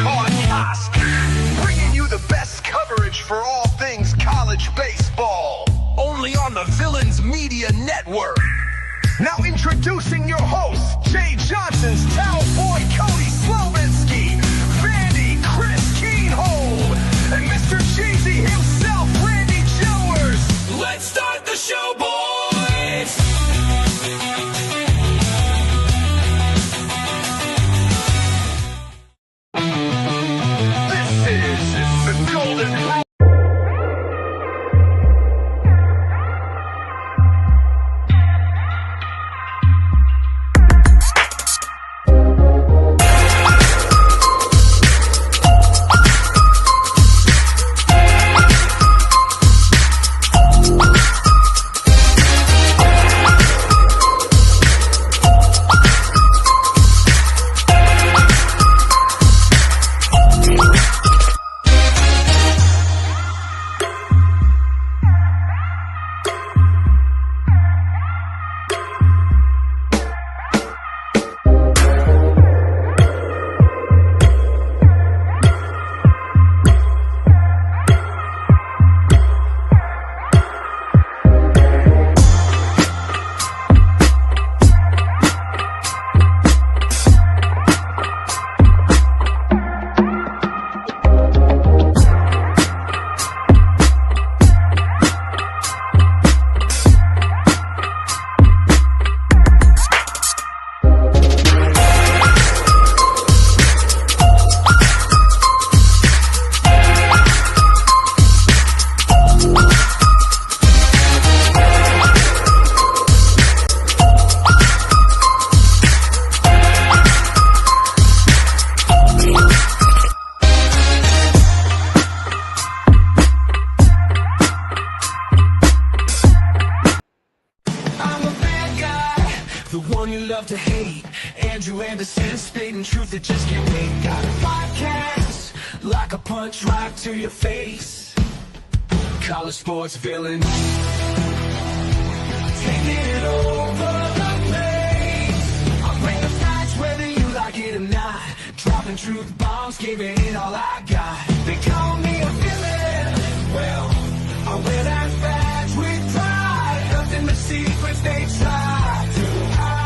Broadcast, bringing you the best coverage for all things college baseball. Only on the Villains Media Network. Now introducing your hosts, Jay Johnson's Towel Boy Cody Slovinsky, Vandy Chris Keenhold, and Mr. Cheesy himself, Randy Jellers. Let's start the show, boys! This is the Golden Rule. To hate Andrew Anderson spitting truth that just can't wait. Got a podcast like a punch right to your face. College sports villains taking it over the place. I'll bring the facts whether you like it or not. Dropping truth bombs, giving it all I got. They call me a villain. Well, I wear that badge with pride. Nothing but secrets they try to hide.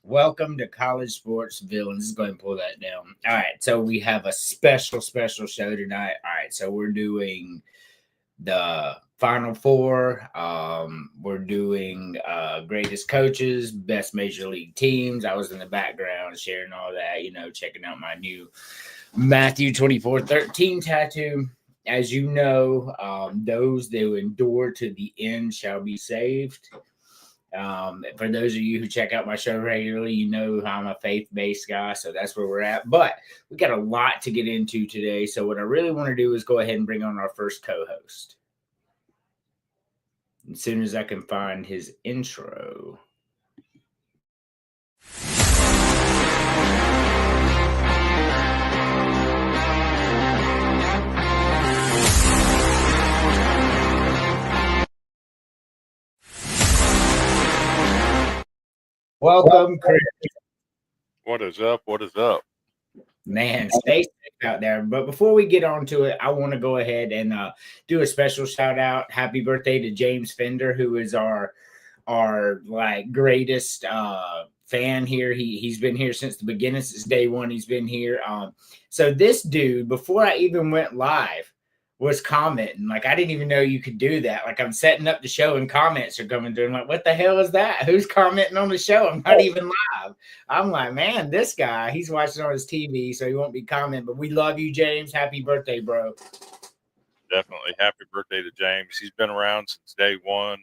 Welcome to College Sports Villains. Let's go ahead and pull that down. All right, so we have a special show tonight. All right, so we're doing the Final Four. We're doing greatest coaches, best major league teams. I was in the background sharing all that, checking out my new Matthew 24:13 tattoo. As you know, those that endure to the end shall be saved. For those of you who check out my show regularly, you know I'm a faith-based guy, so that's where we're at. But we got a lot to get into today, so what I really want to do is go ahead and bring on our first co-host. As soon as I can find his intro. Welcome, Chris. What is up? What is up? Man, stay safe out there. But before we get on to it, I want to go ahead and do a special shout out. Happy birthday to James Fender, who is our greatest fan here. He's been here since the beginning, since day one. He's been here. So this dude, before I even went live, was commenting. Like, I didn't even know you could do that. Like, I'm setting up the show and comments are coming through. I'm like, what the hell is that? Who's commenting on the show? I'm not even live. I'm like, man, this guy, he's watching on his TV, so he won't be commenting. But we love you, James. Happy birthday, bro. Definitely. Happy birthday to James. He's been around since day one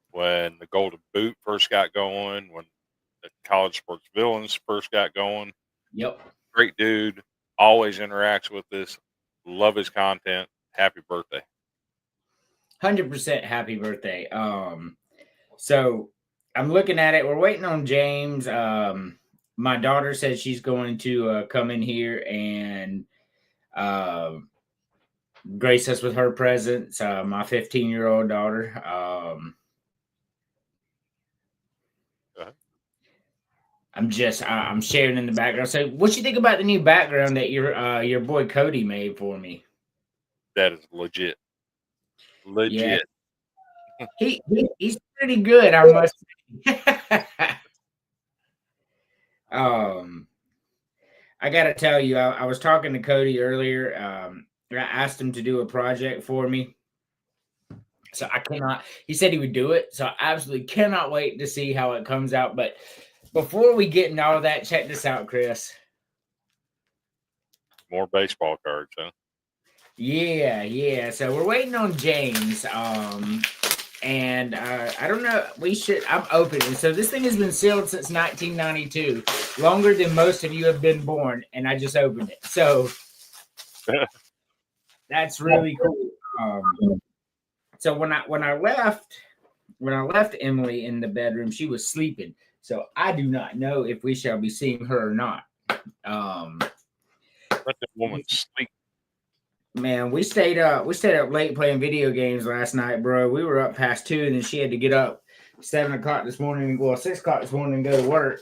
when the Golden Boot first got going, when the College Sports Villains first got going. Yep. Great dude. Always interacts with us. Love his content. Happy birthday. 100% happy birthday. So I'm looking at it. We're waiting on James. My daughter said she's going to come in here and grace us with her presence. My 15-year-old daughter. I'm sharing in the background. So, what you think about the new background that your boy Cody made for me? That is legit. Legit. Yeah. He's pretty good, I must say. I gotta tell you, I was talking to Cody earlier. I asked him to do a project for me. So I cannot, he said he would do it. So I absolutely cannot wait to see how it comes out. But before we get into all of that, check this out, Chris. More baseball cards, huh? Yeah. So we're waiting on James. And I don't know. I'm opening. So this thing has been sealed since 1992, longer than most of you have been born. And I just opened it. So that's really cool. So when I left Emily in the bedroom, she was sleeping. So I do not know if we shall be seeing her or not. Let the woman sleep. Man, we stayed up late playing video games last night, bro. We were up past 2, and then she had to get up 7 o'clock this morning. Well, 6 o'clock this morning and go to work.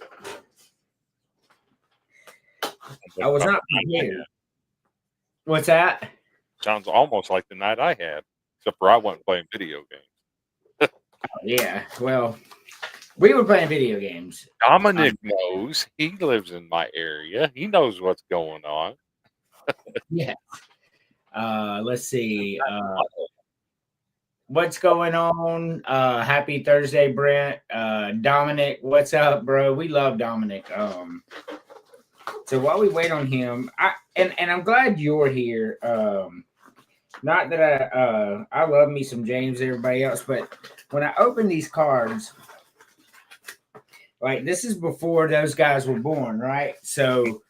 I was not prepared. What's that? Sounds almost like the night I had, except for I wasn't playing video games. Yeah, well, we were playing video games. Dominic knows. He lives in my area. He knows what's going on. Yeah. Let's see. What's going on? Happy Thursday, Brent. Dominic, what's up, bro? We love Dominic. So while we wait on him, and I'm glad you're here. Not that I love me some James, everybody else, but when I open these cards, like this is before those guys were born, right? So,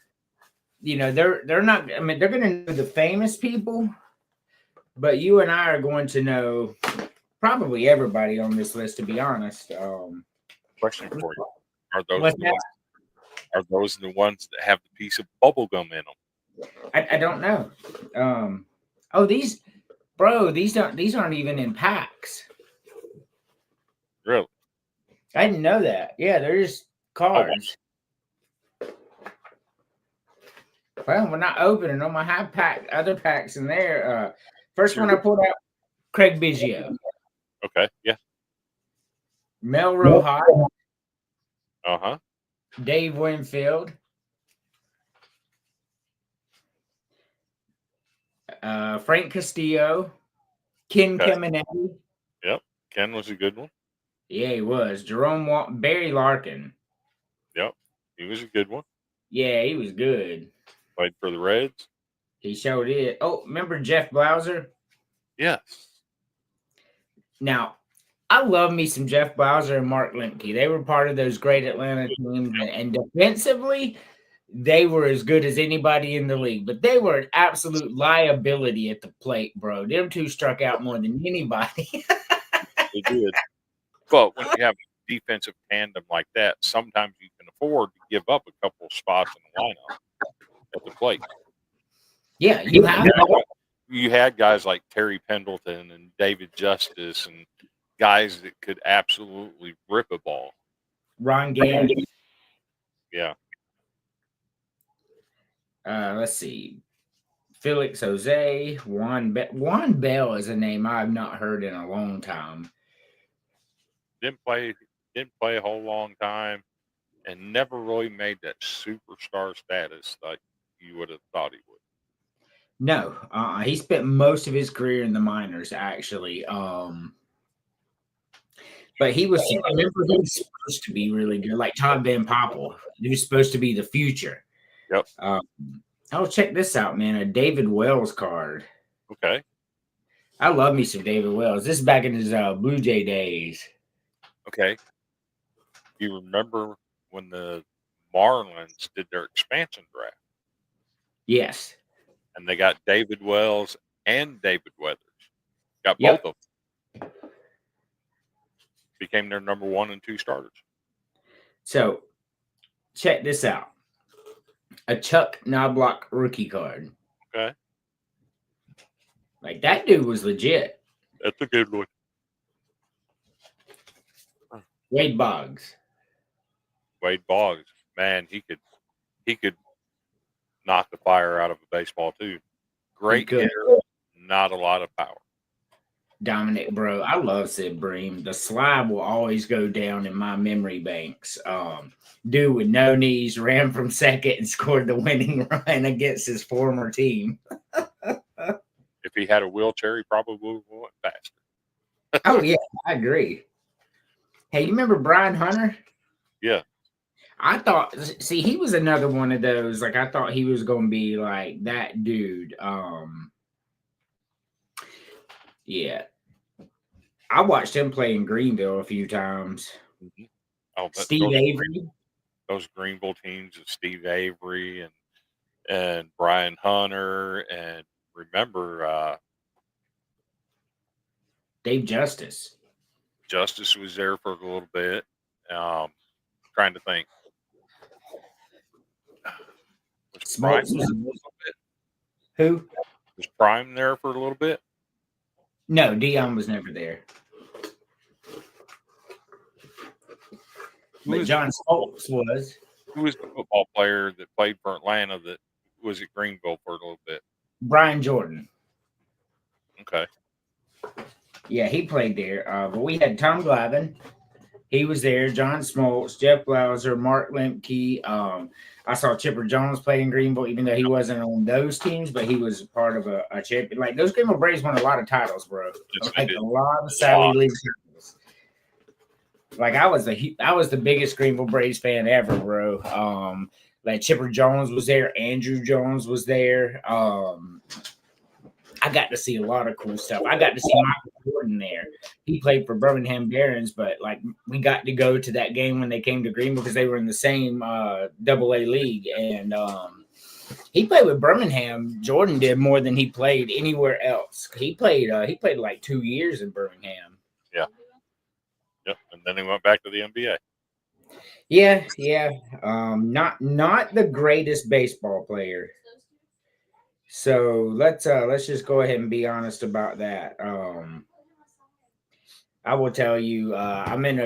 they're not. I mean, they're going to know the famous people, but you and I are going to know probably everybody on this list, to be honest. Question for you: Are those the ones that have the piece of bubble gum in them? I don't know. These aren't even in packs. Really? I didn't know that. Yeah, they're just cards. Well, we're not opening them. I have other packs in there. First one I pulled out, Craig Biggio. Okay, yeah. Melrose High. Uh-huh. Dave Winfield. Frank Castillo. Ken Caminelli. Yep, Ken was a good one. Yeah, he was. Barry Larkin. Yep, he was a good one. Yeah, he was good. Played for the Reds. He showed it. Oh, remember Jeff Blauser? Yes. Now, I love me some Jeff Blauser and Mark Lemke. They were part of those great Atlanta teams, and defensively, they were as good as anybody in the league. But they were an absolute liability at the plate, bro. Them two struck out more than anybody. They did. But when you have a defensive tandem like that, sometimes you can afford to give up a couple of spots in the lineup at the plate. Yeah, you had guys like Terry Pendleton and David Justice and guys that could absolutely rip a ball. Ron Gandy. Yeah. Let's see. Felix Jose, Juan Bell is a name I've not heard in a long time. Didn't play a whole long time, and never really made that superstar status like you would have thought he would. No, he spent most of his career in the minors, actually. But he was, remember, he was supposed to be really good, like Todd Van Poppel. He was supposed to be the future. Yep. Um, oh, check this out, man! A David Wells card. Okay. I love me some David Wells. This is back in his Blue Jay days. Okay. You remember when the Marlins did their expansion draft Yes. and they got David Wells and David Weathers? Got Yep. both of them. Became their number 1 and 2 starters. So, check this out. A Chuck Knobloch rookie card. Okay. Like, that dude was legit. That's a good one. Wade Boggs. Wade Boggs, man, he could knock the fire out of a baseball too. Great hitter, not a lot of power. Dominic Bro. I love Sid Bream. The slide will always go down in my memory banks. Dude with no knees ran from second and scored the winning run against his former team. If he had a wheelchair, he probably went faster. Oh, yeah, I agree. Hey, you remember Brian Hunter? Yeah. I thought, see, he was another one of those, like, I thought he was going to be like that dude. Yeah. I watched him play in Greenville a few times. Mm-hmm. Oh, Steve Avery. Those Greenville teams of Steve Avery and Brian Hunter, and remember Dave Justice. Justice was there for a little bit. Trying to think. Was Prime there for a little bit? Who? Was Prime there for a little bit? No, Dion was never there. But John Stoltz was. Who was the football player that played for Atlanta that was at Greenville for a little bit? Brian Jordan. Okay. Yeah, he played there. But we had Tom Glavine. He was there. John Smoltz, Jeff Blauser, Mark Lemke. I saw Chipper Jones play in Greenville, even though he wasn't on those teams, but he was part of a champion. Like, those Greenville Braves won a lot of titles, bro. Yes, like a lot of Sally League titles. Like, I was the biggest Greenville Braves fan ever, bro. Like, Chipper Jones was there. Andrew Jones was there. I got to see a lot of cool stuff. I got to see Michael Jordan there. He played for Birmingham Barons, but like we got to go to that game when they came to Greenville because they were in the same AA league. And he played with Birmingham. Jordan did more than he played anywhere else. He played like 2 years in Birmingham. Yeah. Yep. And then he went back to the NBA. Yeah. Not the greatest baseball player. So let's just go ahead and be honest about that. I will tell you, I'm in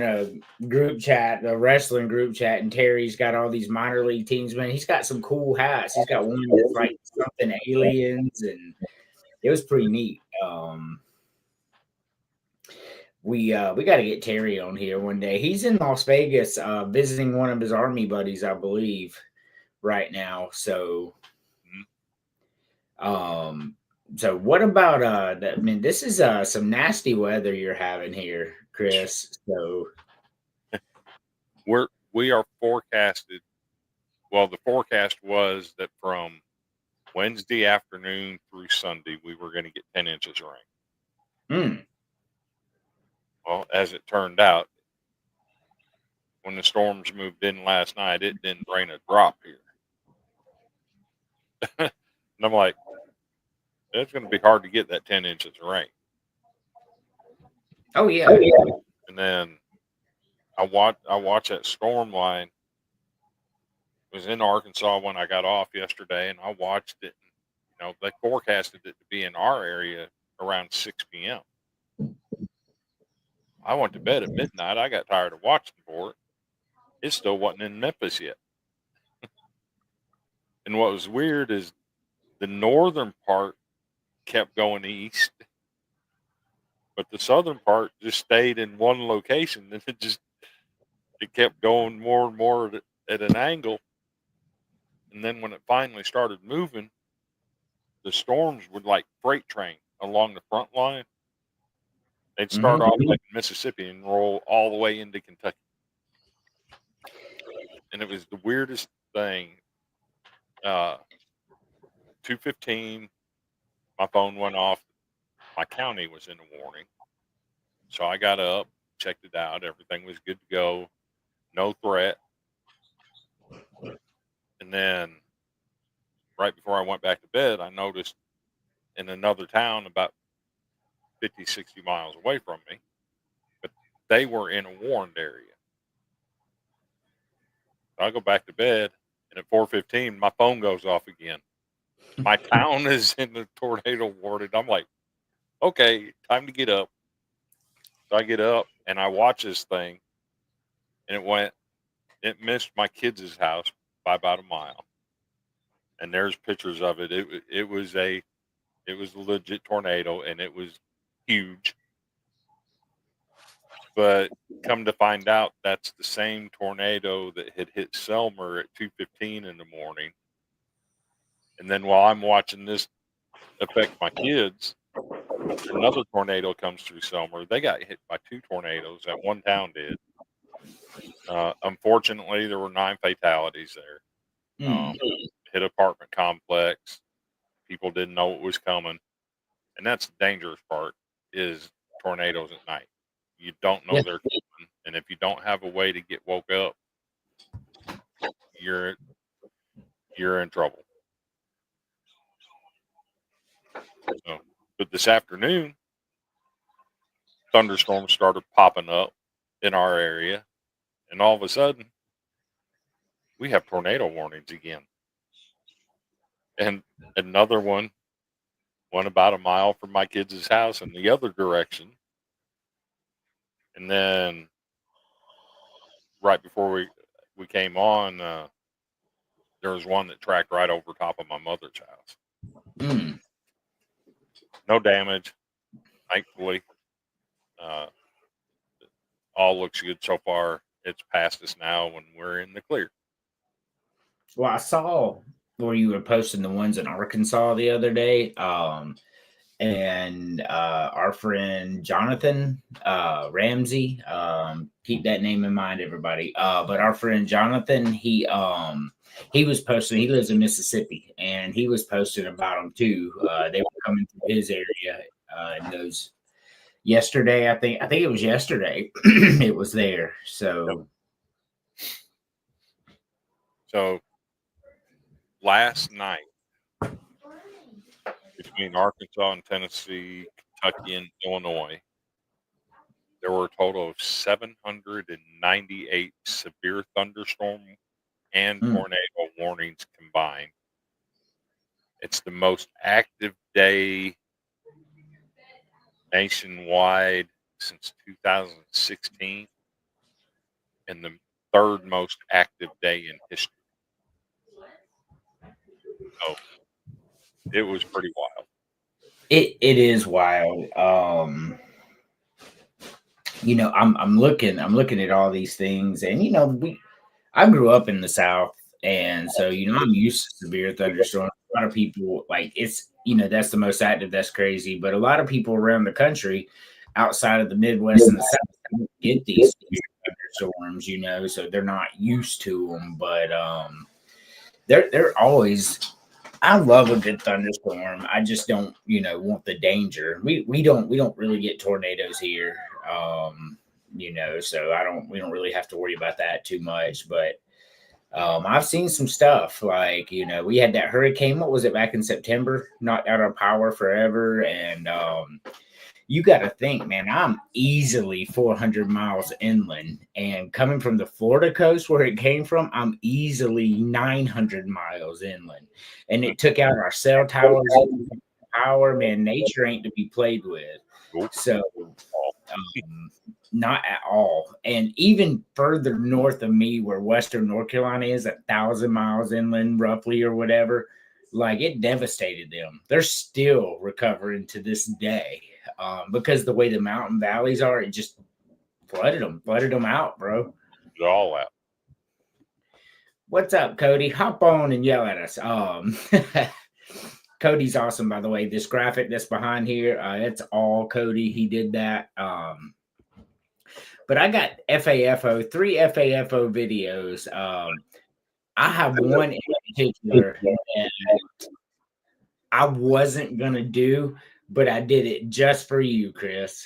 a group chat, a wrestling group chat, and Terry's got all these minor league teams. Man, he's got some cool hats. He's got one that's like something aliens, and it was pretty neat. We got to get Terry on here one day. He's in Las Vegas visiting one of his Army buddies, I believe, right now. So. So what about that? I mean, this is some nasty weather you're having here, Chris. So we are forecasted. Well, the forecast was that from Wednesday afternoon through Sunday, we were going to get 10 inches of rain. Well, as it turned out, when the storms moved in last night, it didn't rain a drop here. And I'm like, it's going to be hard to get that 10 inches of rain. Oh yeah. And then I watched that storm line. I was in Arkansas when I got off yesterday, and I watched it. And, they forecasted it to be in our area around 6 p.m. I went to bed at midnight. I got tired of watching for it. It still wasn't in Memphis yet. And what was weird is the northern part kept going east, but the southern part just stayed in one location, and it kept going more and more at an angle. And then when it finally started moving, the storms would like freight train along the front line. They'd start off like in Mississippi and roll all the way into Kentucky. And it was the weirdest thing. 2:15, my phone went off. My county was in a warning. So I got up, checked it out. Everything was good to go. No threat. And then right before I went back to bed, I noticed in another town about 50, 60 miles away from me, but they were in a warned area. I go back to bed, and at 4:15, my phone goes off again. My town is in the tornado warning. I'm like, okay, time to get up. So I get up, and I watch this thing, and it missed my kids' house by about a mile. And there's pictures of it. It was a legit tornado, and it was huge. But come to find out, that's the same tornado that had hit Selmer at 2:15 in the morning. And then while I'm watching this affect my kids, another tornado comes through Selmer. They got hit by 2 tornadoes. That one town did. Unfortunately, there were 9 fatalities there. Hit apartment complex. People didn't know it was coming. And that's the dangerous part, is tornadoes at night. You don't know they're coming. And if you don't have a way to get woke up, you're in trouble. So, but this afternoon, thunderstorms started popping up in our area. And all of a sudden, we have tornado warnings again. And another one went about a mile from my kids' house in the other direction. And then right before we came on, there was one that tracked right over top of my mother's house. No damage, thankfully. All looks good so far. It's past us now when we're in the clear. Well, I saw where you were posting the ones in Arkansas the other day. And our friend Jonathan Ramsey, keep that name in mind, everybody. But our friend Jonathan, he was posting. He lives in Mississippi, and he was posting about them too. They were coming through his area, and those yesterday. I think it was yesterday. It was there. So last night, between Arkansas and Tennessee, Kentucky and Illinois, there were a total of 798 severe thunderstorm and tornado warnings combined. It's the most active day nationwide since 2016, and the 3rd most active day in history. So it was pretty wild. It is wild. I'm looking at all these things, and I grew up in the South, and so I'm used to severe thunderstorms. A lot of people it's that's the most active. That's crazy, but a lot of people around the country, outside of the Midwest and the South, don't get these thunderstorms. So they're not used to them. But they're always. I love a good thunderstorm. I just don't, want the danger. We don't really get tornadoes here. So we don't really have to worry about that too much. But I've seen some stuff like, we had that hurricane. What was it, back in September? Knocked out our power forever. And you got to think, man, I'm easily 400 miles inland, and coming from the Florida coast where it came from, I'm easily 900 miles inland, and it took out our cell towers, power. Man, nature ain't to be played with. So not at all. And even further north of me, where Western North Carolina is, 1,000 miles inland roughly, or whatever, it devastated them. They're still recovering to this day. Because the way the mountain valleys are, it just flooded them out, bro. It all out. What's up, Cody? Hop on and yell at us. Cody's awesome, by the way. This graphic that's behind here, it's all Cody. He did that. But I got FAFO, 3 FAFO videos. I have one in particular that I wasn't gonna do, but I did it just for you, Chris.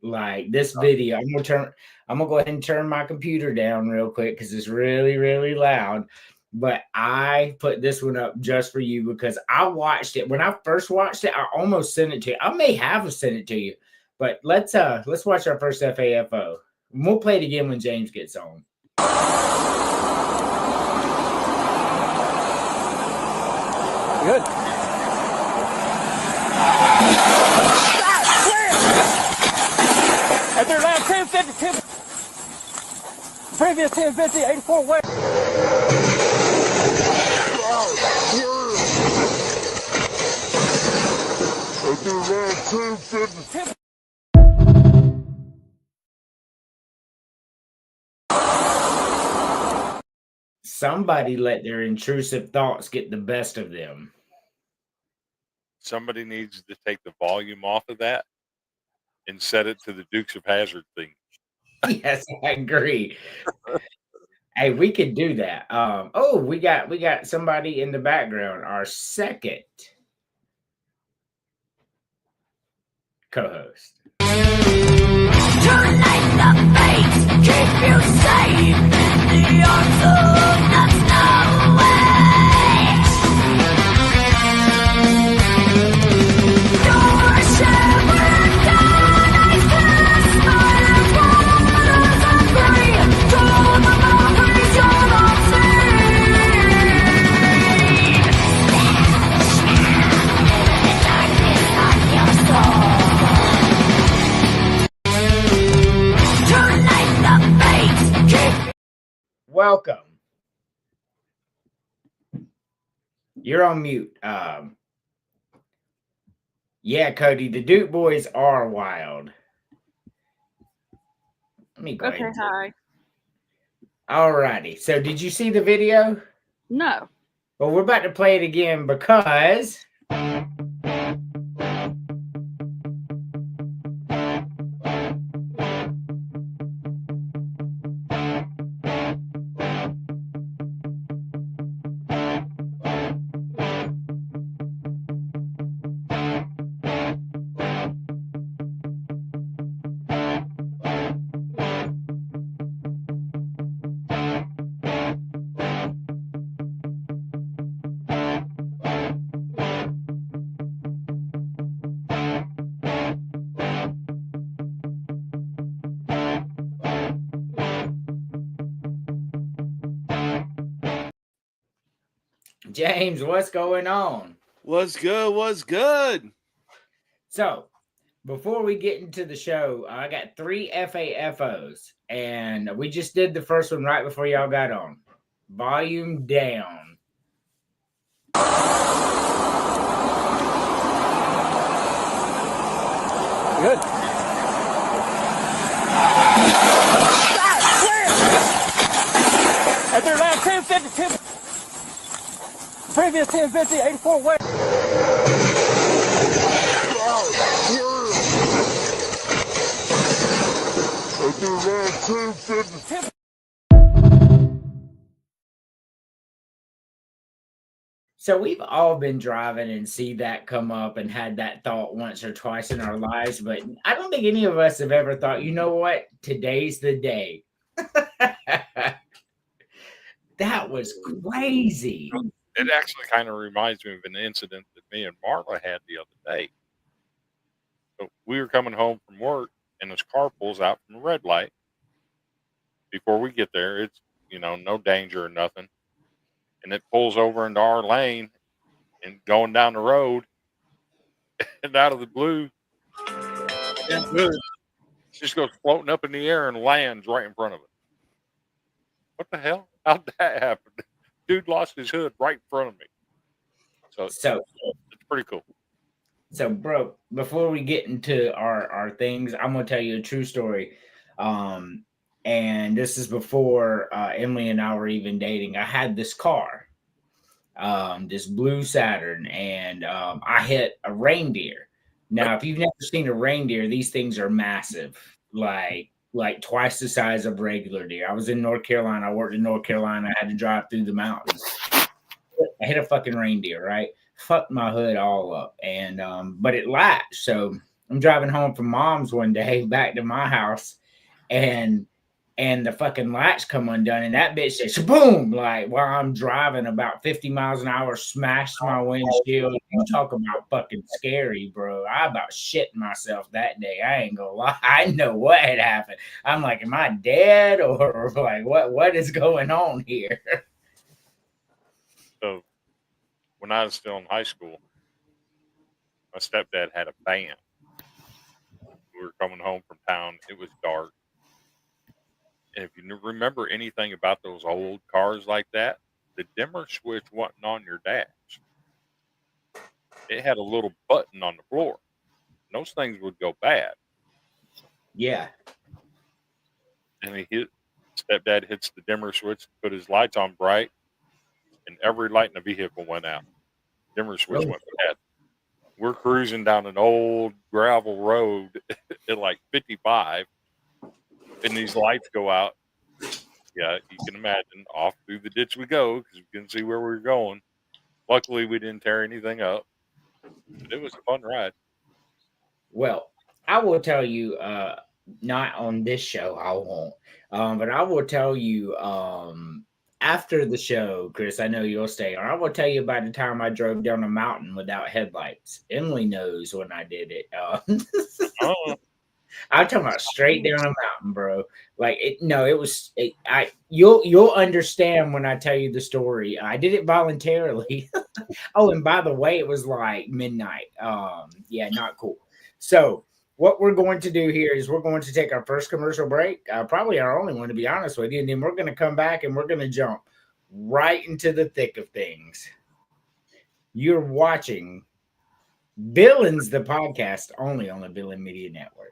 Like this video, I'm gonna go ahead and turn my computer down real quick because it's really, really loud. But I put this one up just for you because I watched it. When I first watched it, I almost sent it to you. I may have sent it to you, but let's watch our first FAFO. We'll play it again when James gets on. Good. At their last 1052, previous 1050, 84 west. At their last 1050. Somebody let their intrusive thoughts get the best of them. Somebody needs to take the volume off of that and set it to the Dukes of Hazzard theme. Yes, I agree. Hey, we could do that. We got somebody in the background. Our second co-host. Terminate the fate, keep you safe in the arms of the snow. Your shivering days pass by the waters of free. To the mountains you're not safe. The darkness of your soul. Welcome. You're on mute. Yeah, Cody, the Duke boys are wild. Let me go Okay, ahead. hi. All righty. So did you see the video? No. Well, we're about to play it again because James, what's going on? What's good? What's good? So, before we get into the show, I got 3 FAFOs, and we just did the first one right before y'all got on. Volume down. Good. At their last 1052, previous 1050, 84 west. At their last 1050. So we've all been driving and see that come up and had that thought once or twice in our lives, but I don't think any of us have ever thought, you know what? Today's the day. That was crazy. It actually kind of reminds me of an incident that me and Marla had the other day. So we were coming home from work, and this car pulls out from a red light. Before we get there, it's, no danger or nothing. And it pulls over into our lane and going down the road, and out of the blue, just goes floating up in the air and lands right in front of it. What the hell? How'd that happen? Dude lost his hood right in front of me. So it's pretty cool. So, bro, before we get into our things, I'm going to tell you a true story. And this is before Emily and I were even dating. I had this car. this blue Saturn, and I hit a reindeer. Now, if you've never seen a reindeer, these things are massive, like twice the size of regular deer. I was in North Carolina. I worked in North Carolina. I had to drive through the mountains. I hit a fucking reindeer, right? Fucked my hood all up, and but it latched. So I'm driving home from mom's one day back to my house, and the fucking latch come undone, and that bitch says boom, like while I'm driving about 50 miles an hour, smashed my windshield. You talk about fucking scary, bro. I about shit myself that day. I ain't gonna lie. I know what had happened. I'm like, am I dead, or like what is going on here? So when I was still in high school, my stepdad had a band. We were coming home from town. It was dark. And if you remember anything about those old cars like that, the dimmer switch wasn't on your dash. It had a little button on the floor. Those things would go bad. Yeah. And stepdad hits the dimmer switch, put his lights on bright, and every light in the vehicle went out. Dimmer switch went bad. We're cruising down an old gravel road at like 55, and these lights go out. Yeah, you can imagine. Off through the ditch we go because we couldn't see where we were going. Luckily, we didn't tear anything up. But it was a fun ride. Well, I will tell you, not on this show, I won't. But I will tell you after the show, Chris, I know you'll stay on. I will tell you about the time I drove down a mountain without headlights. Emily knows when I did it. I'm talking about straight down a mountain, bro. Like you'll understand when I tell you the story. I did it voluntarily. Oh, and by the way, it was like midnight. Yeah, not cool. So what we're going to do here is we're going to take our first commercial break, probably our only one, to be honest with you, and then we're going to come back and we're going to jump right into the thick of things. You're watching Villains, the podcast, only on the Villain Media Network.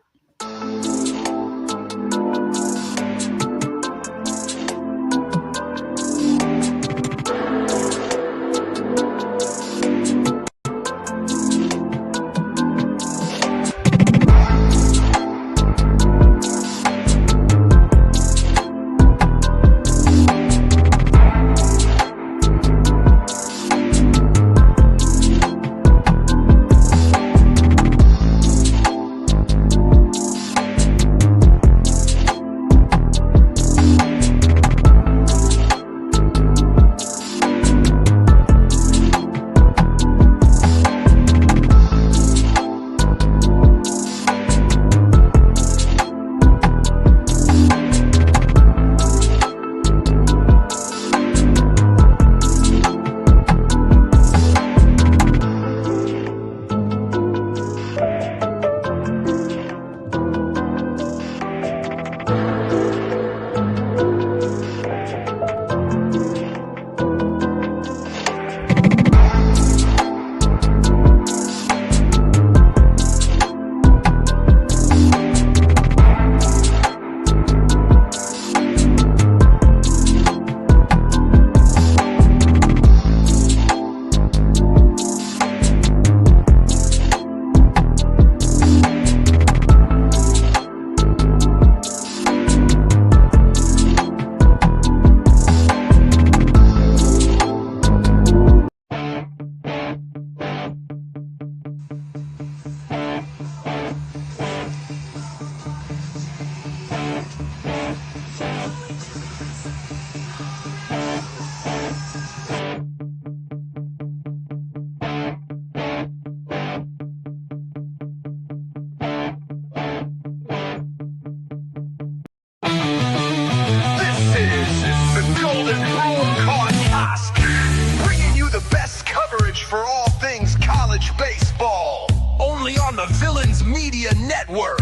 For all things college baseball, only on the Villains Media Network.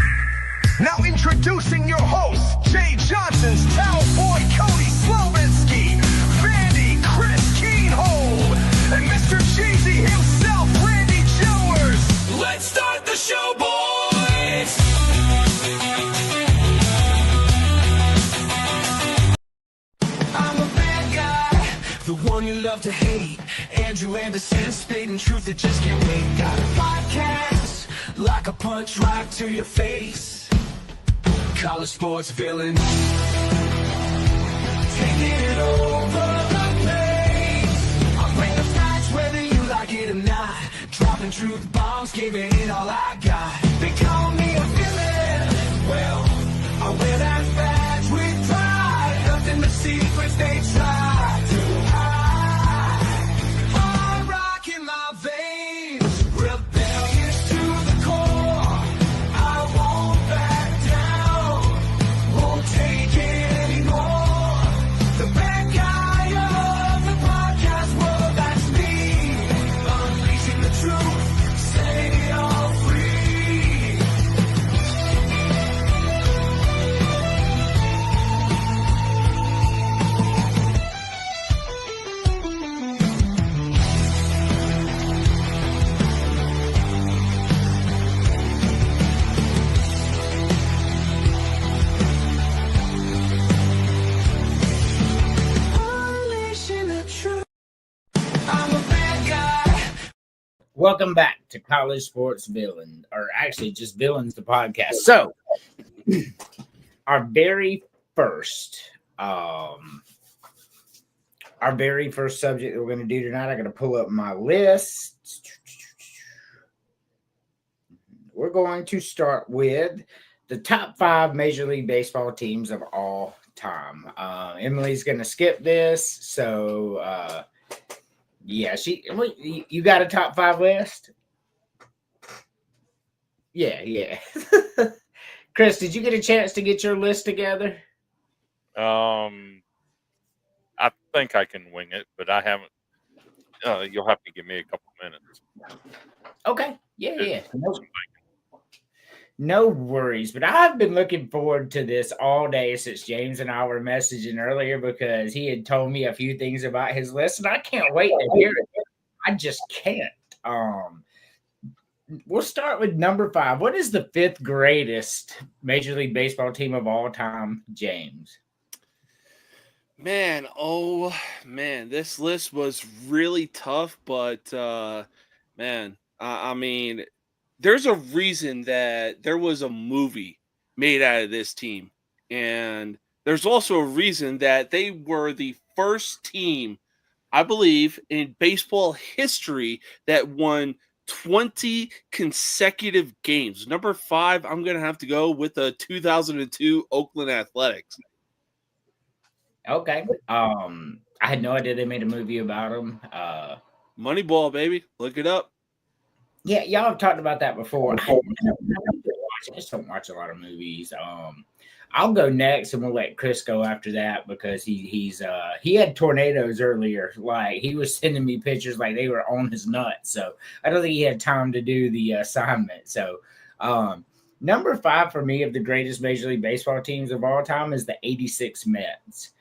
Now introducing your hosts, Jay Johnson's Cowboy Cody Slovinsky, Vandy Chris Keenhold, and Mr. Cheesy himself, Randy Jowers. Let's start the show, boys! I'm a bad guy the one you love to hate. Andrew Anderson, spitting truth that just can't wait. Got a podcast, like a punch right to your face. College sports villain, taking it over the place. I bring the facts whether you like it or not. Dropping truth bombs, giving it all I got. They call me a villain. Well, I wear that badge with pride. Nothing but secrets they try to hide. Hard rock in my veins, rebellious to the core. I won't back down, won't take it anymore. The bad guy of the podcast world, that's me. Unleashing the truth, setting it all free. Unleashing the truth. I'm a bad guy. Welcome back to College Sports Villain, or actually just Villains, the podcast. So, our very first subject that we're going to do tonight, I'm going to pull up my list. We're going to start with the top 5 Major League Baseball teams of all time. Emily's going to skip this, so yeah, you got a top 5 list? Yeah. Chris, did you get a chance to get your list together? I think I can wing it, but I haven't. You'll have to give me a couple minutes. Okay. Yeah. No worries. But I've been looking forward to this all day since James and I were messaging earlier because he had told me a few things about his list, and I can't wait to hear it. I just can't. We'll start with number 5. What is the 5th greatest Major League Baseball team of all time, James? Man, this list was really tough, but I mean, there's a reason that there was a movie made out of this team, and there's also a reason that they were the first team, I believe, in baseball history that won 20 consecutive games. Number 5, I'm going to have to go with the 2002 Oakland Athletics. Okay. I had no idea they made a movie about them. Moneyball, baby. Look it up. Yeah, y'all have talked about that before. I just don't watch a lot of movies. I'll go next, and we'll let Chris go after that because he had tornadoes earlier. Like he was sending me pictures like they were on his nuts. So I don't think he had time to do the assignment. So number 5 for me of the greatest Major League Baseball teams of all time is the '86 Mets.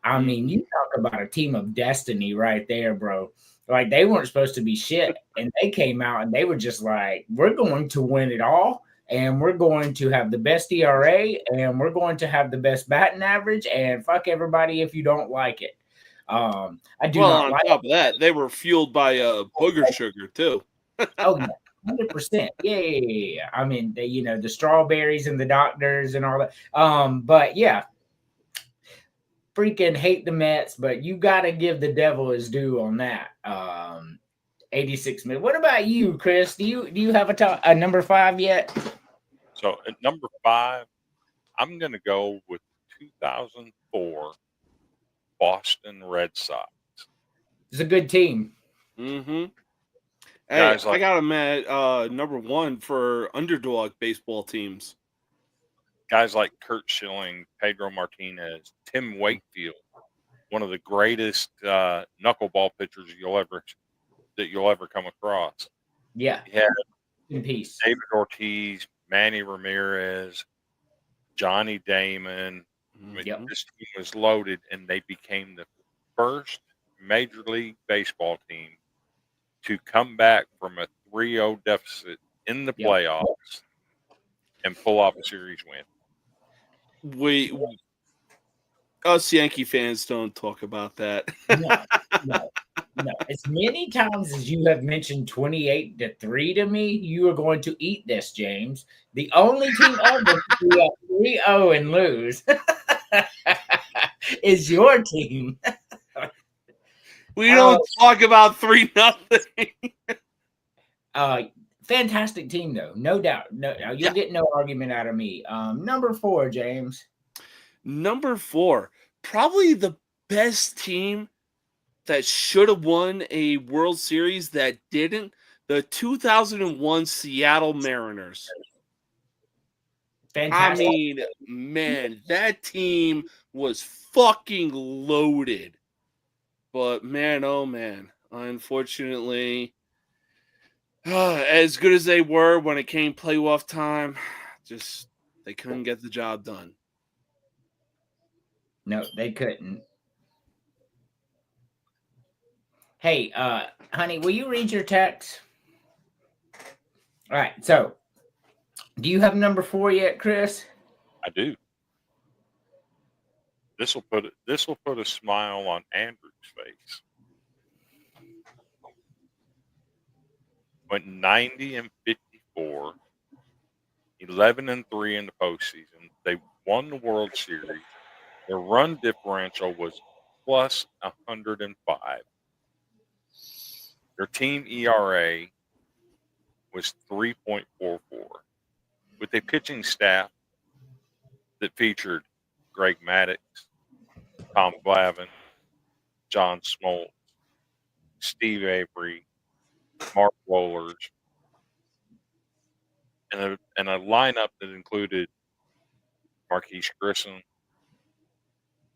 I mean, you talk about a team of destiny right there, bro. Like they weren't supposed to be shit, and they came out and they were just like, "We're going to win it all, and we're going to have the best ERA, and we're going to have the best batting average, and fuck everybody if you don't like it." I do not on like top of that, they were fueled by booger sugar too. Oh yeah, 100%. Yeah. I mean, the strawberries and the doctors and all that. But yeah. Freaking hate the Mets, but you got to give the devil his due on that. 86 minutes. What about you, Chris? Do you have a number 5 yet? So at number 5, I'm going to go with 2004 Boston Red Sox. It's a good team. Mm-hmm. Hey, I got him at number 1 for underdog baseball teams. Guys like Kurt Schilling, Pedro Martinez, Tim Wakefield, one of the greatest knuckleball pitchers you'll ever come across. Yeah. Yeah. In peace. David Ortiz, Manny Ramirez, Johnny Damon. Yep. This team was loaded, and they became the first Major League Baseball team to come back from a 3-0 deficit in the playoffs and pull off a series win. Us Yankee fans don't talk about that. as many times as you have mentioned 28-3 to me, you are going to eat this, James. The only team ever to be up 3-0 and lose is your team. We don't talk about 3-0. Fantastic team, though, no doubt. No, you'll get no argument out of me. Number 4, James. Number 4, probably the best team that should have won a World Series that didn't. The 2001 Seattle Mariners. Fantastic. I mean, man, that team was fucking loaded. But man, oh man, unfortunately, as good as they were when it came playoff time, just they couldn't get the job done. No, they couldn't. Hey, honey, will you read your text? All right, so do you have number 4 yet, Chris? I do. This will put a smile on Andrew's face. Went 90-54, 11-3 in the postseason. They won the World Series. Their run differential was plus 105. Their team ERA was 3.44. With a pitching staff that featured Greg Maddux, Tom Glavine, John Smoltz, Steve Avery, Mark Wohlers, and a lineup that included Marquise Grissom,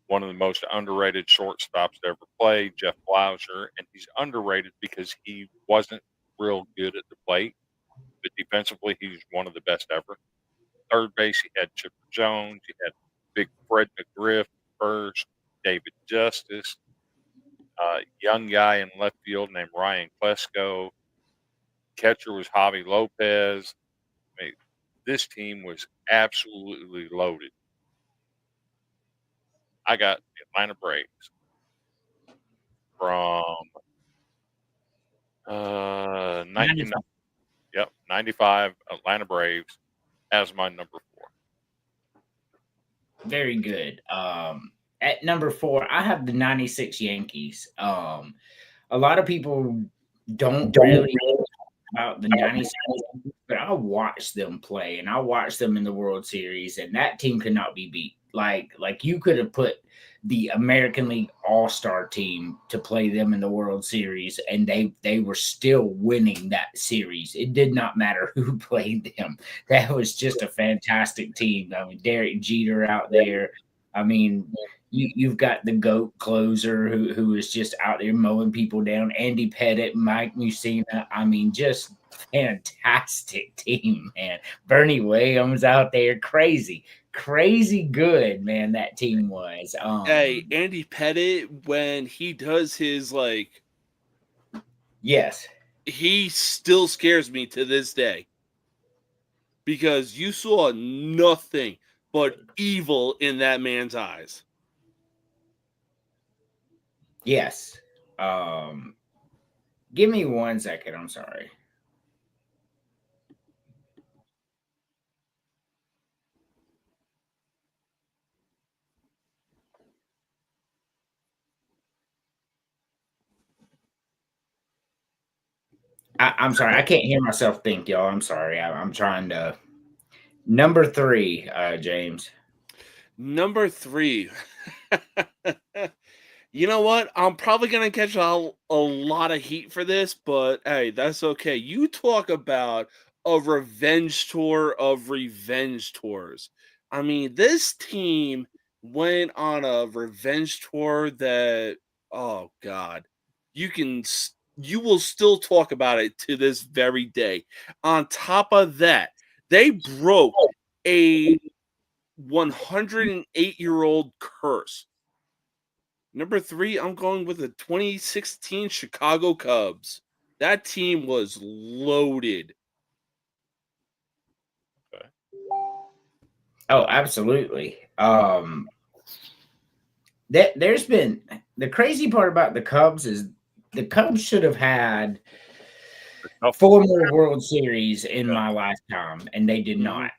one of the most underrated shortstops to ever play, Jeff Blauser, and he's underrated because he wasn't real good at the plate, but defensively he's one of the best ever. Third base, he had Chipper Jones, he had big Fred McGriff first, David Justice, young guy in left field named Ryan Klesko. Catcher was Javi Lopez. I mean, this team was absolutely loaded. I got the Atlanta Braves from 95 Atlanta Braves as my number 4. Very good. At number 4, I have the 96 Yankees. A lot of people don't really know about the 96 Yankees, but I watched them play, and I watched them in the World Series, and that team could not be beat. Like you could have put the American League All-Star team to play them in the World Series, and they were still winning that series. It did not matter who played them. That was just a fantastic team. I mean, Derek Jeter out there. I mean, you've got the GOAT closer who is just out there mowing people down. Andy Pettit, Mike Mussina. I mean, just fantastic team, man. Bernie Williams out there, crazy good, man. That team was. Hey, Andy Pettit, when he does his yes, he still scares me to this day because you saw nothing but evil in that man's eyes. Yes. Give me 1 second. I'm sorry. I'm sorry. I can't hear myself think, y'all. I'm sorry. I'm trying to. Number 3, James. Number 3. You know what? I'm probably going to catch a lot of heat for this, but hey, that's okay. You talk about a revenge tour of revenge tours. I mean, this team went on a revenge tour that, oh God, you will still talk about it to this very day. On top of that, they broke a 108-year-old curse. Number 3, I'm going with the 2016 Chicago Cubs. That team was loaded. Okay. Oh, absolutely. There's been the crazy part about the Cubs is the Cubs should have had Tough 4 more World Series in my lifetime, and they did not.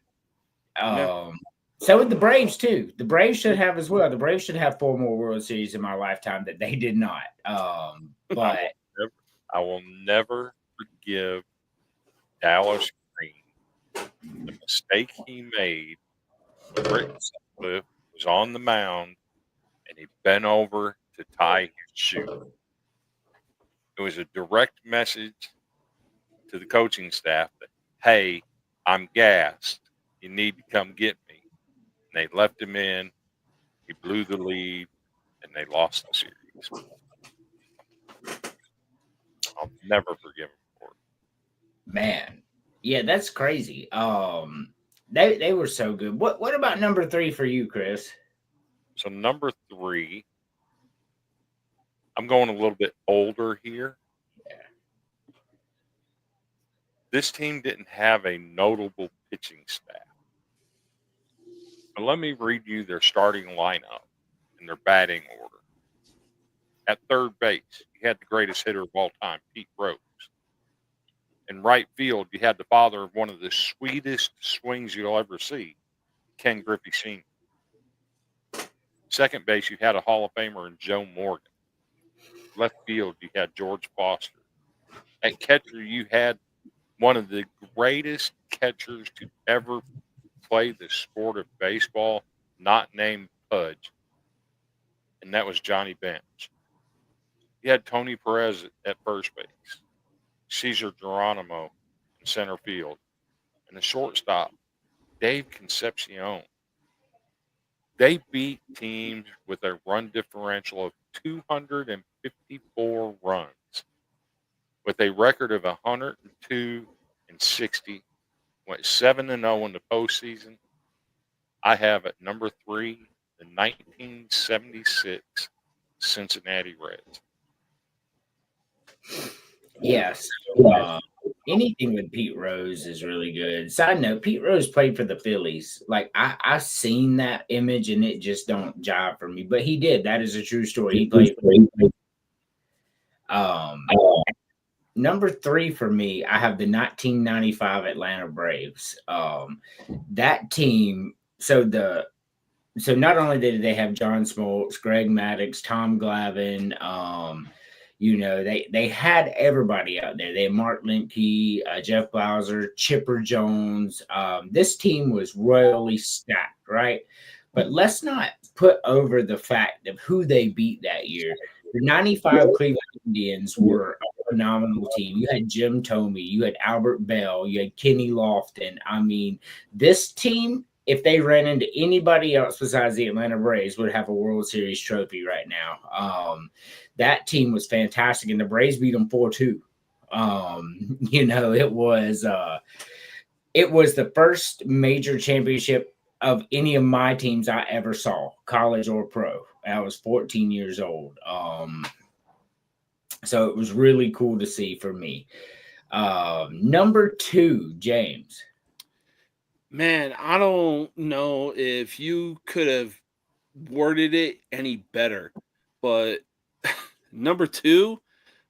Yeah. So would the Braves too. The Braves should have as well. The Braves should have 4 more World Series in my lifetime that they did not. But I will never forgive Dallas Green the mistake he made when Rick Sutcliffe was on the mound and he bent over to tie his shoe. It was a direct message to the coaching staff that, hey, I'm gassed. You need to come get me. And they left him in. He blew the lead, and they lost the series. I'll never forgive him for it. man, yeah, that's crazy. They were so good. What about number 3 for you, Chris? So number 3, I'm going a little bit older here. Yeah. This team didn't have a notable pitching staff. But let me read you their starting lineup and their batting order. At third base, you had the greatest hitter of all time, Pete Rose. In right field, you had the father of one of the sweetest swings you'll ever see, Ken Griffey Sr. Second base, you had a Hall of Famer in Joe Morgan. Left field, you had George Foster. At catcher, you had one of the greatest catchers to ever play the sport of baseball, not named Pudge, and that was Johnny Bench. You had Tony Perez at first base, Cesar Geronimo in center field, and the shortstop, Dave Concepcion. They beat teams with a run differential of 254 runs, with a record of 102 and 60. Went 7-0 in the postseason. I have at number 3 the 1976 Cincinnati Reds. Yes. Anything with Pete Rose is really good. Side note, Pete Rose played for the Phillies. Like I seen that image and it just don't jive for me. But he did. That is a true story. He played for number 3 for me, I have the 1995 Atlanta Braves. That team, so not only did they have John Smoltz, Greg Maddux, Tom Glavine, they had everybody out there. They had Mark Lemke, Jeff Blauser, Chipper Jones. This team was royally stacked, right? But let's not put over the fact of who they beat that year. The 95 Cleveland Indians were a phenomenal team. You had Jim Thome, you had Albert Bell, you had Kenny Lofton. I mean, this team, if they ran into anybody else besides the Atlanta Braves, would have a World Series trophy right now. That team was fantastic, and the Braves beat them 4-2. It was the first major championship of any of my teams I ever saw, college or pro. I was 14 years old. So it was really cool to see for me. Number 2, James. Man, I don't know if you could have worded it any better, but number 2,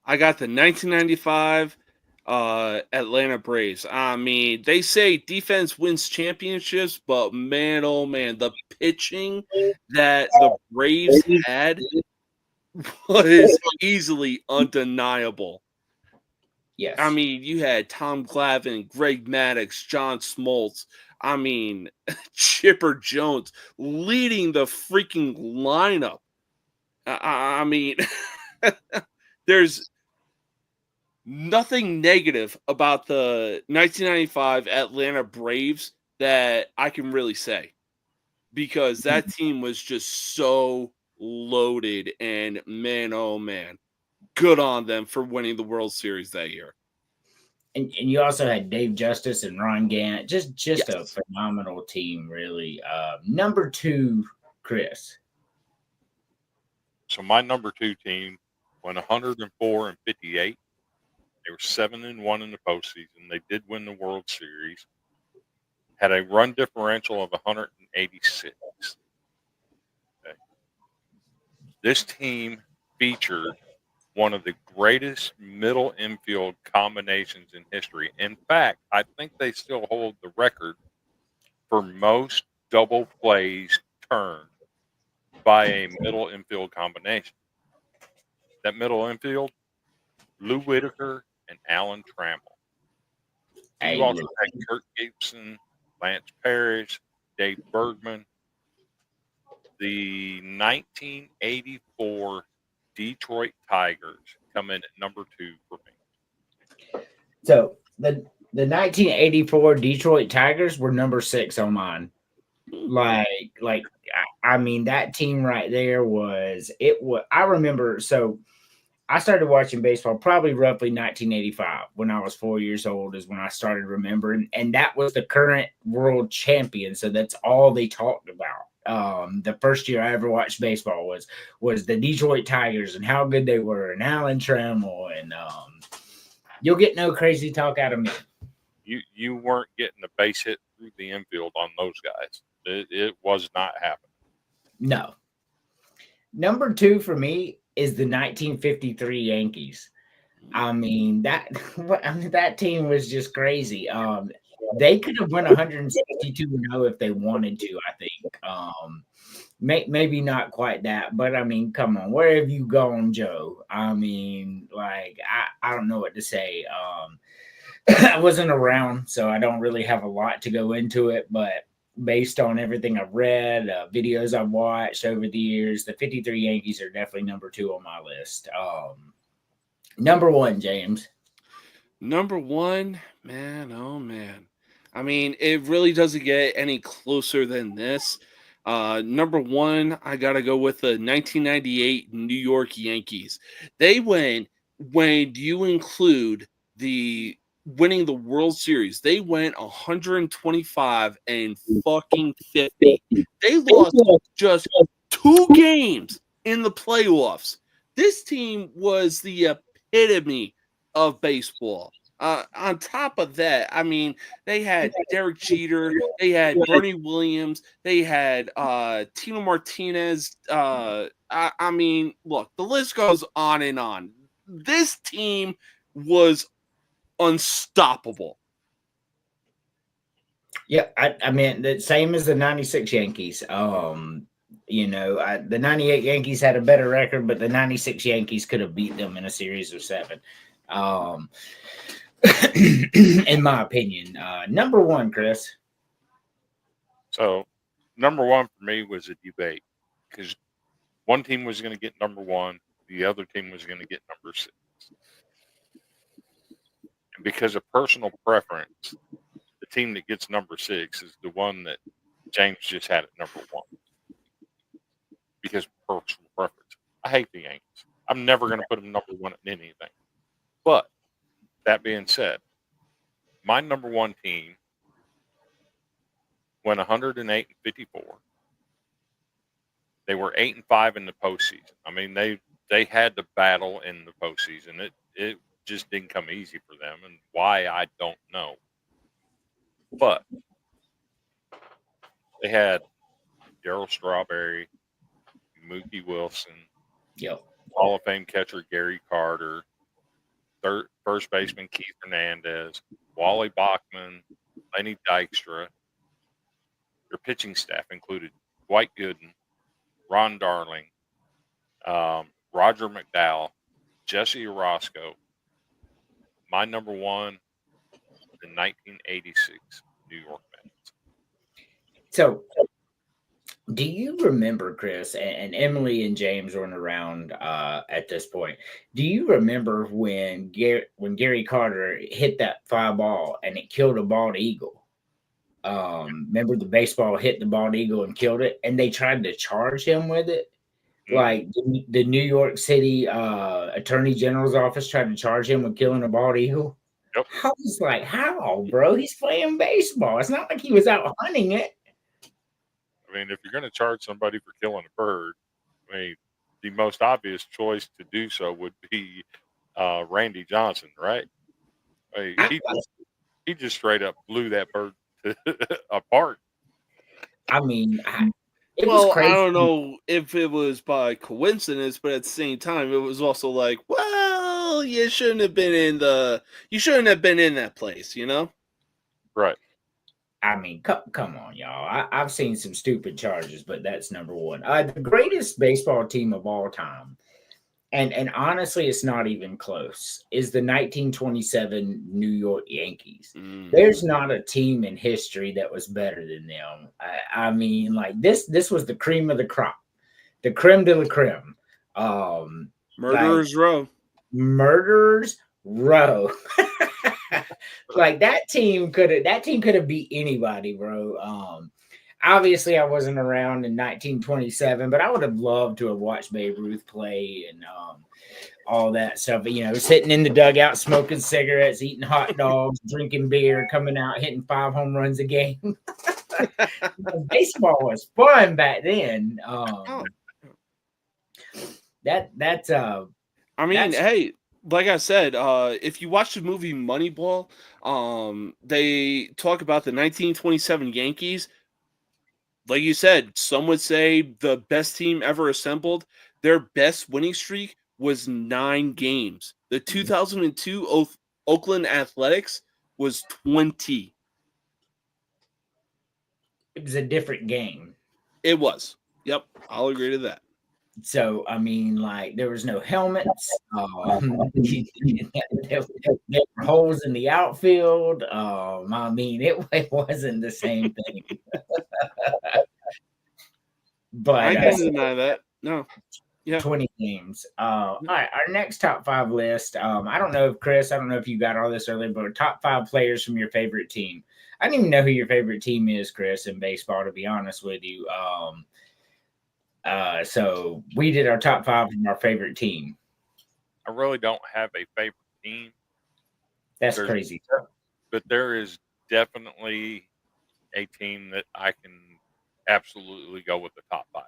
I got the 1995 Atlanta Braves. I mean, they say defense wins championships, but man, oh man, the pitching that the Braves had was easily undeniable. Yes. I mean, you had Tom Glavine, Greg Maddux, John Smoltz. I mean, Chipper Jones leading the freaking lineup. I mean, there's nothing negative about the 1995 Atlanta Braves that I can really say, because that team was just so loaded, and man, oh man, good on them for winning the World Series that year. And you also had Dave Justice and Ron Gant. Just Yes. a phenomenal team, really. Number 2, Chris. So my number 2 team went 104 and 58. They were 7-1 in the postseason. They did win the World Series. Had a run differential of 186. Okay. This team featured one of the greatest middle infield combinations in history. In fact, I think they still hold the record for most double plays turned by a middle infield combination. That middle infield, Lou Whitaker and Alan Trammell. Hey, You also look, had Kurt Gibson, Lance Parrish, Dave Bergman. The 1984 Detroit Tigers come in at number 2 for me. so the 1984 Detroit Tigers were number 6 on mine. I mean, that team right there was it. Was I remember? So I started watching baseball probably roughly 1985 when I was 4 years old is when I started remembering, and that was the current world champion. So that's all they talked about. The first year I ever watched baseball was the Detroit Tigers and how good they were, and Alan Trammell, and you'll get no crazy talk out of me. You weren't getting a base hit through the infield on those guys. It was not happening. No. Number 2 for me is the 1953 Yankees. I mean that team was just crazy. They could have won 162-0 if they wanted to. I think maybe not quite that, but I mean, come on, where have you gone, Joe? I mean, like I don't know what to say. I wasn't around, so I don't really have a lot to go into it, but based on everything I've read, videos I've watched over the years, the 53 Yankees are definitely number 2 on my list. Number 1, James. Number 1, man, oh man. I mean, it really doesn't get any closer than this. Number 1, I got to go with the 1998 New York Yankees. They went, when you include the winning the World Series, they went 125 and fucking 50. They lost just 2 games in the playoffs. This team was the epitome of baseball. On top of that, I mean, they had Derek Jeter, they had Bernie Williams, they had Tino Martinez. I mean, look, the list goes on and on. This team was unstoppable. Yeah, I mean the same as the 96 Yankees. The 98 Yankees had a better record, but the 96 Yankees could have beat them in a series of 7. In my opinion. Number 1, Chris. So, number 1 for me was a debate because one team was going to get number 1, the other team was going to get number 6. And because of personal preference, the team that gets number 6 is the one that James just had at number 1. Because of personal preference. I hate the Yankees. I'm never going to put them number 1 in anything. But that being said, my number 1 team went 108-54. They were 8-5 in the postseason. I mean, they had to battle in the postseason. It just didn't come easy for them, and why I don't know. But they had Darryl Strawberry, Mookie Wilson, Yep. Hall of Fame catcher Gary Carter, first baseman Keith Hernandez, Wally Bachman, Lenny Dykstra. Their pitching staff included Dwight Gooden, Ron Darling, Roger McDowell, Jesse Orozco. My number 1, the 1986 New York Mets. So, do you remember, Chris, and Emily and James weren't around at this point? Do you remember when Gary Carter hit that fly ball and it killed a bald eagle? Remember the baseball hit the bald eagle and killed it, and they tried to charge him with it? Mm-hmm. Like the New York City Attorney General's office tried to charge him with killing a bald eagle. Yep. I was like, how, bro? He's playing baseball. It's not like he was out hunting it. I mean, if you're going to charge somebody for killing a bird, I mean, the most obvious choice to do so would be Randy Johnson, right? I mean, he just straight up blew that bird apart. I mean, It was Well, I crazy. don't know if it was by coincidence, but at the same time, it was also like, well, you shouldn't have been in that place, you know? Right. I mean, come on, y'all. I've seen some stupid charges, but that's number one. The greatest baseball team of all time, and honestly, it's not even close, is the 1927 New York Yankees. There's not a team in history that was better than them. I mean, like this was the cream of the crop, the creme de la creme. Murderers Row. Murderers Row. Like that team could have beat anybody, bro. Obviously I wasn't around in 1927, but I would have loved to have watched Babe Ruth play and all that stuff. You know, sitting in the dugout, smoking cigarettes, eating hot dogs, drinking beer, coming out hitting 5 home runs a game. Baseball was fun back then. That's I mean, hey, like I said, if you watch the movie Moneyball, they talk about the 1927 Yankees. Like you said, some would say the best team ever assembled. Their best winning streak was 9 games. The 2002 Oakland Athletics was 20. it was a different game. It was. Yep, I'll agree to that. So I mean, like there was no helmets. There were holes in the outfield. I mean, it wasn't the same thing. But I can't deny that. No. Yeah. 20 games. All right, our next top 5 list. I don't know if Chris, I don't know if you got all this earlier, but top 5 players from your favorite team. I don't even know who your favorite team is, Chris, in baseball, to be honest with you. So we did our top 5 from our favorite team. I really don't have a favorite team. That's crazy. But there is definitely a team that I can absolutely go with the top 5.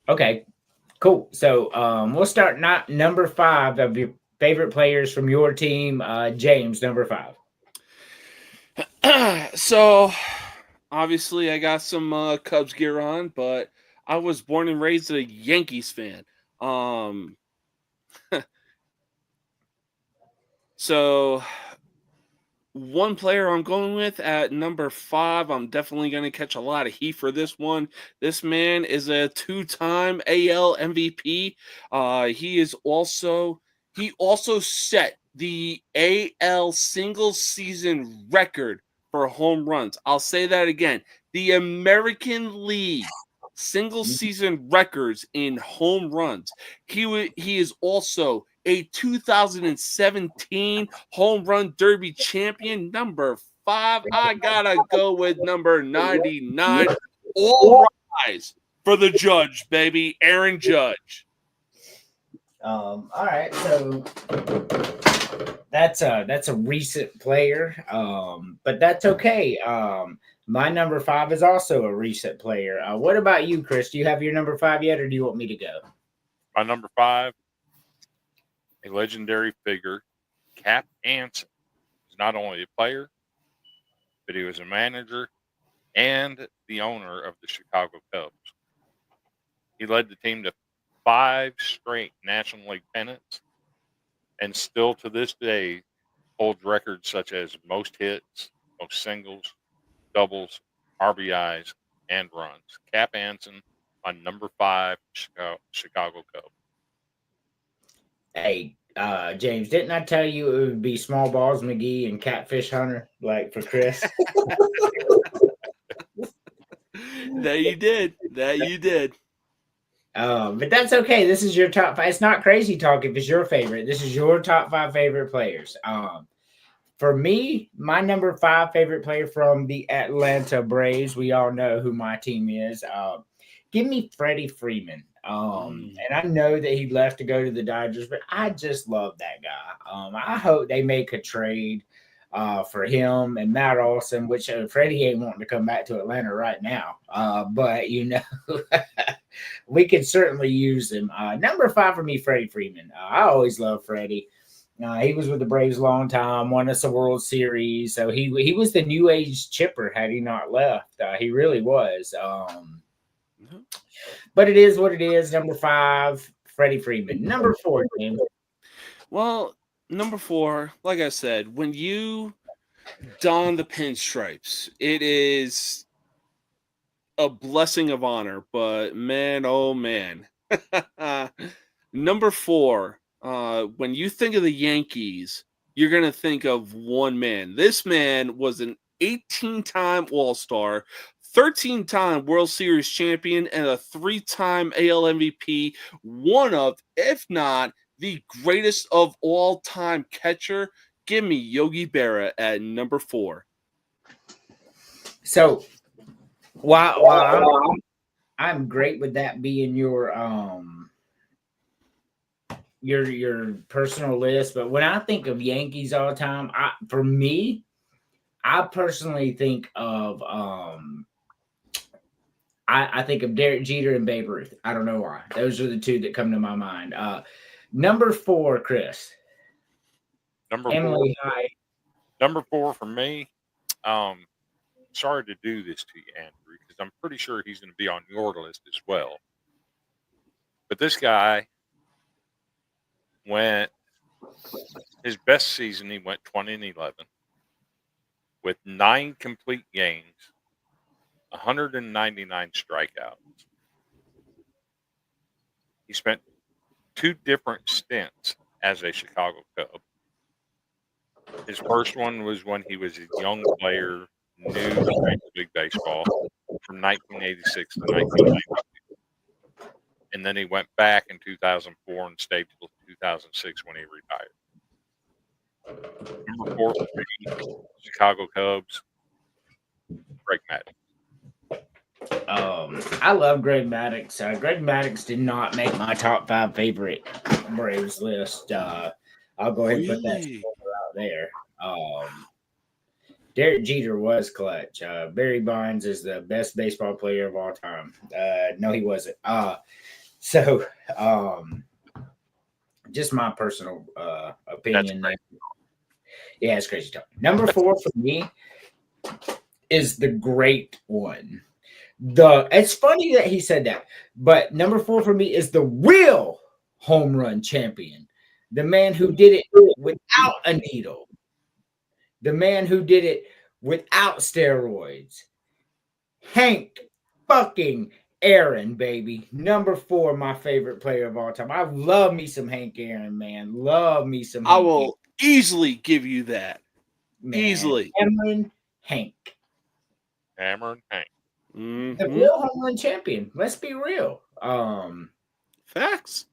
Okay, cool. So we'll start not number 5 of your favorite players from your team. James, number 5. So obviously I got some Cubs gear on, but I was born and raised a Yankees fan. So one player I'm going with at number 5, I'm definitely going to catch a lot of heat for this one. This man is a 2-time AL MVP. He also set the AL single season record for home runs. I'll say that again. The American League single season records in home runs. He is also a 2017 home run derby champion. Number 5, I gotta go with number 99. All rise for the Judge, baby, Aaron Judge. All right, so that's a recent player, but that's okay. My number 5 is also a recent player. What about you, Chris? Do you have your number 5 yet, or do you want me to go? My number 5, a legendary figure, Cap Anson. He's not only a player, but he was a manager and the owner of the Chicago Cubs. He led the team to 5 straight National League pennants, and still to this day holds records such as most hits, most singles, doubles, RBIs, and runs. Cap Anson, my number 5 Chicago Cub. Hey, James, didn't I tell you it would be Small Balls McGee and Catfish Hunter, like for Chris? That you did. But that's okay. This is your top 5. It's not crazy talk if it's your favorite. This is your top 5 favorite players. For me, my number 5 favorite player from the Atlanta Braves, we all know who my team is. Give me Freddie Freeman. And I know that he left to go to the Dodgers, but I just love that guy. I hope they make a trade for him and Matt Olson, which Freddie ain't wanting to come back to Atlanta right now. But, you know, we could certainly use him. Number 5 for me, Freddie Freeman. I always love Freddie. He was with the Braves a long time, won us a World Series. So he was the new age chipper had he not left. He really was. But it is what it is. Number 5, Freddie Freeman. Number 4, James. Well, number 4, like I said, when you don the pinstripes, it is a blessing of honor. But man, oh man. Number 4, when you think of the Yankees, you're going to think of one man. This man was an 18-time All-Star, 13-time World Series champion, and a 3-time AL MVP, one of, if not the greatest of all time catcher. Give me Yogi Berra at number 4. So, while I'm great with that being your personal list, but when I think of Yankees all the time, I personally think of I think of Derek Jeter and Babe Ruth. I don't know why. Those are the two that come to my mind. Number 4, Chris. Number 4 for me. Sorry to do this to you, Andrew, because I'm pretty sure he's going to be on your list as well. But this guy went his best season. He went 20-11 with 9 complete games, 199 strikeouts. He spent 2 different stints as a Chicago Cub. His first one was when he was a young player, new to Major League Baseball, from 1986 to 1992. And then he went back in 2004 and stayed till 2006 when he retired. Number 4 for me, Chicago Cubs, Greg Maddux. I love Greg Maddux. Greg Maddux did not make my top 5 favorite Braves list. I'll go ahead and put that out there. Derek Jeter was clutch. Barry Bonds is the best baseball player of all time. No, he wasn't. Just my personal opinion. Yeah, it's crazy talk. Number 4 for me is the great one. It's funny that he said that, but number 4 for me is the real home run champion. The man who did it without a needle. The man who did it without steroids. Hank fucking Aaron, baby. Number 4, my favorite player of all time. I love me some Hank Aaron, man. Love me some Hank. I will easily give you that. Man. Easily. Cameron Hank. Cameron Hank. Mm-hmm. The real home run champion. Let's be real. Facts.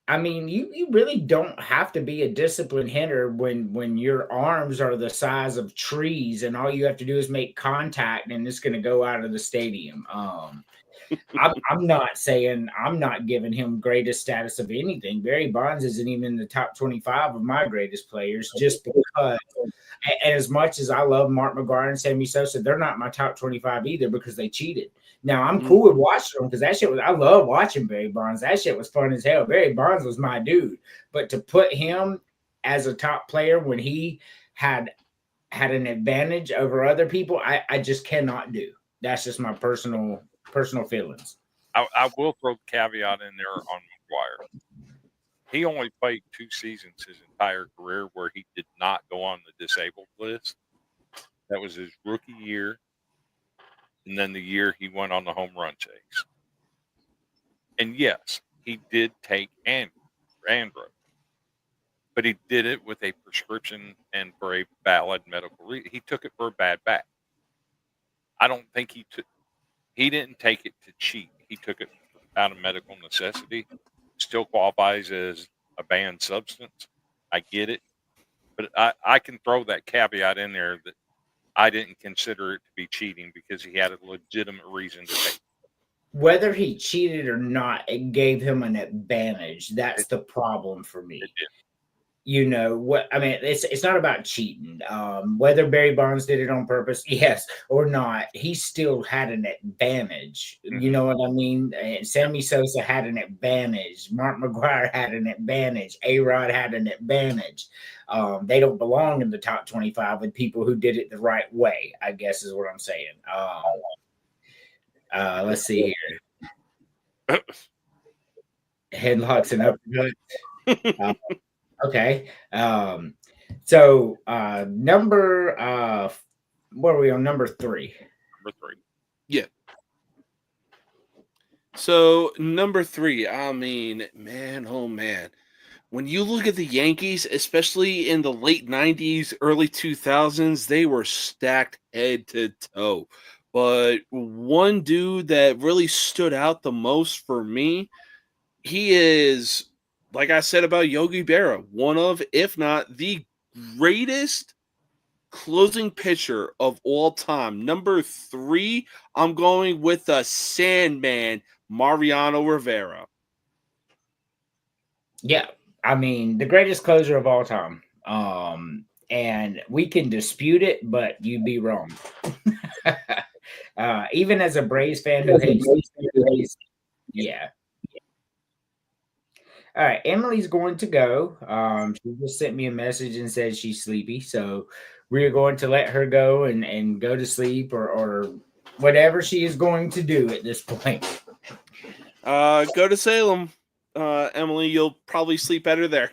I mean, you really don't have to be a disciplined hitter when your arms are the size of trees and all you have to do is make contact and it's going to go out of the stadium. I'm not saying I'm not giving him greatest status of anything. Barry Bonds isn't even in the top 25 of my greatest players just because. And as much as I love Mark McGwire and Sammy Sosa, they're not my top 25 either because they cheated. Now, I'm cool with watching them because I love watching Barry Bonds. That shit was fun as hell. Barry Bonds was my dude. But to put him as a top player when he had an advantage over other people, I just cannot do. That's just my personal feelings. I will throw the caveat in there on McGwire. He only played 2 seasons his entire career where he did not go on the disabled list. That was his rookie year, and then the year he went on the home run chase. And yes, he did take Andro, but he did it with a prescription and for a valid medical reason. He took it for a bad back. I don't think he didn't take it to cheat. He took it out of medical necessity. Still qualifies as a banned substance. I get it. But I can throw that caveat in there that I didn't consider it to be cheating because he had a legitimate reason to take it. Whether he cheated or not, it gave him an advantage. That's the problem for me. It did. You know what I mean? It's not about cheating. Whether Barry Bonds did it on purpose, yes, or not, he still had an advantage. Mm-hmm. You know what I mean? And Sammy Sosa had an advantage. Mark McGwire had an advantage. A-Rod had an advantage. They don't belong in the top 25 with people who did it the right way, I guess is what I'm saying. Let's see here. Headlocks and uppercuts. Okay. So number what are we on? Number 3. Number 3. Yeah. So number 3, I mean, man, oh man. When you look at the Yankees, especially in the late 90s, early 2000s, they were stacked head to toe. But one dude that really stood out the most for me, he is, like I said about Yogi Berra, one of, if not the greatest closing pitcher of all time. Number 3, I'm going with the Sandman, Mariano Rivera. Yeah, I mean the greatest closer of all time. And we can dispute it, but you'd be wrong. Even as a Braves fan who hates, yeah. All right, Emily's going to go. She just sent me a message and said she's sleepy, so we're going to let her go and go to sleep or whatever she is going to do at this point. Go to Salem, Emily. You'll probably sleep better there.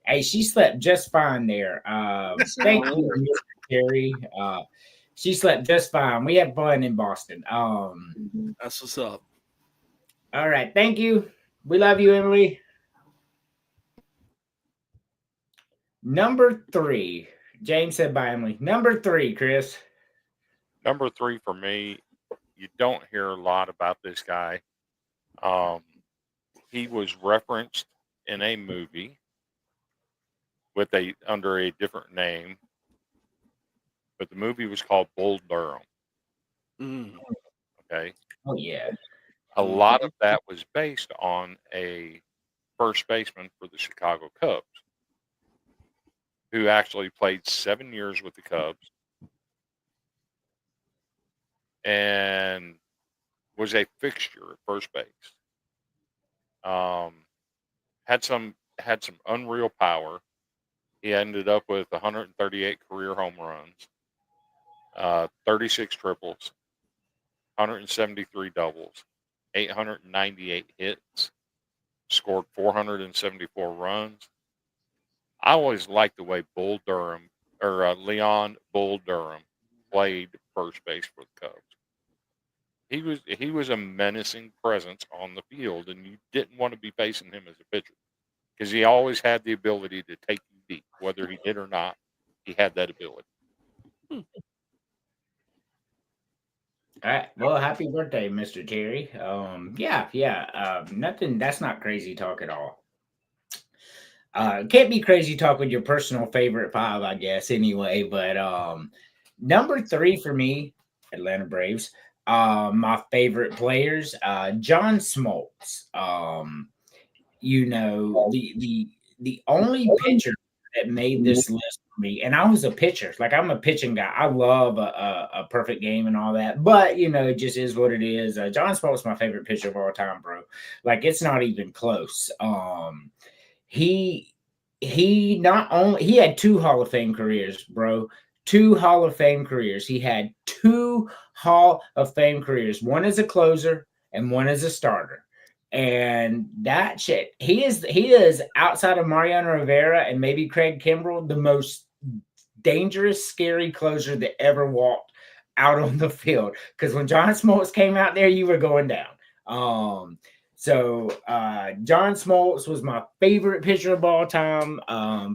Hey, she slept just fine there. Thank you, Mr. Terry. She slept just fine. We had fun in Boston. That's what's up. All right, thank you. We love you, Emily. Number 3. James said bye, Emily. Number 3, Chris. Number 3 for me, you don't hear a lot about this guy. He was referenced in a movie with under a different name, but the movie was called Bull Durham. Okay. Oh yeah. A lot of that was based on a first baseman for the Chicago Cubs, who actually played 7 years with the Cubs and was a fixture at first base. Had some unreal power. He ended up with 138 career home runs, 36 triples, 173 doubles, 898 hits, scored 474 runs. I always liked the way Leon Bull Durham played first base for the Cubs. He was a menacing presence on the field, and you didn't want to be facing him as a pitcher because he always had the ability to take you deep, whether he did or not. He had that ability. All right. Well, happy birthday, Mr. Terry. Nothing. That's not crazy talk at all. Can't be crazy talk with your personal favorite 5, I guess. Anyway, but number 3 for me, Atlanta Braves. My favorite players, John Smoltz. The only pitcher that made this list for me, and I was a pitcher. Like I'm a pitching guy. I love a perfect game and all that, but it just is what it is. John Smoltz my favorite pitcher of all time, bro. Like it's not even close. He had 2 Hall of Fame careers, bro. 2 Hall of Fame careers. He had 2 Hall of Fame careers. One as a closer and one as a starter. And that shit, he is outside of Mariano Rivera and maybe Craig Kimbrell, the most dangerous, scary closer that ever walked out on the field. Because when John Smoltz came out there, you were going down. So John Smoltz was my favorite pitcher of all time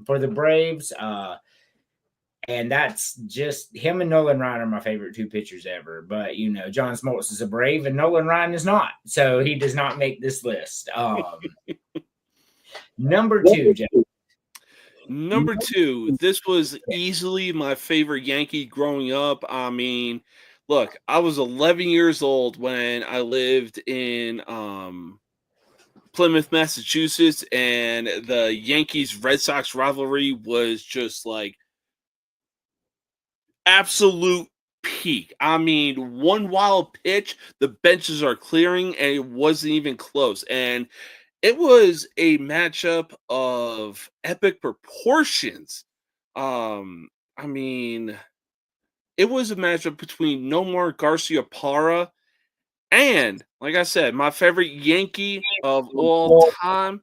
for the Braves. And that's just him and Nolan Ryan are my favorite 2 pitchers ever. But, John Smoltz is a Brave and Nolan Ryan is not. So he does not make this list. Number 2, Jeff. Number 2, this was easily my favorite Yankee growing up. I mean, look, I was 11 years old when I lived in Plymouth, Massachusetts, and the Yankees-Red Sox rivalry was just like absolute peak. I mean, one wild pitch, the benches are clearing, and it wasn't even close. And it was a matchup of epic proportions. I mean, it was a matchup between Nomar Garcia-Parra and, like I said, my favorite Yankee of all time.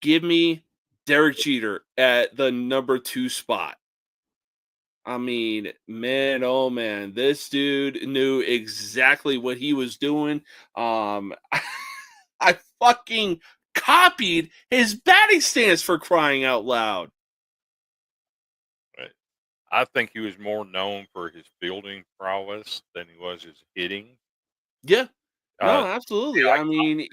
Give me Derek Jeter at the number 2 spot. I mean, man, oh man, this dude knew exactly what he was doing. I fucking copied his batting stance for crying out loud. But I think he was more known for his fielding prowess than he was his hitting. Yeah. No, Uh, absolutely. I mean,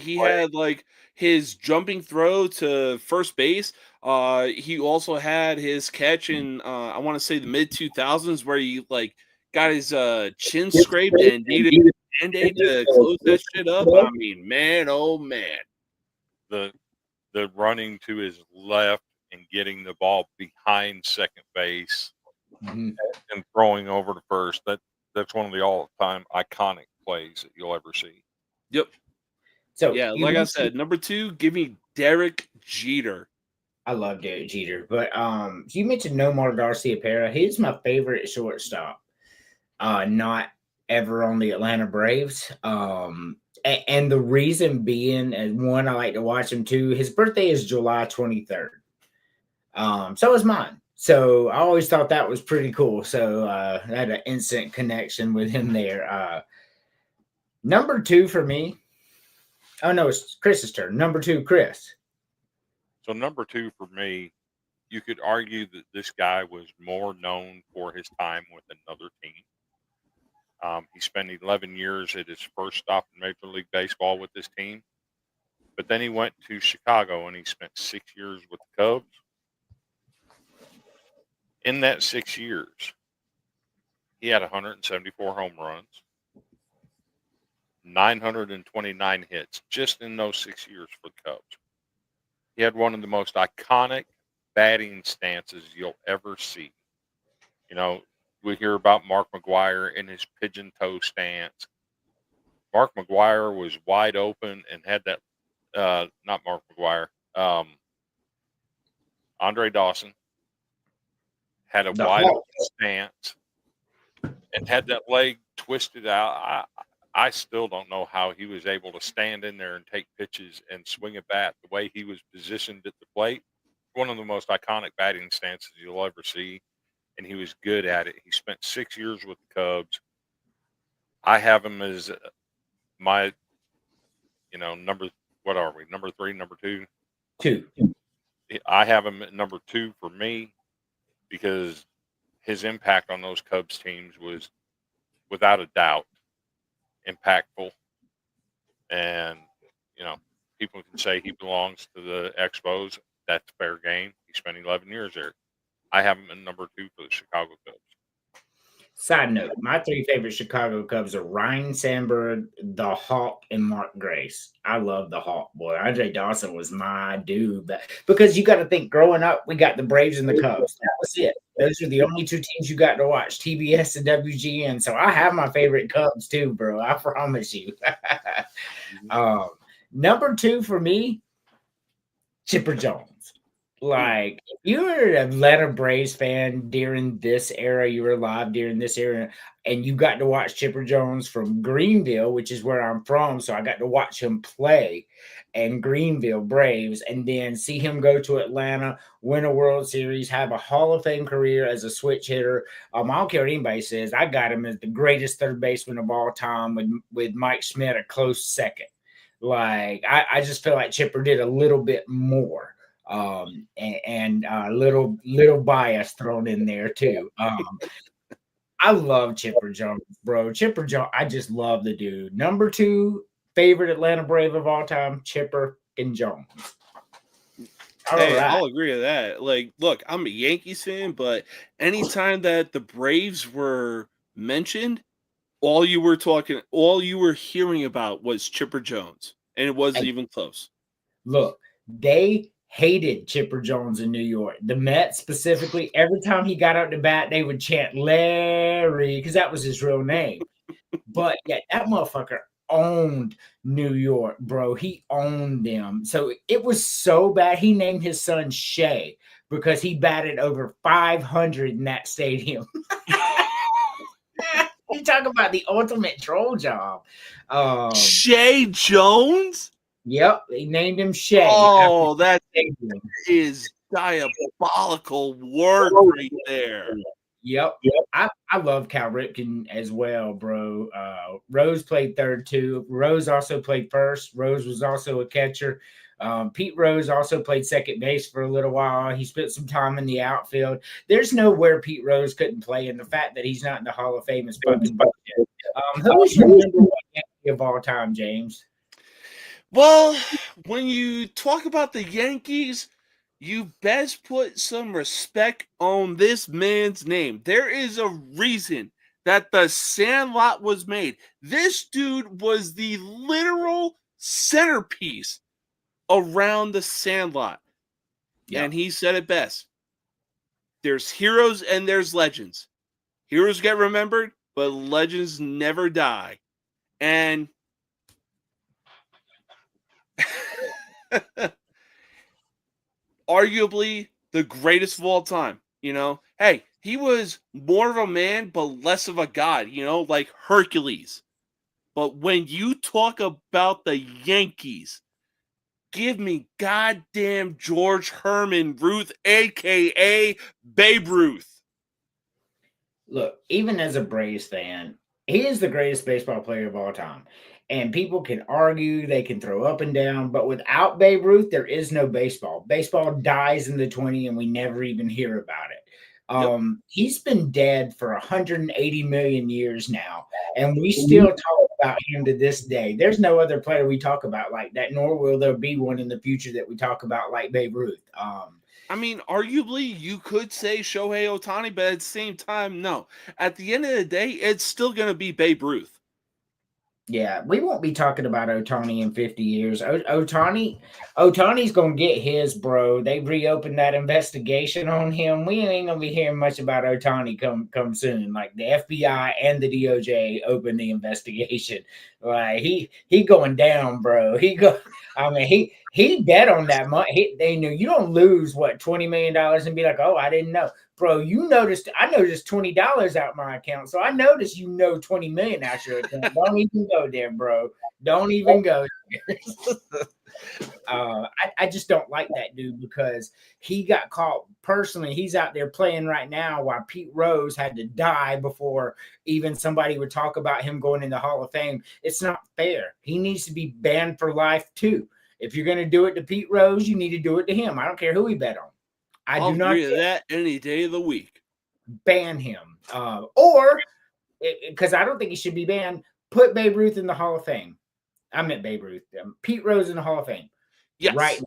he had like his jumping throw to first base. He also had his catch in I want to say the mid 2000s where he like got his chin scraped and needed a band-aid to close that shit up. I mean, man, oh man. the running to his left and getting the ball behind second base and throwing over to first. That's one of the all-time iconic plays that you'll ever see. Yep. So Yeah, like I said, number 2, give me Derek Jeter. I love Derek Jeter, but you mentioned Nomar Garcia-Parra. He's my favorite shortstop. Not ever on the Atlanta Braves. And the reason being, and one, I like to watch him too. His birthday is July 23rd. So is mine. So I always thought that was pretty cool. So I had an instant connection with him there. Number 2 for me. Oh no, it's Chris's turn. Number 2, Chris. So number 2 for me, you could argue that this guy was more known for his time with another team. He spent 11 years at his first stop in Major League Baseball with this team. But then he went to Chicago and he spent 6 years with the Cubs. In that 6 years, he had 174 home runs, 929 hits just in those 6 years for the Cubs. He had one of the most iconic batting stances you'll ever see. You know, we hear about Mark McGwire in his pigeon toe stance. Mark McGwire was wide open and had that, not Mark McGwire, Andre Dawson had a wide open stance and had that leg twisted out. I still don't know how he was able to stand in there and take pitches and swing a bat the way he was positioned at the plate. One of the most iconic batting stances you'll ever see, and he was good at it. He spent 6 years with the Cubs. I have him as my, number, what are we, number 3, number 2? 2. I have him at number 2 for me because his impact on those Cubs teams was, without a doubt, impactful. And, people can say he belongs to the Expos. That's fair game. He spent 11 years there. I have him at number 2 for the Chicago Cubs. Side note, my 3 favorite Chicago Cubs are Ryan Sandberg, the Hawk, and Mark Grace. I love the Hawk, boy. Andre Dawson was my dude. Because you got to think, growing up, we got the Braves and the Cubs. That was it. Those are the only 2 teams you got to watch, TBS and WGN. So I have my favorite Cubs too, bro. I promise you. Number 2 for me, Chipper Jones. Like, if you were an Atlanta Braves fan during this era, you were alive during this era, and you got to watch Chipper Jones from Greenville, which is where I'm from. So I got to watch him play in Greenville Braves and then see him go to Atlanta, win a World Series, have a Hall of Fame career as a switch hitter. I don't care what anybody says. I got him as the greatest third baseman of all time with Mike Schmidt a close second. Like, I just feel like Chipper did a little bit more. And little bias thrown in there too. I love Chipper Jones, bro. Chipper Jones, I just love the dude. Number 2 favorite Atlanta Brave of all time, Chipper and Jones. Hey, I'll agree with that. Like, look, I'm a Yankees fan, but anytime that the Braves were mentioned, all you were hearing about was Chipper Jones, and it wasn't even close. Look, they hated Chipper Jones in New York. The Mets specifically, every time he got out to bat, they would chant Larry because that was his real name. But yeah, that motherfucker owned New York, bro. He owned them. So it was so bad. He named his son Shea because he batted over 500 in that stadium. You talk about the ultimate troll job. Shea Jones? Yep, they named him Shea. Oh, that is diabolical work right there. Yep. I love Cal Ripken as well, bro. Rose played third too. Rose also played first. Rose was also a catcher. Pete Rose also played second base for a little while. He spent some time in the outfield. There's nowhere Pete Rose couldn't play, and the fact that he's not in the Hall of Fame is fucking bullshit. Who is your number one Yankee of all time, James? Well, when you talk about the Yankees, you best put some respect on this man's name. There is a reason that the Sandlot was made. This dude was the literal centerpiece around the Sandlot. Yep. And he said it best. There's heroes and there's legends. Heroes get remembered, but legends never die. And arguably the greatest of all time, Hey, he was more of a man, but less of a god, like Hercules. But when you talk about the Yankees, give me goddamn George Herman Ruth, a.k.a. Babe Ruth. Look, even as a Braves fan, he is the greatest baseball player of all time. And people can argue, they can throw up and down, but without Babe Ruth, there is no baseball. Baseball dies in the 20 and we never even hear about it. He's been dead for 180 million years now, and we still talk about him to this day. There's no other player we talk about like that, nor will there be one in the future that we talk about like Babe Ruth. I mean, arguably, you could say Shohei Ohtani, but at the same time, no. At the end of the day, it's still going to be Babe Ruth. Yeah, we won't be talking about Ohtani in 50 years. Ohtani's going to get his, bro. They reopened that investigation on him. We ain't going to be hearing much about Ohtani come soon. Like the FBI and the DOJ opened the investigation. Like he going down, bro. He bet on that money. They knew you don't lose $20 million and be like, oh, I didn't know. Bro, I noticed $20 out my account. So I noticed $20 million out your account. Don't even go there, bro. Don't even go there. I just don't like that dude because he got caught personally. He's out there playing right now while Pete Rose had to die before even somebody would talk about him going in the Hall of Fame. It's not fair. He needs to be banned for life too. If you're going to do it to Pete Rose, you need to do it to him. I don't care who he bet on. I'll agree with that any day of the week. Ban him. Or, because I don't think he should be banned, put Babe Ruth in the Hall of Fame. I meant Babe Ruth. Pete Rose in the Hall of Fame. Yes. Right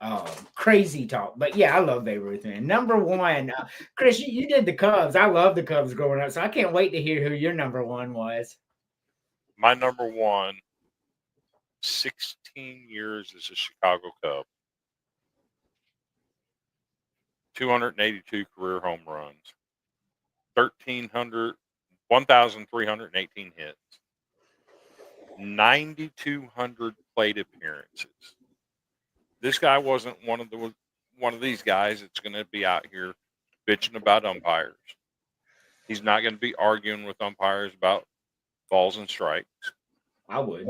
now. Crazy talk. But yeah, I love Babe Ruth, man. Number one. Chris, you did the Cubs. I love the Cubs growing up, so I can't wait to hear who your number one was. My number one, 16 years as a Chicago Cub. 282 career home runs, 1,318 hits, 9,200 plate appearances. This guy wasn't one of these guys that's going to be out here bitching about umpires. He's not going to be arguing with umpires about balls and strikes. I would.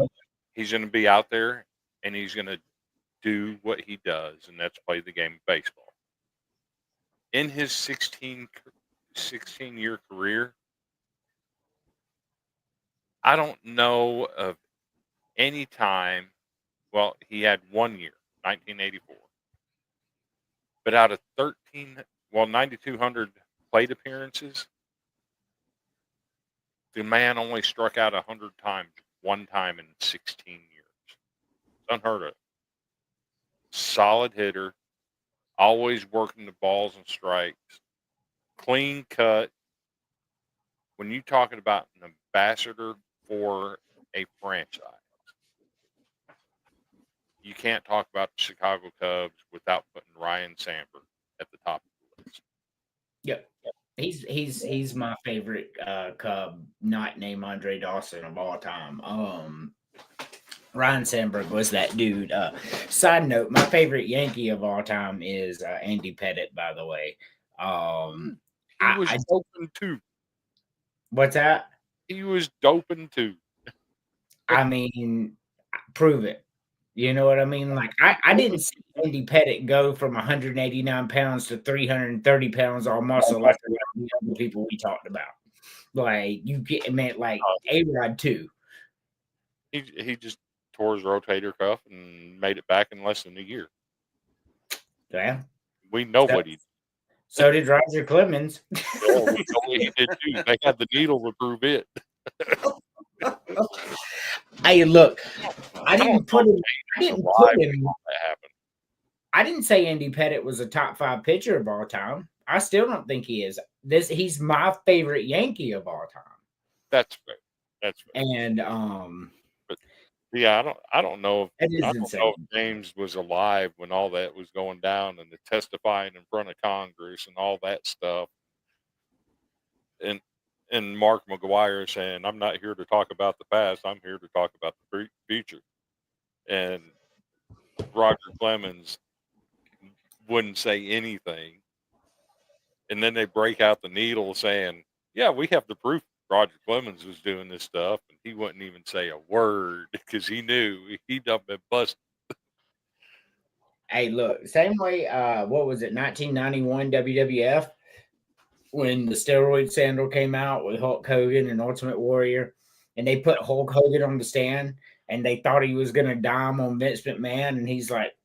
He's going to be out there and he's going to do what he does, and that's play the game of baseball. In his 16-year career, I don't know of any time. Well, he had 1 year, 1984. But out of 9,200 plate appearances, the man only struck out 100 times, one time in 16 years. It's unheard of. Solid hitter. Always working the balls and strikes. Clean cut. When you're talking about an ambassador for a franchise, you can't talk about the Chicago Cubs without putting Ryan Sandberg at the top of the list. Yep. He's my favorite Cub, not named Andre Dawson of all time. Ryan Sandberg was that dude. Side note, my favorite Yankee of all time is Andy Pettitte, by the way. He was open too. What's that? He was doping too. I mean, prove it. You know what I mean? Like, I didn't see Andy Pettit go from 189 pounds to 330 pounds all muscle like the other people we talked about. Like, you get, man, like A-Rod too. He just tore his rotator cuff and made it back in less than a year. Yeah. We know what he did. So did Roger Clemens. Yeah, we know what he did too. They had the needle to prove it. Hey, look, I didn't put him. I didn't say Andy Pettit was a top 5 pitcher of all time. I still don't think he is. He's my favorite Yankee of all time. That's fair. That's fair. And but yeah, I don't know if insane. James was alive when all that was going down and the testifying in front of Congress and all that stuff. And Mark McGuire saying, "I'm not here to talk about the past. I'm here to talk about the future." And Roger Clemens wouldn't say anything. And then they break out the needle saying, "Yeah, we have the proof Roger Clemens was doing this stuff." And he wouldn't even say a word because he knew he'd have been busted. Hey, look, same way, what was it, 1991 WWF? When the steroid scandal came out with Hulk Hogan and Ultimate Warrior, and they put Hulk Hogan on the stand, and they thought he was going to dime on Vince McMahon, and he's like,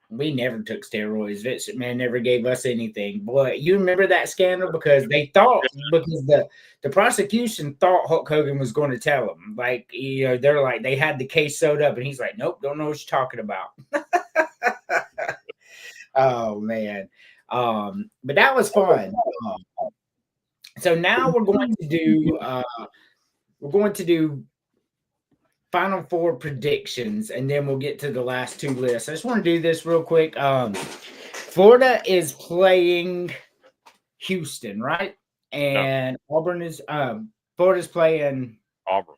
"We never took steroids. Vince McMahon never gave us anything." Boy, you remember that scandal? Because they thought, because the prosecution thought Hulk Hogan was going to tell them. Like, you know, they're like, they had the case sewed up, and he's like, "Nope, don't know what you're talking about." Oh, man. But that was fun. So now we're going to do Final Four predictions, and then we'll get to the last 2 lists. I just want to do this real quick. Florida is playing Houston, right? And no. Florida's playing Auburn.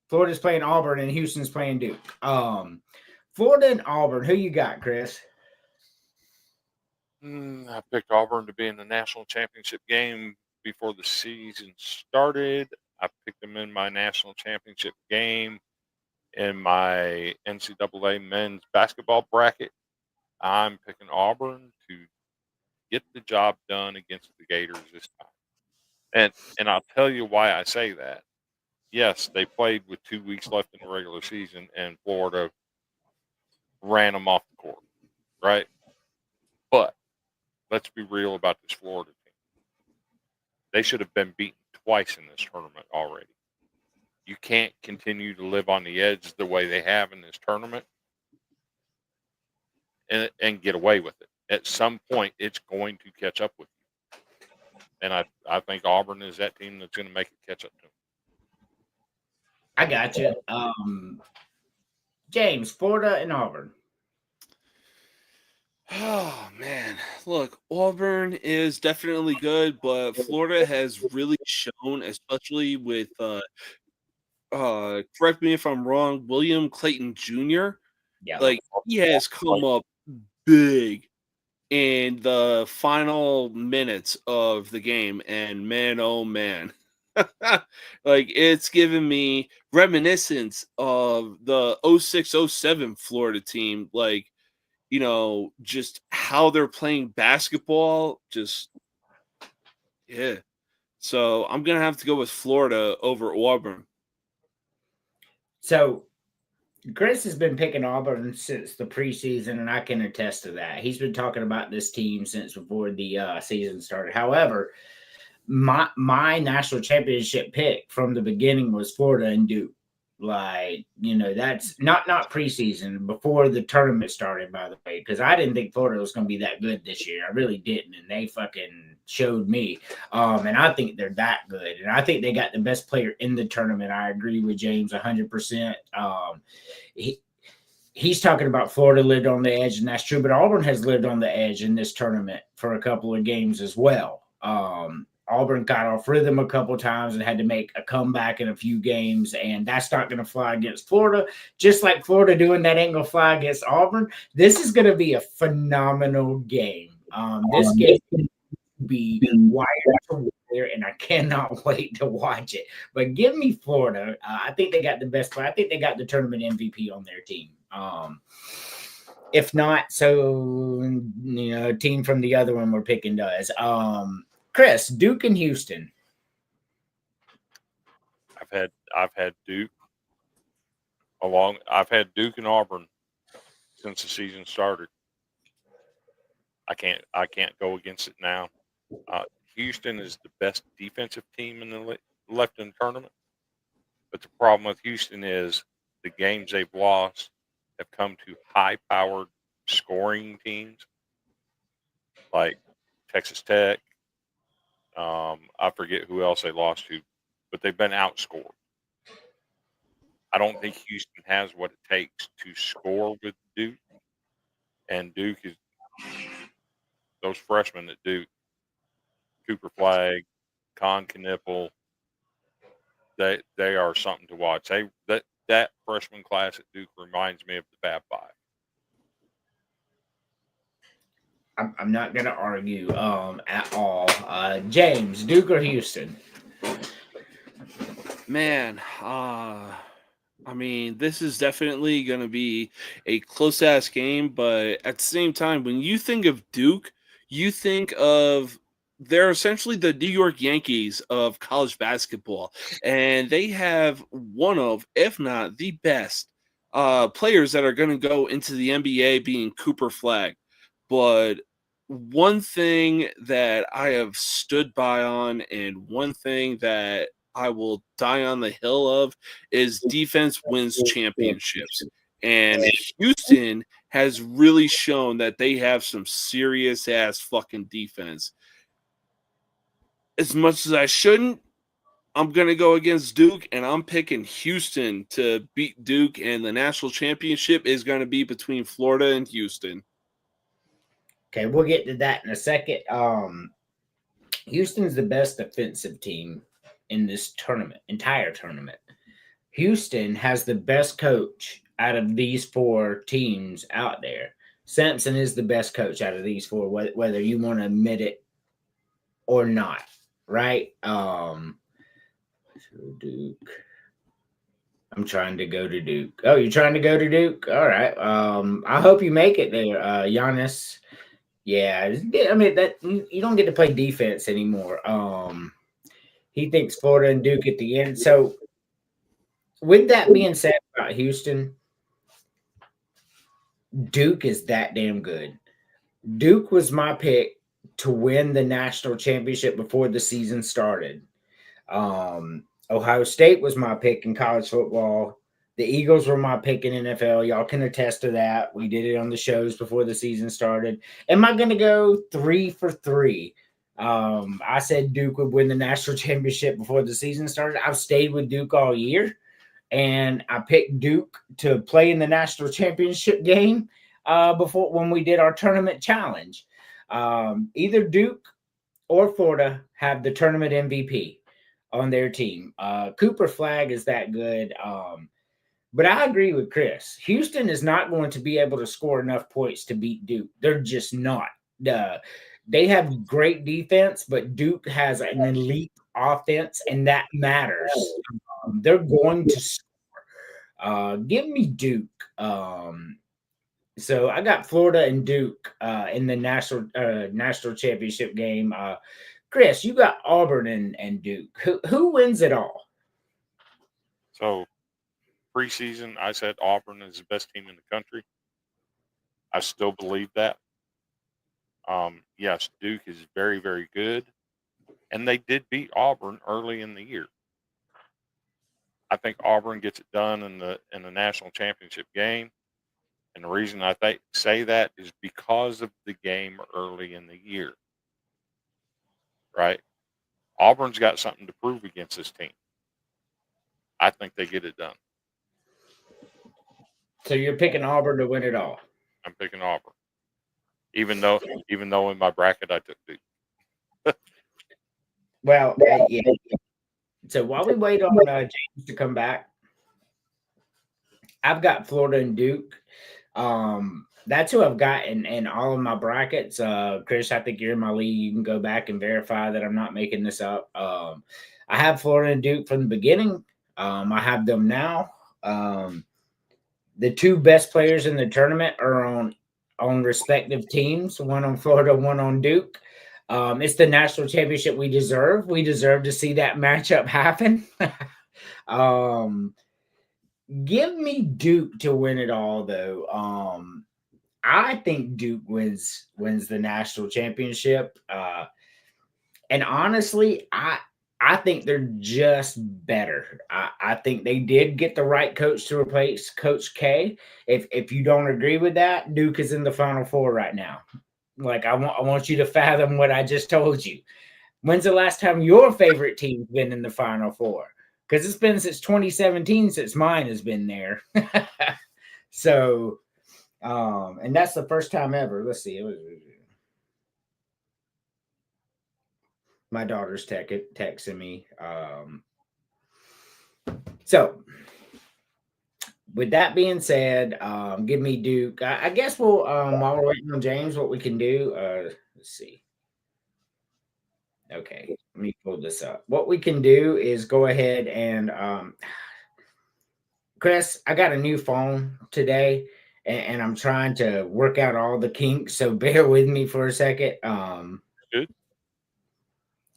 Florida's playing Auburn, and Houston's playing Duke. Florida and Auburn. Who you got, Chris? I picked Auburn to be in the national championship game before the season started. I picked them in my national championship game in my NCAA men's basketball bracket. I'm picking Auburn to get the job done against the Gators this time. And I'll tell you why I say that. Yes, they played with 2 weeks left in the regular season, and Florida ran them off the court, right? But let's be real about this Florida team. They should have been beaten twice in this tournament already. You can't continue to live on the edge the way they have in this tournament and get away with it. At some point, it's going to catch up with you. And I think Auburn is that team that's going to make it catch up to them. I got you. James, Florida and Auburn. Oh, man. Look, Auburn is definitely good, but Florida has really shown, especially with, correct me if I'm wrong, William Clayton Jr. Yeah. Like, he has come up big in the final minutes of the game, and man, oh, man. Like, it's given me reminiscence of the 06-07 Florida team, like, you know, just how they're playing basketball, just, yeah. So I'm going to have to go with Florida over Auburn. So Chris has been picking Auburn since the preseason, and I can attest to that. He's been talking about this team since before the season started. However, my national championship pick from the beginning was Florida and Duke. Like, you know, that's not preseason, before the tournament started, by the way, because I didn't think Florida was going to be that good this year. I really didn't, and they fucking showed me. And I think they're that good, and I think they got the best player in the tournament. I agree with James 100%. He's talking about Florida lived on the edge, and that's true, but Auburn has lived on the edge in this tournament for a couple of games as well. Auburn got off rhythm a couple times and had to make a comeback in a few games, and that's not going to fly against Florida. Just like Florida doing that ain't going to fly against Auburn. This is going to be a phenomenal game. This game will be wired to there, and I cannot wait to watch it. But give me Florida. I think they got the best player. I think they got the tournament MVP on their team. If not, so a team from the other one we're picking does. Chris, Duke and Houston. I've had Duke I've had Duke and Auburn since the season started. I can't go against it now. Houston is the best defensive team in the left in the tournament, but the problem with Houston is the games they've lost have come to high-powered scoring teams like Texas Tech. I forget who else they lost to, but they've been outscored. I don't think Houston has what it takes to score with Duke, and Duke is those freshmen at Duke, Cooper Flagg, Con Knipple, they are something to watch. That freshman class at Duke reminds me of the Fab Five. I'm not going to argue at all. James, Duke or Houston? Man, I mean, this is definitely going to be a close-ass game, but at the same time, when you think of Duke, you think of they're essentially the New York Yankees of college basketball, and they have one of, if not the best, players that are going to go into the NBA, being Cooper Flagg. But one thing that I have stood by on, and one thing that I will die on the hill of, is defense wins championships. And Houston has really shown that they have some serious ass fucking defense. As much as I shouldn't, I'm going to go against Duke, and I'm picking Houston to beat Duke, and the national championship is going to be between Florida and Houston. Okay, we'll get to that in a second. Houston's the best defensive team in this entire tournament. Houston has the best coach out of these four teams out there. Sampson is the best coach out of these four, whether you want to admit it or not, right? Duke. I'm trying to go to Duke. Oh, you're trying to go to Duke? All right. I hope you make it there, Giannis. Yeah, I mean that you don't get to play defense anymore. He thinks Florida and Duke at the end. So, with that being said about Houston, Duke is that damn good. Duke was my pick to win the national championship before the season started. Ohio State was my pick in college football. The Eagles were my pick in NFL. Y'all can attest to that. We did it on the shows before the season started. Am I going to go 3 for 3? I said Duke would win the national championship before the season started. I've stayed with Duke all year, and I picked Duke to play in the national championship game before when we did our tournament challenge. Either Duke or Florida have the tournament MVP on their team. Cooper Flagg is that good. But I agree with Chris. Houston is not going to be able to score enough points to beat Duke. They're just not. They have great defense, but Duke has an elite offense, and that matters. They're going to score. Give me Duke. So I got Florida and Duke in the national championship game. Chris, you got Auburn and Duke. Who wins it all? So, preseason, I said Auburn is the best team in the country. I still believe that. Yes, Duke is very, very good, and they did beat Auburn early in the year. I think Auburn gets it done in the national championship game, and the reason I say that is because of the game early in the year. Right? Auburn's got something to prove against this team. I think they get it done. So you're picking Auburn to win it all? I'm picking Auburn, even though in my bracket I took Duke. Well, yeah. So while we wait on James to come back, I've got Florida and Duke. That's who I've got in all of my brackets. Chris, I think you're in my league. You can go back and verify that I'm not making this up. I have Florida and Duke from the beginning. I have them now. The two best players in the tournament are on respective teams. One on Florida, one on Duke. It's the national championship we deserve. We deserve to see that matchup happen. Give me Duke to win it all, though. I think Duke wins the national championship. And honestly, I think they're just better. I think they did get the right coach to replace Coach K. If you don't agree with that, Duke is in the Final Four right now. Like I want you to fathom what I just told you. When's the last time your favorite team's been in the Final Four? Because it's been since 2017 since mine has been there. So, and that's the first time ever. Let's see. My daughter's texting me. So, with that being said, give me Duke. I guess we'll while we're waiting on James, what we can do. Let's see. Okay, let me pull this up. What we can do is go ahead and Chris, I got a new phone today, and I'm trying to work out all the kinks. So bear with me for a second. Good.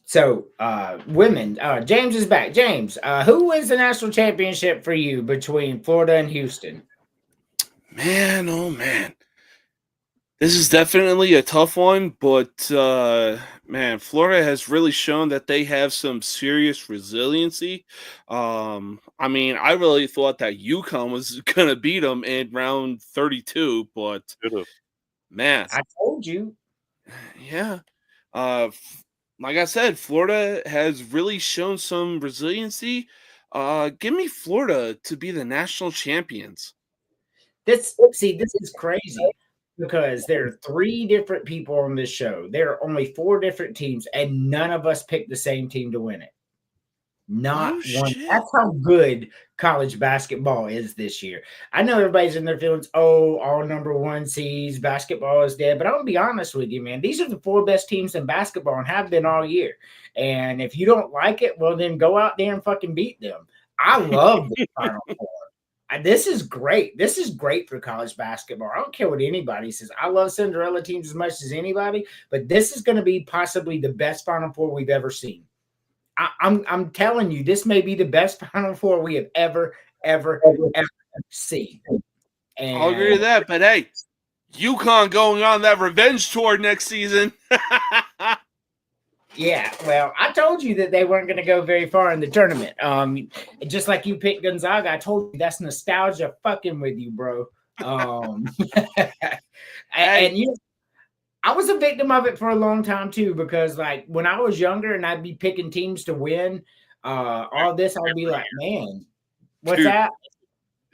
So, women, James is back. James, who wins the national championship for you between Florida and Houston? Man, oh man. This is definitely a tough one, but man, Florida has really shown that they have some serious resiliency. I mean, I really thought that UConn was gonna beat them in round 32, but man, I told you. yeah. Like I said, Florida has really shown some resiliency. Give me Florida to be the national champions. This is crazy because there are three different people on this show. There are only four different teams, and none of us picked the same team to win it. Not Oh one. shit. That's how good college basketball is this year. I know everybody's in their feelings. Oh, all number one seeds, basketball is dead. But I'm gonna be honest with you, man. These are the four best teams in basketball and have been all year. And if you don't like it, well, then go out there and fucking beat them. I love the Final Four. This is great. This is great for college basketball. I don't care what anybody says. I love Cinderella teams as much as anybody, but this is going to be possibly the best Final Four we've ever seen. I'm telling you, this may be the best Final Four we have ever seen. And I'll agree with that, but hey, UConn going on that revenge tour next season. yeah, well, I told you that they weren't going to go very far in the tournament. Just like you picked Gonzaga, I told you that's nostalgia fucking with you, bro. And you, I was a victim of it for a long time too, because like when I was younger and I'd be picking teams to win, all this, I'd be like, man, what's Dude, that?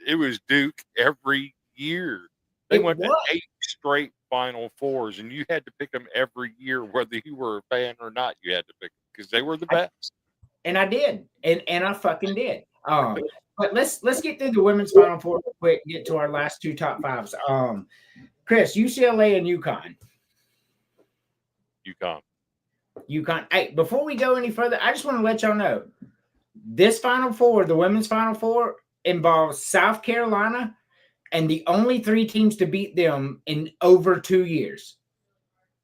It was Duke every year. They went to 8 straight Final Fours, and you had to pick them every year, whether you were a fan or not. You had to pick them because they were the best. And I did, and I fucking did. But let's get through the women's Final Four real quick. Get to our last two top fives. Chris, UCLA and UConn. UConn. Hey, before we go any further, I just want to let y'all know this Final Four, the women's Final Four, involves South Carolina and the only three teams to beat them in over 2 years.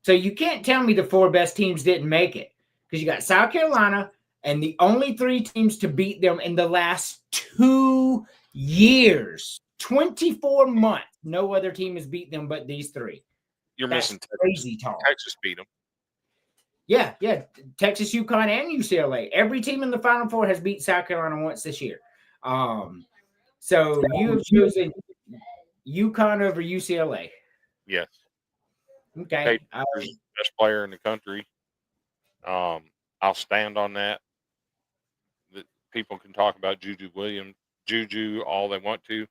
So you can't tell me the four best teams didn't make it because you got South Carolina and the only three teams to beat them in the last 2 years, 24 months. No other team has beat them but these three. You're That's missing Texas. Crazy talk. Texas beat them. Yeah. Texas, UConn, and UCLA. Every team in the Final Four has beat South Carolina once this year. So you have chosen UConn over UCLA. Yes. Okay. Best player in the country. I'll stand on that. People can talk about Juju all they want to.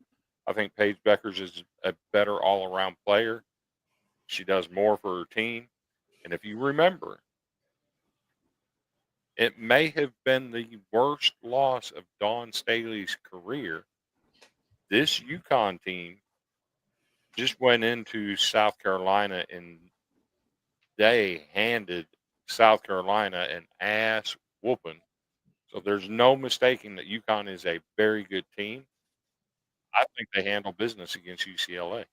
I think Paige Beckers is a better all-around player. She does more for her team. And if you remember, it may have been the worst loss of Dawn Staley's career. This UConn team just went into South Carolina and they handed South Carolina an ass whooping. So there's no mistaking that UConn is a very good team. I think they handle business against UCLA.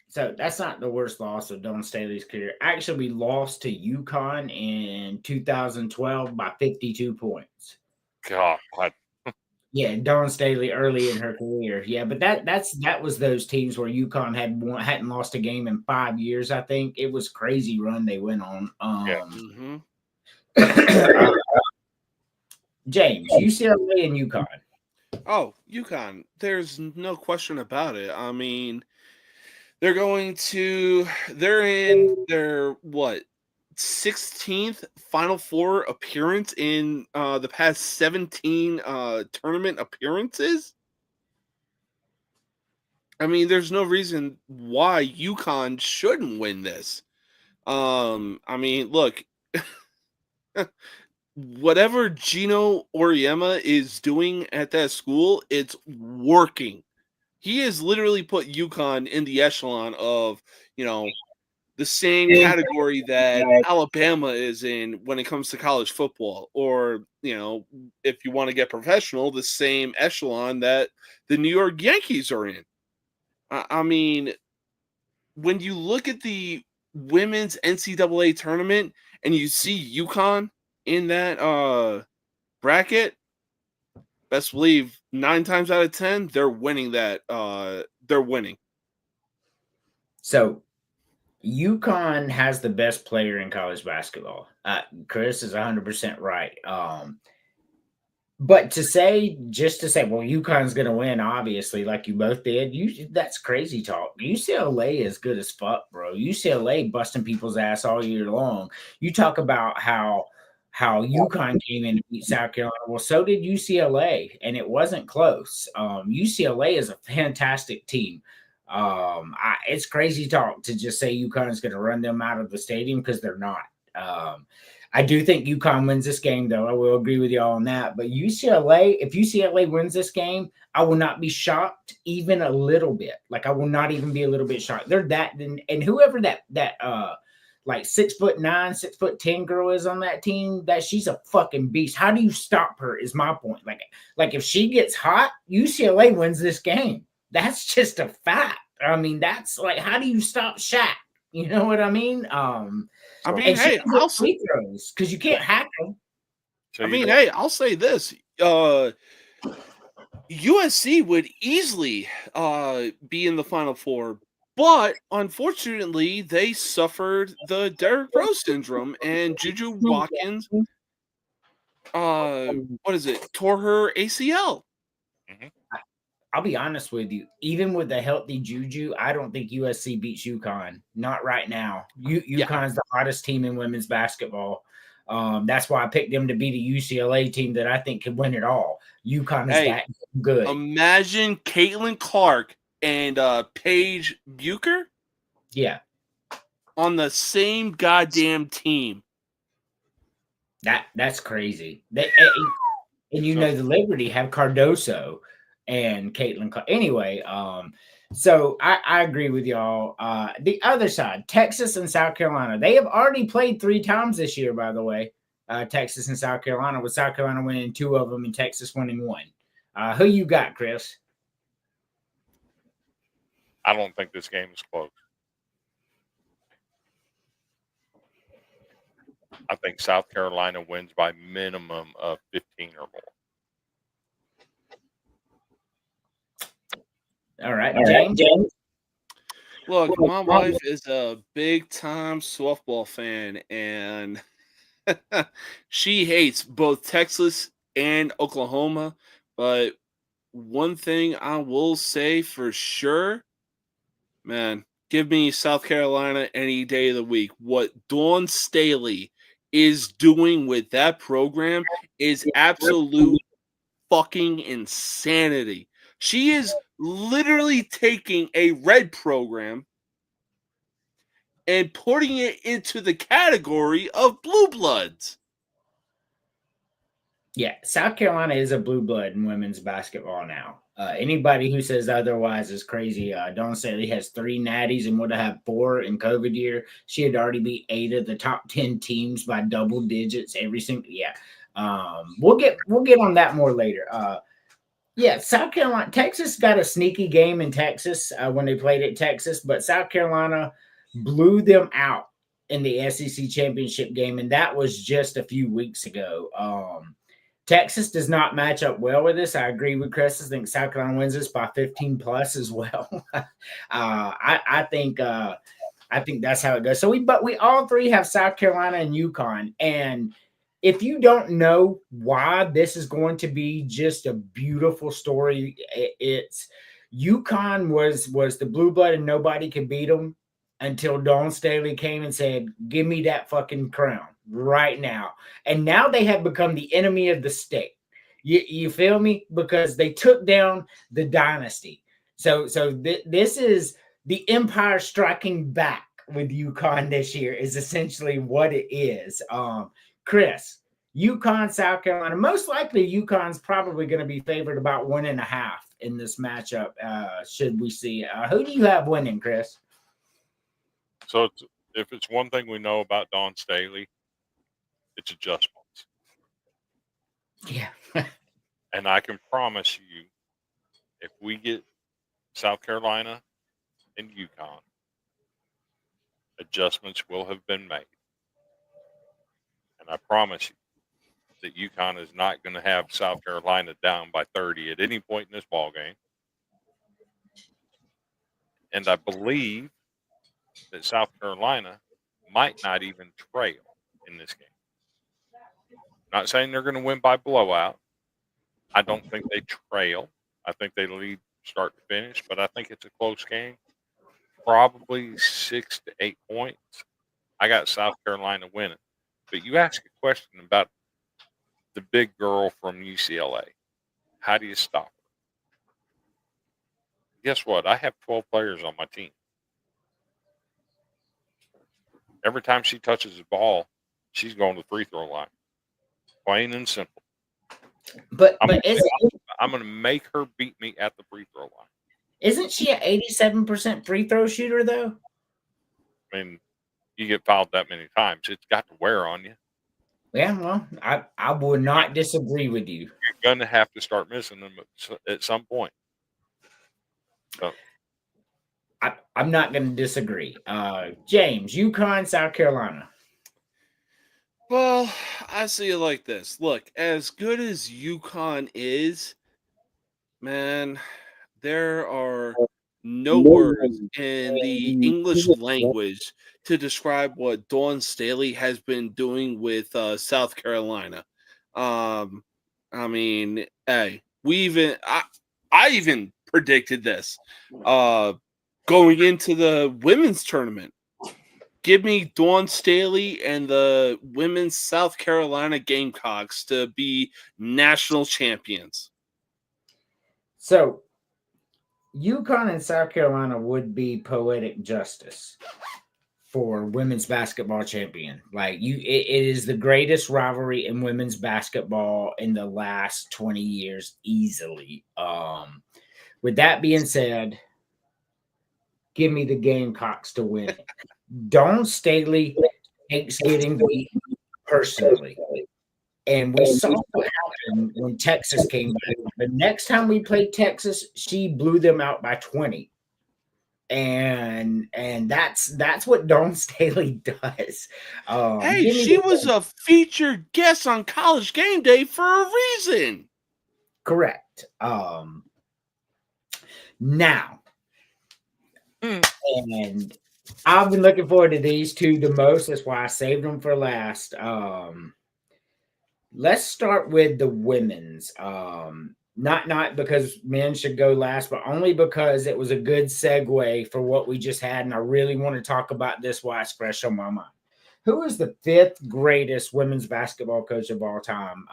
So that's not the worst loss of Don Staley's career. Actually, we lost to UConn in 2012 by 52 points. God, Yeah, Dawn Staley early in her career. Yeah, but that was those teams where UConn hadn't lost a game in 5 years. I think it was crazy run they went on. Mm-hmm. James, UCLA and UConn. Oh, UConn. There's no question about it. I mean, they're in their what 16th Final Four appearance in the past 17 tournament appearances. I mean, there's no reason why UConn shouldn't win this. I mean, look, whatever Gino Auriemma is doing at that school, it's working. He has literally put UConn in the echelon of, the same category that Alabama is in when it comes to college football, or, if you want to get professional, the same echelon that the New York Yankees are in. I mean, when you look at the women's NCAA tournament and you see UConn in that bracket, best believe 9 times out of 10 they're winning that. They're winning. So UConn has the best player in college basketball. Chris is 100% right. But to say, well, UConn's going to win, obviously, like you both did, that's crazy talk. UCLA is good as fuck, bro. UCLA busting people's ass all year long. You talk about how UConn came in to beat South Carolina. Well, so did UCLA, and it wasn't close. UCLA is a fantastic team. It's crazy talk to just say UConn's going to run them out of the stadium because they're not. I do think UConn wins this game, though. I will agree with y'all on that. But UCLA, if UCLA wins this game, I will not be shocked even a little bit. Like, I will not even be a little bit shocked. They're that, and whoever that like 6'9", 6'10" girl is on that team, that she's a fucking beast. How do you stop her? Is my point. Like if she gets hot, UCLA wins this game. That's just a fact. I mean, that's like, how do you stop Shaq? You know what I mean? I mean, hey, I'll say because you can't hack them. I mean, hey, I'll say this: USC would easily be in the Final Four, but unfortunately, they suffered the Derrick Rose syndrome, and Juju Watkins, tore her ACL. Mm-hmm. I'll be honest with you. Even with the healthy Juju, I don't think USC beats UConn. Not right now. UConn is the hottest team in women's basketball. That's why I picked them to be the UCLA team that I think could win it all. UConn is that good. Imagine Caitlin Clark and Paige Bucher. Yeah. On the same goddamn team. That's crazy. And the Liberty have Cardoso and Caitlin Clark. Anyway, so I agree with y'all. The other side, Texas and South Carolina, they have already played 3 times this year, by the way. Texas and South Carolina, with South Carolina winning 2 of them and Texas winning 1. Who you got, Chris? I don't think this game is close. I think South Carolina wins by minimum of 15 or more. All right, James. Look, my wife is a big-time softball fan, and she hates both Texas and Oklahoma. But one thing I will say for sure, man, give me South Carolina any day of the week. What Dawn Staley is doing with that program is absolute fucking insanity. She is literally taking a red program and putting it into the category of blue bloods. Yeah, South Carolina is a blue blood in women's basketball now. Anybody who says otherwise is crazy. Dawn Staley has 3 natties and would have had 4 in COVID year. She had already beat 8 of the top 10 teams by double digits every single. Yeah, we'll get on that more later. Yeah, South Carolina, Texas got a sneaky game in Texas when they played at Texas, but South Carolina blew them out in the SEC championship game, and that was just a few weeks ago. Texas does not match up well with this. I agree with Chris. I think South Carolina wins this by 15 plus as well. I think that's how it goes. So we all three have South Carolina and UConn. And if you don't know why this is going to be just a beautiful story, it's UConn was the blue blood and nobody could beat them until Dawn Staley came and said, "Give me that fucking crown right now." And now they have become the enemy of the state. You feel me? Because they took down the dynasty. So this is the empire striking back with UConn this year is essentially what it is. Chris, UConn, South Carolina. Most likely UConn's probably going to be favored about 1.5 in this matchup. Should we see? Who do you have winning, Chris? So if it's one thing we know about Dawn Staley, it's adjustments. Yeah. And I can promise you, if we get South Carolina and UConn, adjustments will have been made. And I promise you that UConn is not going to have South Carolina down by 30 at any point in this ball game. And I believe that South Carolina might not even trail in this game. Not saying they're going to win by blowout. I don't think they trail. I think they lead start to finish, but I think it's a close game. Probably 6 to 8 points. I got South Carolina winning. But you ask a question about the big girl from UCLA. How do you stop her? Guess what? I have 12 players on my team. Every time she touches the ball, she's going to the free throw line. Plain and simple. But I'm going to make her beat me at the free throw line. Isn't she an 87% free throw shooter, though? I mean, you get fouled that many times, it's got to wear on you. Yeah, well, I would not disagree with you. You're going to have to start missing them at some point. So, I'm not going to disagree. James, UConn, South Carolina. Well, I see it like this. Look, as good as UConn is, man, there are no words in the English language to describe what Dawn Staley has been doing with South Carolina. I mean, hey, I even predicted this going into the women's tournament. Give me Dawn Staley and the women's South Carolina Gamecocks to be national champions. So, UConn and South Carolina would be poetic justice for women's basketball champion. Like it is the greatest rivalry in women's basketball in the last 20 years, easily. With that being said, give me the Gamecocks to win. Dawn Staley takes getting beat personally. And we saw what happened when Texas came back. The next time we played Texas, she blew them out by 20. And that's what Dawn Staley does. Hey, she was a featured guest on College Game Day for a reason. Correct. Now, and I've been looking forward to these two the most. That's why I saved them for last. Let's start with the women's. Not because men should go last, but only because it was a good segue for what we just had, and I really want to talk about this while it's fresh on my mind. Who is the 5th greatest women's basketball coach of all time?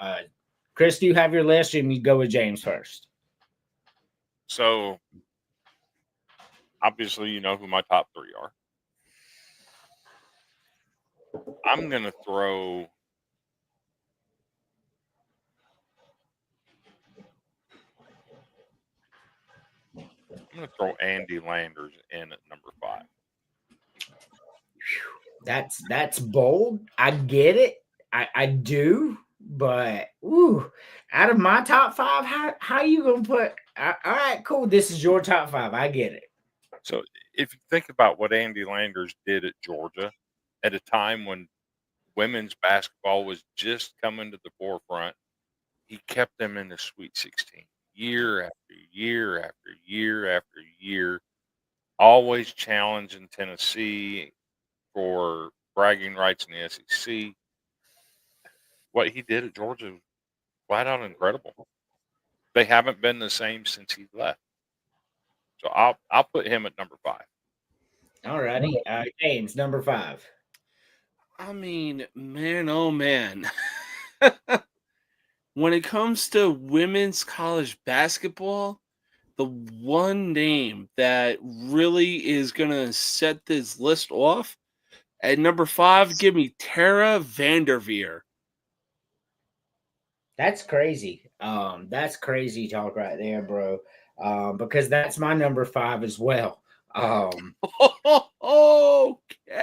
Chris, do you have your list, or you go with James first? So, obviously, you know who my top 3 are. I'm going to throw going to throw Andy Landers in at number 5. That's bold. I get it. I do. But out of my top 5, how you gonna put? All right, cool. This is your top 5. I get it. So if you think about what Andy Landers did at Georgia at a time when women's basketball was just coming to the forefront, he kept them in the Sweet 16 year after year after year after year, always challenging Tennessee for bragging rights in the SEC. What he did at Georgia was flat out incredible. They haven't been the same since he left. So I'll put him at number 5. All righty. James, number 5. I mean, man, oh man. When it comes to women's college basketball, the one name that really is going to set this list off at number 5, give me Tara Vanderveer. That's crazy. That's crazy talk right there, bro. Because that's my number 5 as well. Okay.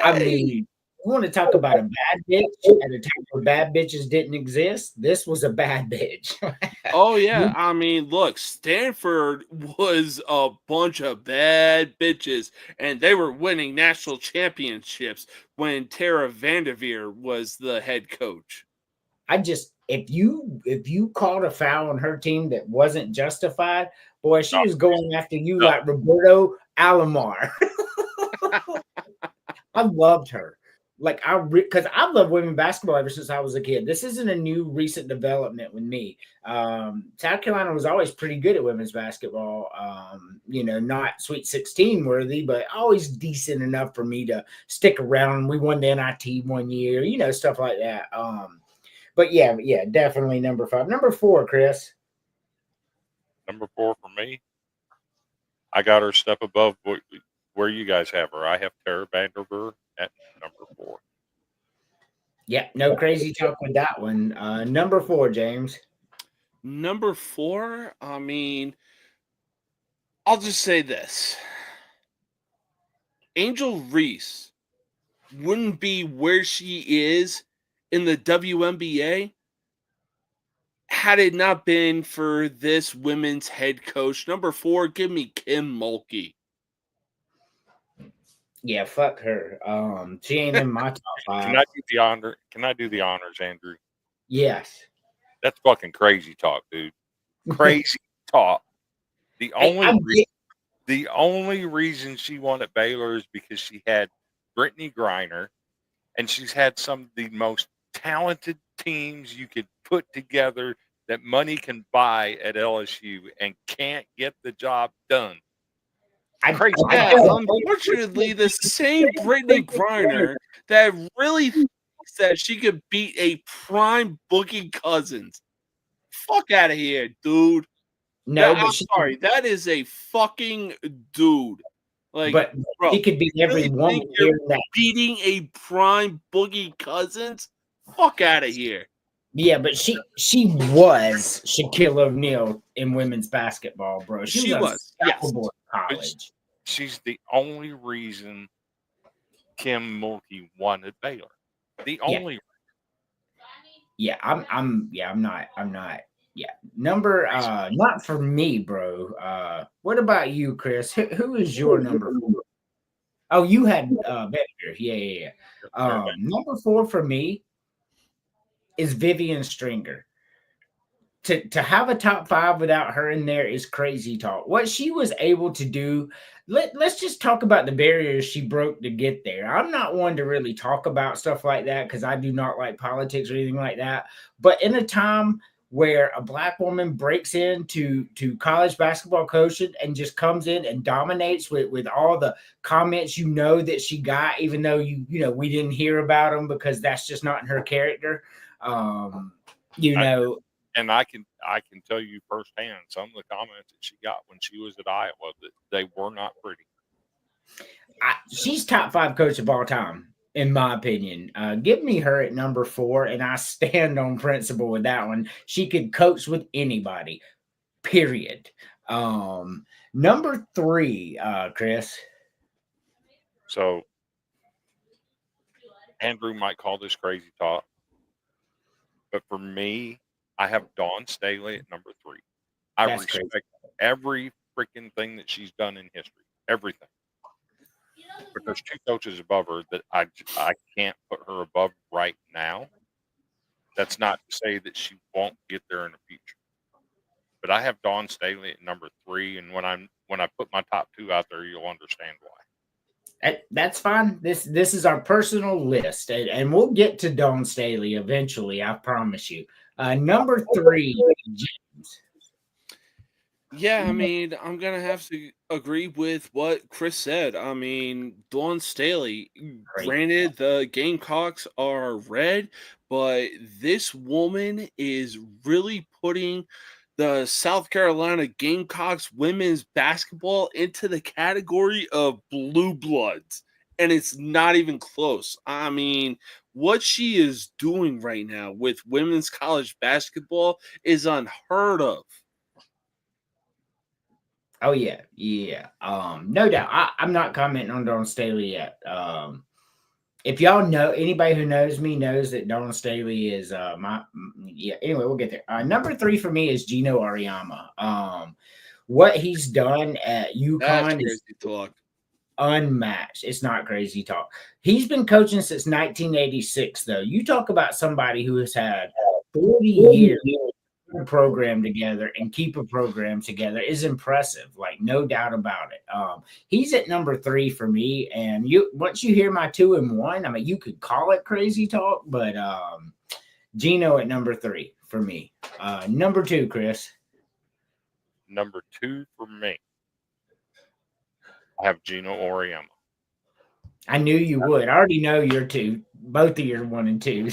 I mean, you want to talk about a bad bitch at a time where bad bitches didn't exist? This was a bad bitch. Oh yeah, I mean, look, Stanford was a bunch of bad bitches, and they were winning national championships when Tara Vanderveer was the head coach. If you called a foul on her team that wasn't justified, boy, she was going after you like Roberto Alomar. I loved her. Like because I've loved women's basketball ever since I was a kid. This isn't a new recent development with me. South Carolina was always pretty good at women's basketball. Not Sweet 16 worthy, but always decent enough for me to stick around. We won the NIT one year, stuff like that. But yeah, definitely number 5. Number 4, Chris. Number 4 for me. I got her a step above where you guys have her. I have Tara Vanderveer at number 4. Yeah, no crazy talk with that one. Number 4, James. Number 4, I mean, I'll just say this. Angel Reese wouldn't be where she is in the WNBA had it not been for this women's head coach. Number 4, give me Kim Mulkey. Yeah, fuck her. She ain't in my top 5. Can I do the honors, Andrew? Yes. That's fucking crazy talk, dude. Crazy talk. The only reason she won at Baylor is because she had Brittany Griner, and she's had some of the most talented teams you could put together that money can buy at LSU and can't get the job done. Unfortunately, the same Brittany Griner that really thinks that she could beat a prime Boogie Cousins. Fuck out of here, dude. No, I'm sorry. That is a fucking dude. Like, but bro, he could beat every woman here. Beating a prime Boogie Cousins? Fuck out of here. Yeah, but she was Shaquille O'Neal in women's basketball, bro. She was. Yes. College. She's the only reason Kim Mulkey won at Baylor. The only reason. Yeah, I'm not. Yeah. Number not for me, bro. What about you, Chris? Who is your number 4? Oh, you had Bettinger. Yeah. Number 4 for me is Vivian Stringer. To have a top 5 without her in there is crazy talk. What she was able to do, let's just talk about the barriers she broke to get there. I'm not one to really talk about stuff like that because I do not like politics or anything like that. But in a time where a Black woman breaks into college basketball coaching and just comes in and dominates with all the comments that she got, even though we didn't hear about them because that's just not in her character. And I can tell you firsthand some of the comments that she got when she was at Iowa that they were not pretty. She's top 5 coach of all time, in my opinion. Give me her at number 4, and I stand on principle with that one. She could coach with anybody, period. Number 3, Chris. So Andrew might call this crazy talk, but for me, I have Dawn Staley at number 3. I That's respect crazy. every freaking thing that she's done in history, everything. But there's 2 coaches above her that I can't put her above right now. That's not to say that she won't get there in the future. But I have Dawn Staley at number 3, and when I put my top 2 out there, you'll understand why. That's fine. This is our personal list, and we'll get to Dawn Staley eventually. I promise you. Number 3, James. Yeah, I mean, I'm gonna have to agree with what Chris said. I mean, Dawn Staley, Great. granted the Gamecocks are red, but this woman is really putting the South Carolina Gamecocks women's basketball into the category of blue bloods, and it's not even close. I mean, what she is doing right now with women's college basketball is unheard of. Oh yeah, yeah. No doubt. I'm not commenting on Dawn Staley yet. If y'all know anybody who knows me knows that Dawn Staley is yeah. Anyway, we'll get there. Number 3 for me is Gino Auriemma. What he's done at That's UConn is crazy talk. unmatched. It's not crazy talk. He's been coaching since 1986, though. You talk about somebody who has had 40 years a program together and keep a program together is impressive, like no doubt about it. He's at number 3 for me, and you once you hear my 2 and 1, I mean you could call it crazy talk, but Gino at number 3 for me. Number 2, Chris. Number 2 for me, I have Gino Auriemma. I knew you would. I already know your 2, both of your 1 and 2.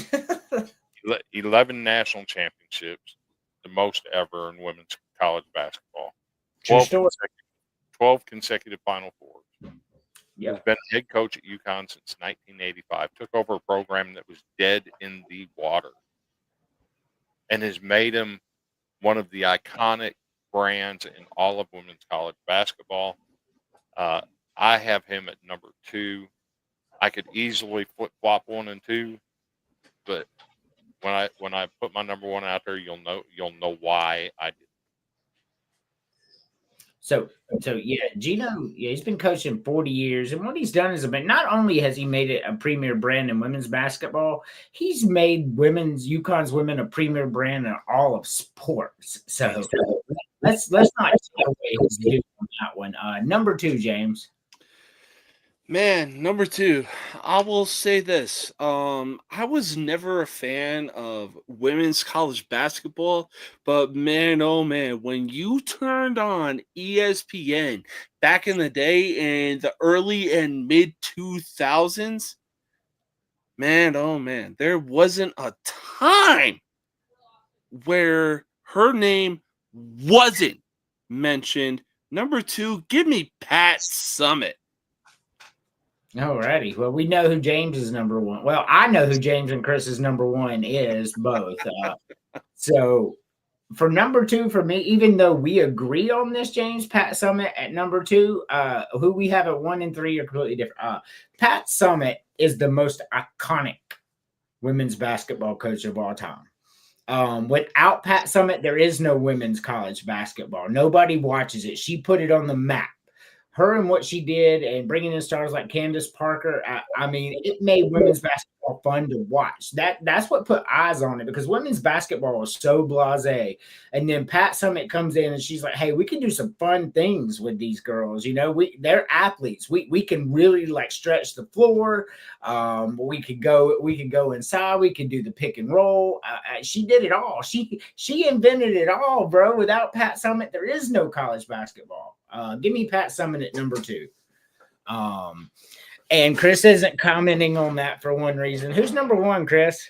11 national championships, the most ever in women's college basketball. True story. 12 consecutive Final Fours. Yep. He's been head coach at UConn since 1985. Took over a program that was dead in the water and has made him one of the iconic brands in all of women's college basketball. I have him at number 2. I could easily flip-flop 1 and 2, but when I put my number 1 out there, you'll know why I did. So yeah, Gino, yeah, he's been coaching 40 years, and what he's done is not only has he made it a premier brand in women's basketball, he's made UConn's women a premier brand in all of sports. So let's not take away his due on that one. Number 2, James. Man, number 2, I will say this. I was never a fan of women's college basketball, but man, oh man, when you turned on ESPN back in the day in the early and mid 2000s, man, oh man, there wasn't a time where her name wasn't mentioned. Number 2, give me Pat Summitt. Alrighty. Well, we know who James is number 1. Well, I know who James and Chris's number 1 is, both. So for number 2 for me, even though we agree on this, James, Pat Summitt at number 2, who we have at 1 and 3 are completely different. Pat Summitt is the most iconic women's basketball coach of all time. Without Pat Summitt, there is no women's college basketball. Nobody watches it. She put it on the map. Her and what she did and bringing in stars like Candace Parker, I mean, it made women's basketball fun to watch. That's what put eyes on it, because women's basketball was so blasé. And then Pat Summitt comes in and she's like, hey, we can do some fun things with these girls. You know, they're athletes. We can really like stretch the floor. We could go inside. We could do the pick and roll. She did it all. She invented it all, bro. Without Pat Summitt, there is no college basketball. Give me Pat Summitt at number 2. And Chris isn't commenting on that for one reason. Who's number 1, Chris?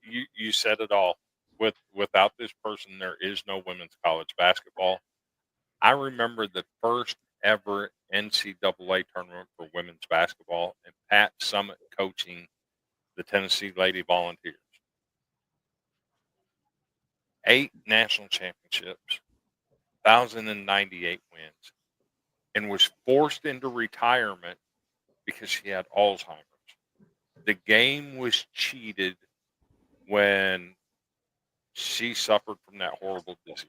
You said it all. Without this person, there is no women's college basketball. I remember the first ever NCAA tournament for women's basketball and Pat Summitt coaching the Tennessee Lady Volunteers. 8 national championships. 1,098 wins, and was forced into retirement because she had Alzheimer's. The game was cheated when she suffered from that horrible disease.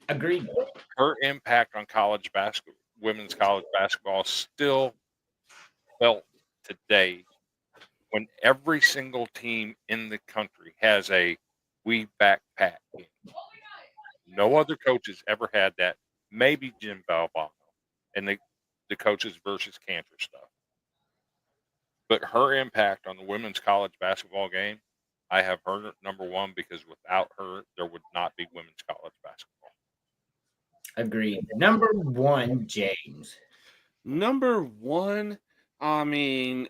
Agreed. Her impact on college basketball, women's college basketball, still felt today when every single team in the country has a "we back Pat" game. No other coaches ever had that. Maybe Jim Valvano and the coaches versus Cantor stuff. But her impact on the women's college basketball game, I have her number one, because without her, there would not be women's college basketball. Agreed. Number one, James. Number one, I mean,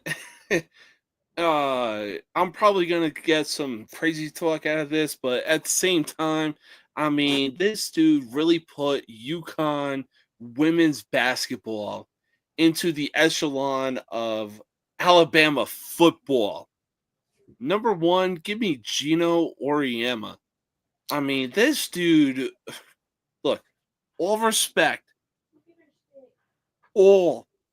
I'm probably gonna get some crazy talk out of this, but at the same time, I mean, this dude really put UConn women's basketball into the echelon of Alabama football. Number one, give me Gino Auriemma. I mean, this dude, look, all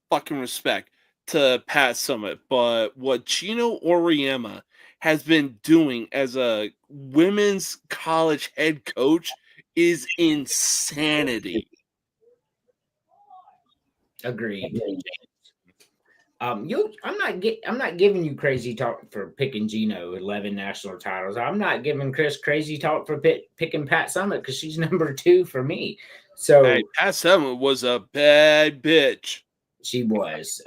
fucking respect to Pat Summitt, but what Gino Auriemma has been doing as a women's college head coach is insanity. Agreed. I'm not giving you crazy talk for picking Gino 11 national titles. I'm not giving Chris crazy talk for picking Pat Summitt because she's number 2 for me. So hey, Pat Summitt was a bad bitch. She was.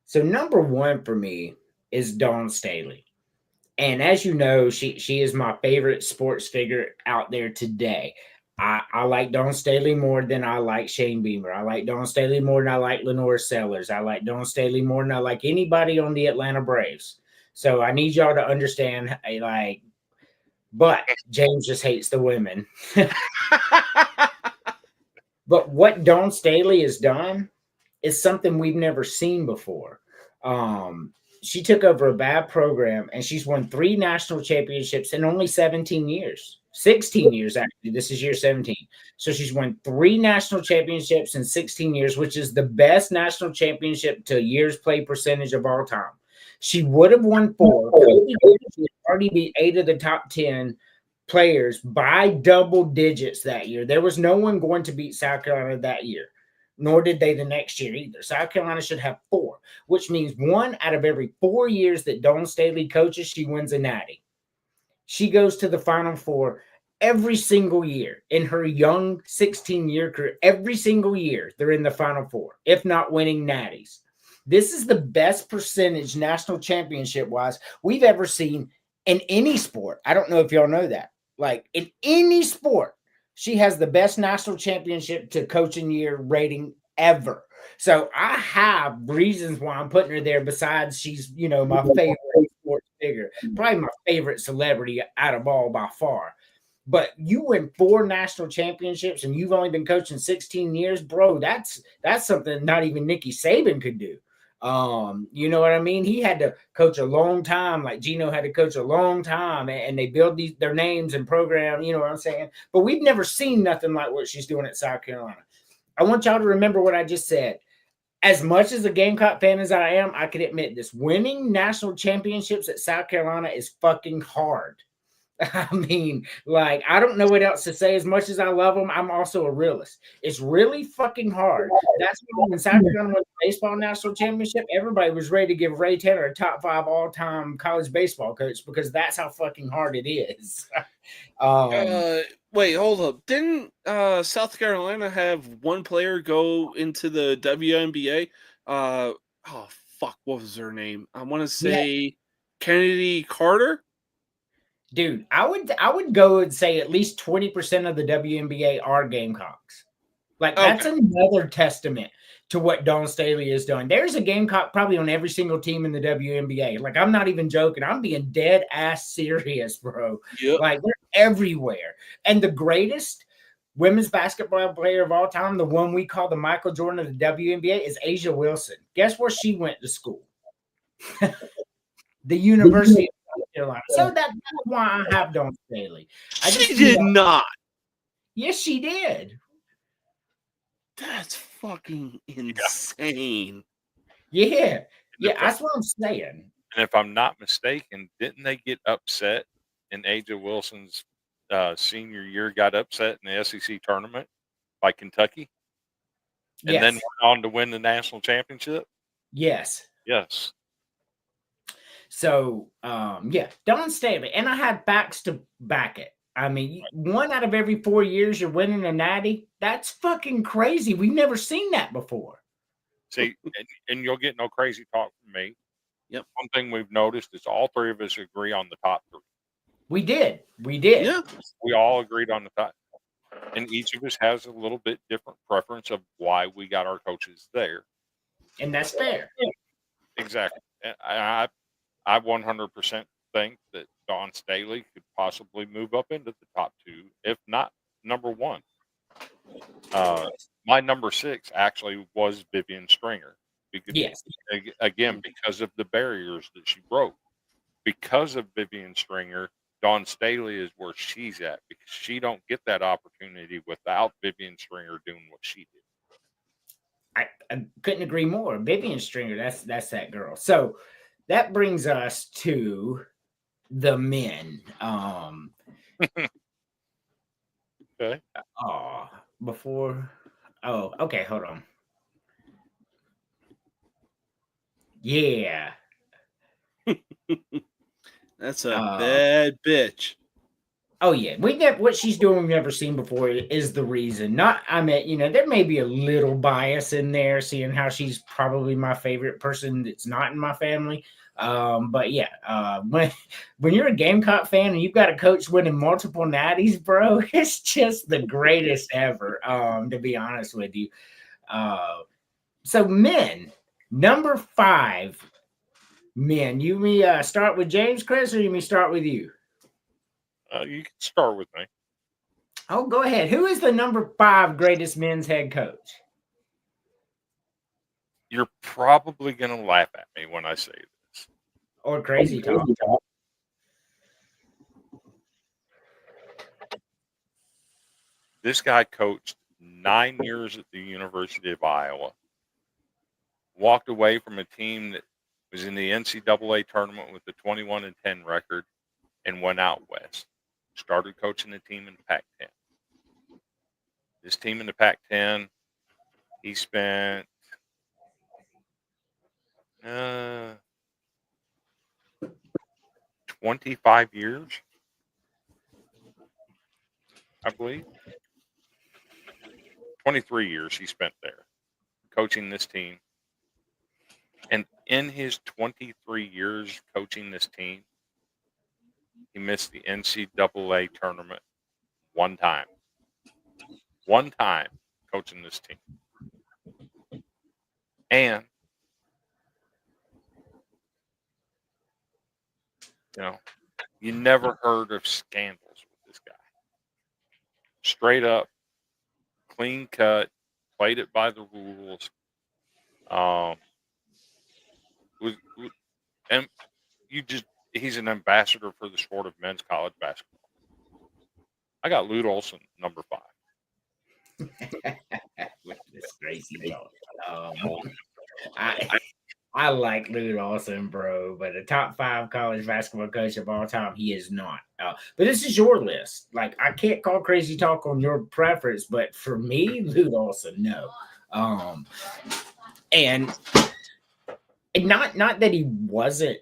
So number 1 for me is Dawn Staley. And as you know, she is my favorite sports figure out there today. I like Dawn Staley more than I like Shane Beamer. I like Dawn Staley more than I like Lenore Sellers. I like Dawn Staley more than I like anybody on the Atlanta Braves. So I need y'all to understand, but James just hates the women. But what Dawn Staley has done is something we've never seen before. She took over a bad program, and she's won 3 national championships in only 17 years. 16 years, actually. This is year 17. So she's won 3 national championships in 16 years, which is the best national championship to years play percentage of all time. She would have won 4. She already beat 8 of the top 10 players by double digits that year. There was no one going to beat South Carolina that year, nor did they the next year either. South Carolina should have 4, which means 1 out of every 4 years that Dawn Staley coaches, she wins a natty. She goes to the Final Four every single year in her young 16-year career. Every single year, they're in the Final Four, if not winning natties. This is the best percentage national championship-wise we've ever seen in any sport. I don't know if y'all know that. Like, in any sport, she has the best national championship to coaching year rating ever. So I have reasons why I'm putting her there besides she's, my favorite sports figure, probably my favorite celebrity out of all by far. But you win 4 national championships and you've only been coaching 16 years, bro. That's something not even Nicky Saban could do. You know what I mean? He had to coach a long time, like Gino had to coach a long time, and they build their names and program, you know what I'm saying? But we've never seen nothing like what she's doing at South Carolina. I want y'all to remember what I just said. As much as a Gamecock fan as I am, I can admit this. Winning national championships at South Carolina is fucking hard. I mean, like, I don't know what else to say. As much as I love them, I'm also a realist. It's really fucking hard. That's why when South Carolina won the baseball national championship, everybody was ready to give Ray Taylor a top 5 all-time college baseball coach because that's how fucking hard it is. Wait, hold up. Didn't South Carolina have one player go into the WNBA? What was her name? I want to say Kennedy Carter. Dude, I would go and say at least 20% of the WNBA are Gamecocks. Like, that's another testament to what Dawn Staley has done. There's a Gamecock probably on every single team in the WNBA. Like, I'm not even joking. I'm being dead ass serious, bro. Yep. Like, they're everywhere. And the greatest women's basketball player of all time, the one we call the Michael Jordan of the WNBA, is Asia Wilson. Guess where she went to school? The University of Carolina. So that's why I have Dawn Staley. She did not. Yes, she did. That's fucking insane. Yeah. Yeah, that's what I'm saying. And if I'm not mistaken, didn't they get upset in Aja Wilson's senior year? Got upset in the SEC tournament by Kentucky, and then went on to win the national championship. Yes. Yes. So, Dawn Staley, and I had facts to back it. I mean, 1 out of every 4 years you're winning a natty. That's fucking crazy. We've never seen that before. See, and you'll get no crazy talk from me. Yep. One thing we've noticed is all three of us agree on the top 3. We did. Yeah. We all agreed on the top. And each of us has a little bit different preference of why we got our coaches there. And that's fair. Exactly. I 100% think that Dawn Staley could possibly move up into the top 2, if not number 1. My number 6 actually was Vivian Stringer. Yes. Again, because of the barriers that she broke. Because of Vivian Stringer, Dawn Staley is where she's at because she don't get that opportunity without Vivian Stringer doing what she did. I couldn't agree more. Vivian Stringer, that's that girl. So that brings us to the men. Okay. Okay, hold on. Yeah. That's a bad bitch. Oh yeah, what she's doing we've never seen before is the reason. There may be a little bias in there, seeing how she's probably my favorite person that's not in my family. But yeah, when you're a Gamecock fan and you've got a coach winning multiple natties, bro, it's just the greatest ever. To be honest with you. So men, number 5, men. You may start with James, Chris, or you may start with you. You can start with me. Oh, go ahead. Who is the number 5 greatest men's head coach? You're probably going to laugh at me when I say this. Or crazy talk. This guy coached 9 years at the University of Iowa. Walked away from a team that was in the NCAA tournament with a 21-10 record and went out west. Started coaching the team in the Pac-10. This team in the Pac-10, he spent 25 years, I believe. 23 years he spent there coaching this team. And in his 23 years coaching this team, he missed the NCAA tournament one time. One time coaching this team. And, you never heard of scandals with this guy. Straight up, clean cut, played it by the rules. And he's an ambassador for the sport of men's college basketball. I got Lute Olson, number 5. This crazy dog. I like Lute Olson, bro, but a top 5 college basketball coach of all time, he is not. But this is your list. Like, I can't call crazy talk on your preference, but for me, Lute Olson, no. And not that he wasn't.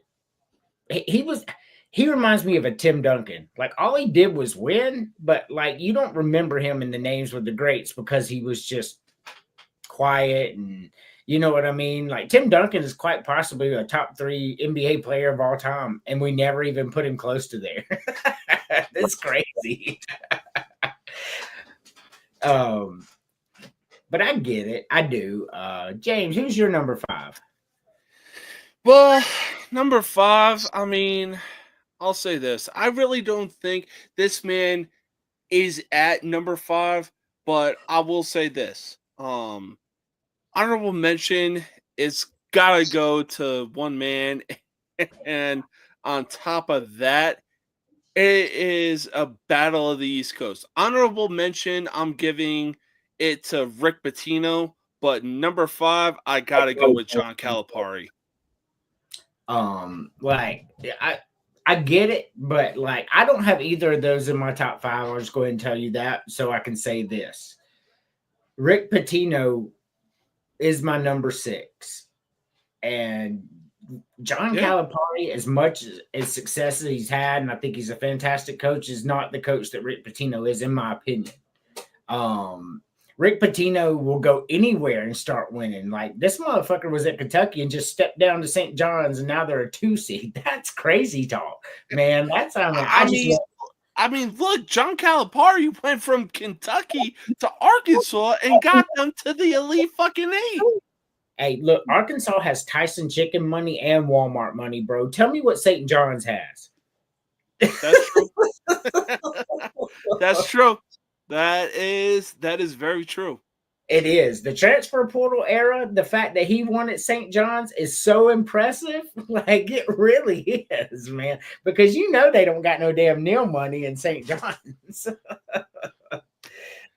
He reminds me of a Tim Duncan. Like, all he did was win, but like, you don't remember him in the names with the greats because he was just quiet, and you know what I mean? Like, Tim Duncan is quite possibly a top 3 NBA player of all time, and we never even put him close to there. That's crazy. But I get it. I do. James, who's your number 5? Well, number 5, I mean, I'll say this. I really don't think this man is at number 5, but I will say this. Honorable mention is gotta go to one man, and on top of that, it is a battle of the East Coast. Honorable mention, I'm giving it to Rick Pitino, but number 5, I gotta go with John Calipari. Like I get it, but like I don't have either of those in my top 5. I'll just go ahead and tell you that so I can say this. Rick Pitino is my number 6. And John Calipari, as much as success as he's had, and I think he's a fantastic coach, is not the coach that Rick Pitino is, in my opinion. Rick Pitino will go anywhere and start winning. Like, this motherfucker was at Kentucky and just stepped down to St. John's, and now they're a 2 seed. That's crazy talk, man. That's I mean, look, John Calipari went from Kentucky to Arkansas and got them to the Elite fucking 8. Hey, look, Arkansas has Tyson Chicken money and Walmart money, bro. Tell me what St. John's has. That's true. That's true. That is very true. It is. The transfer portal era, the fact that he won at St. John's is so impressive. Like, it really is, man. Because you know they don't got no damn nil money in St. John's.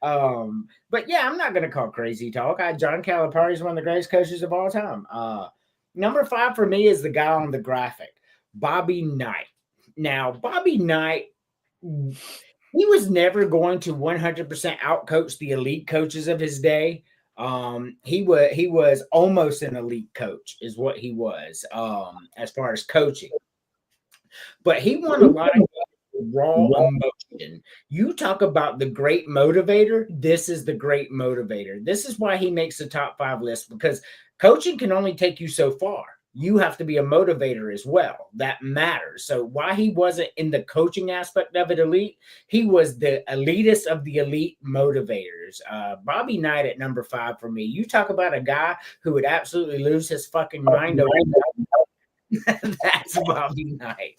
But yeah, I'm not gonna call crazy talk. John Calipari is one of the greatest coaches of all time. Number 5 for me is the guy on the graphic, Bobby Knight. Now, Bobby Knight, he was never going to 100% outcoach the elite coaches of his day. He was almost an elite coach, is what he was, as far as coaching. But he won a lot of raw emotion. You talk about the great motivator. This is the great motivator. This is why he makes the top 5 list, because coaching can only take you so far. You have to be a motivator as well. That matters. So why he wasn't in the coaching aspect of it elite, he was the elitist of the elite motivators. Bobby Knight at number 5 for me. You talk about a guy who would absolutely lose his fucking mind over that's Bobby Knight.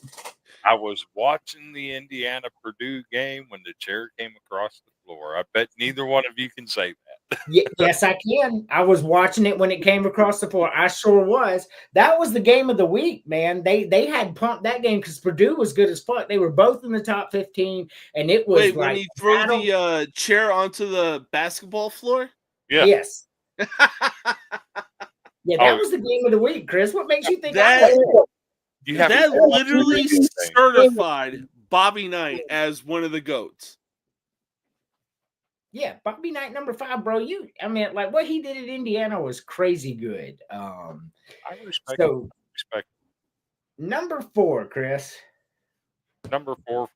I was watching the Indiana-Purdue game when the chair came across the floor. I bet neither one of you can say that. Yes, I can. I was watching it when it came across the floor. I sure was. That was the game of the week, man. They had pumped that game because Purdue was good as fuck. They were both in the top 15, and it was when he threw the chair onto the basketball floor? Yeah. Yes. Yeah, that was the game of the week, Chris. What makes you think that literally certified Bobby Knight as one of the GOATs? Yeah, Bobby Knight, number 5, bro. I mean, like what he did at Indiana was crazy good. I respect it. Number 4, Chris. Number 4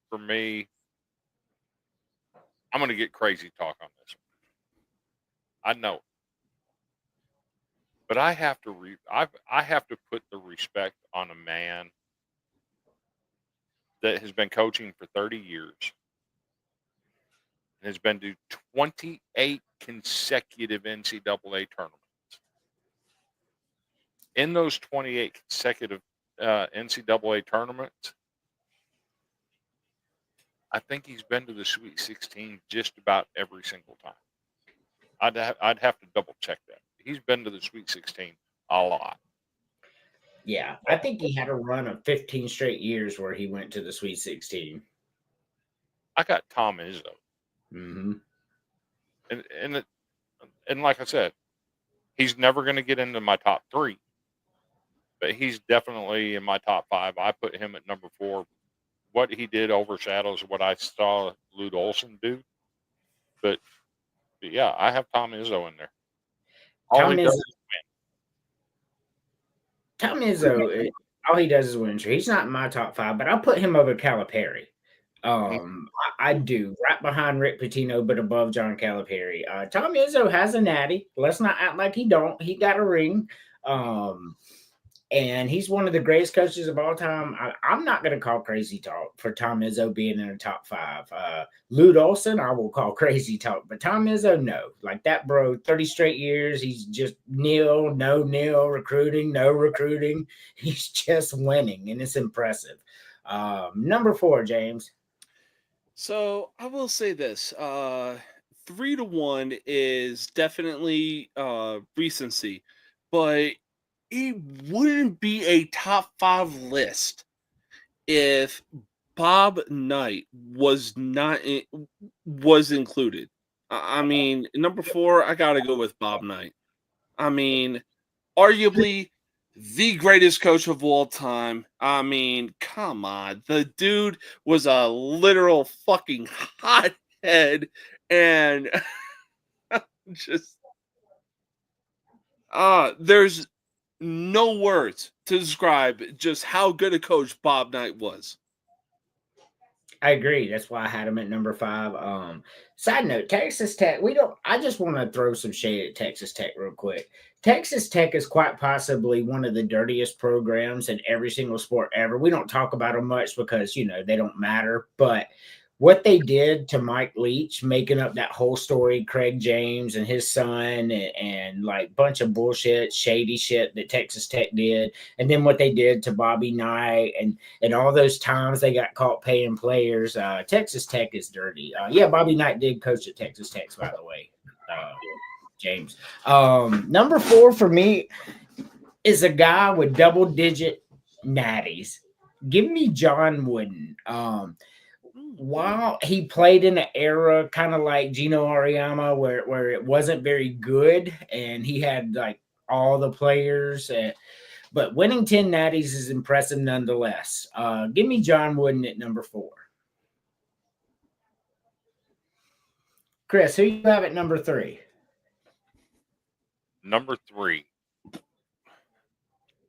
for me. I'm going to get crazy talk on this one. I know it. But I have to I have to put the respect on a man that has been coaching for 30 years and has been to 28 consecutive NCAA tournaments. In those 28 consecutive NCAA tournaments, I think he's been to the Sweet 16 just about every single time. I'd have to double check that. He's been to the Sweet 16 a lot. Yeah, I think he had a run of 15 straight years where he went to the Sweet 16. I got Tom Izzo. Mm-hmm. And like I said, he's never going to get into my top 3, but he's definitely in my top 5. I put him at number 4. What he did overshadows what I saw Lute Olson do. But yeah, I have Tom Izzo in there. All he does is win. He's not in my top 5, but I'll put him over Calipari. I do, right behind Rick Pitino, but above John Calipari. Tom Izzo has a natty. Let's not act like he don't. He got a ring. And he's one of the greatest coaches of all time. I'm not going to call crazy talk for Tom Izzo being in the top 5. Lute Olson, I will call crazy talk. But Tom Izzo, no. Like that, bro, 30 straight years, he's just no recruiting, no recruiting. He's just winning, and it's impressive. Number 4, James. So I will say this. 3-1 is definitely recency. But it wouldn't be a top 5 list if Bob Knight was included. I mean, number 4, I got to go with Bob Knight. I mean, arguably the greatest coach of all time. I mean, come on. The dude was a literal fucking hothead, and just there's no words to describe just how good a coach Bob Knight was. I agree. That's why I had him at number 5. Side note, Texas Tech, I just want to throw some shade at Texas Tech real quick. Texas Tech is quite possibly one of the dirtiest programs in every single sport ever. We don't talk about them much because, they don't matter. But what they did to Mike Leach, making up that whole story, Craig James and his son, and like bunch of bullshit, shady shit that Texas Tech did. And then what they did to Bobby Knight and all those times they got caught paying players. Texas Tech is dirty. Bobby Knight did coach at Texas Tech, by the way, James. Number 4 for me is a guy with double-digit natties. Give me John Wooden. While he played in an era kind of like Gino Auriemma where it wasn't very good and he had like all the players, but winning 10 natties is impressive nonetheless. Give me John Wooden at number 4. Chris, who you have at number 3? Number 3.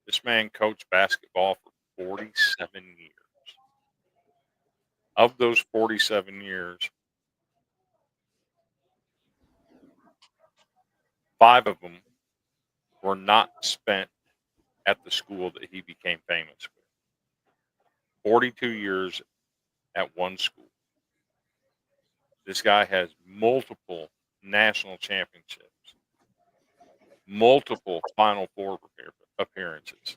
This man coached basketball for 47 years. Of those 47 years, 5 of them were not spent at the school that he became famous with. 42 years at one school. This guy has multiple national championships, multiple Final Four appearances.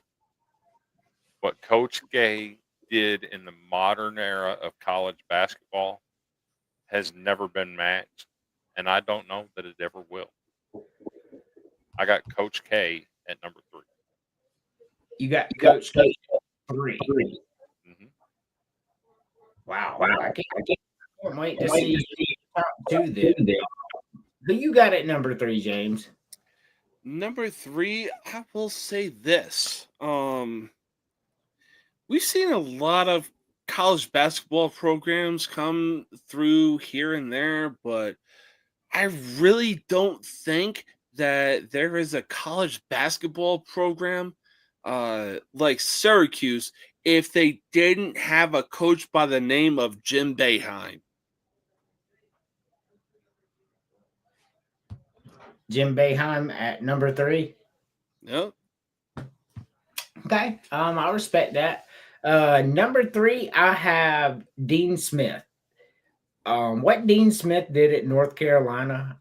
What Coach Gay did in the modern era of college basketball has never been matched, and I don't know that it ever will. I got Coach K at number 3. You got Coach K at 3. Mm-hmm. Wow. I can't wait to see top 2 then. Who you got at number 3, James? Number 3, I will say this. We've seen a lot of college basketball programs come through here and there, but I really don't think that there is a college basketball program like Syracuse if they didn't have a coach by the name of Jim Boeheim. Jim Boeheim at number 3? Yep. Okay. I respect that. Number 3, I have Dean Smith. What Dean Smith did at North Carolina,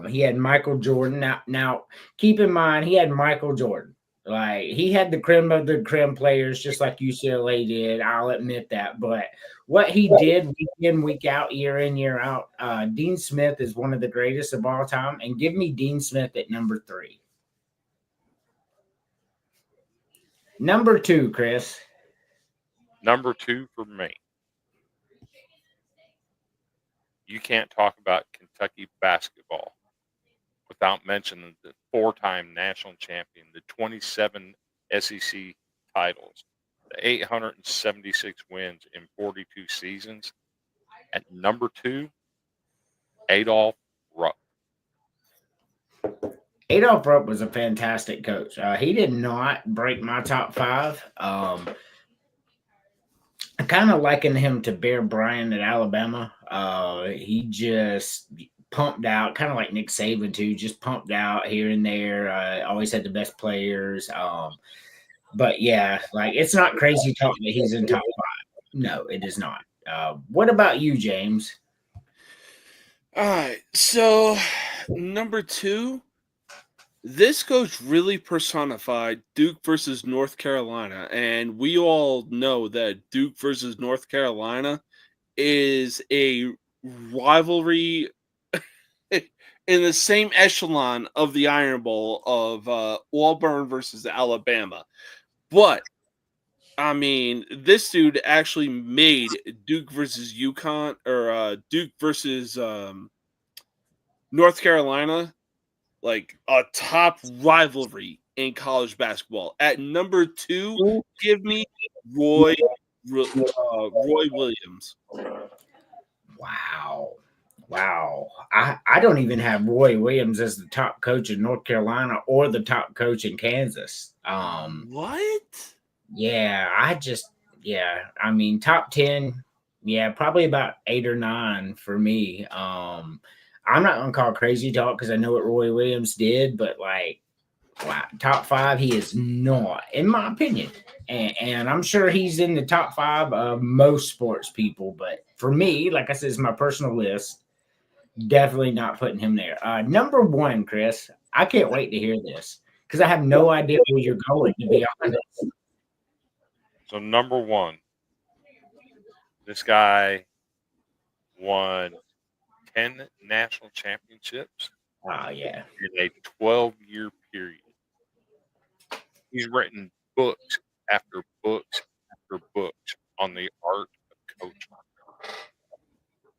he had Michael Jordan. Now, keep in mind, he had Michael Jordan. Like, he had the creme of the creme players, just like UCLA did. I'll admit that. But what he did week in, week out, year in, year out, Dean Smith is one of the greatest of all time. And give me Dean Smith at number 3. Number 2, Chris. Number 2 for me. You can't talk about Kentucky basketball without mentioning the 4-time national champion, the 27 SEC titles, the 876 wins in 42 seasons. At number 2, Adolph Rupp. Adolph Rupp was a fantastic coach. He did not break my top 5. I kind of liken him to Bear Bryant at Alabama. He just pumped out, kind of like Nick Saban too, just pumped out here and there. Always had the best players. But yeah, like it's not crazy talk that he's in top 5. No, it is not. What about you, James? All right. So number 2, this coach really personified Duke versus North Carolina, and we all know that Duke versus North Carolina is a rivalry in the same echelon of the Iron Bowl of Auburn versus Alabama. But I mean, this dude actually made Duke versus UConn or Duke versus North Carolina like a top rivalry in college basketball. At number 2, give me Roy Williams. Wow. I don't even have Roy Williams as the top coach in North Carolina or the top coach in Kansas. What? Yeah, I mean, top 10, yeah, probably about 8 or 9 for me. I'm not gonna call crazy talk because I know what Roy Williams did, but like, wow, top 5, he is not, in my opinion. And I'm sure he's in the top 5 of most sports people, but for me, like I said, it's my personal list. Definitely not putting him there. Number 1, Chris, I can't wait to hear this because I have no idea where you're going, to be honest. So number 1, this guy won 10 national championships Oh, yeah. in a 12-year period. He's written books after books after books on the art of coaching.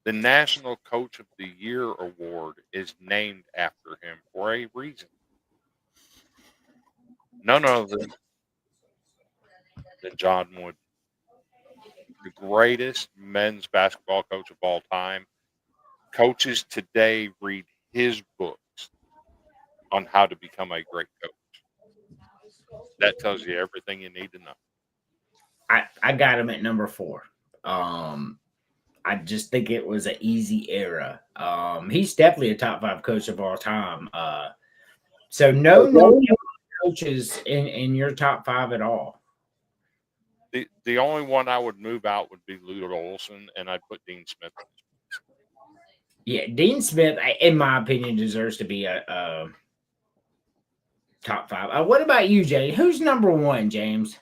The National Coach of the Year award is named after him for a reason. None other than John Wooden, the greatest men's basketball coach of all time. Coaches today read his books on how to become a great coach. That tells you everything you need to know. I got him at number 4. I just think it was an easy era. He's definitely a top 5 coach of all time. So no coaches in your top 5 at all. The only one I would move out would be Lute Olson, and I'd put Dean Smith. Yeah, Dean Smith, in my opinion, deserves to be a top 5. What about you, Jay? Who's number 1, James?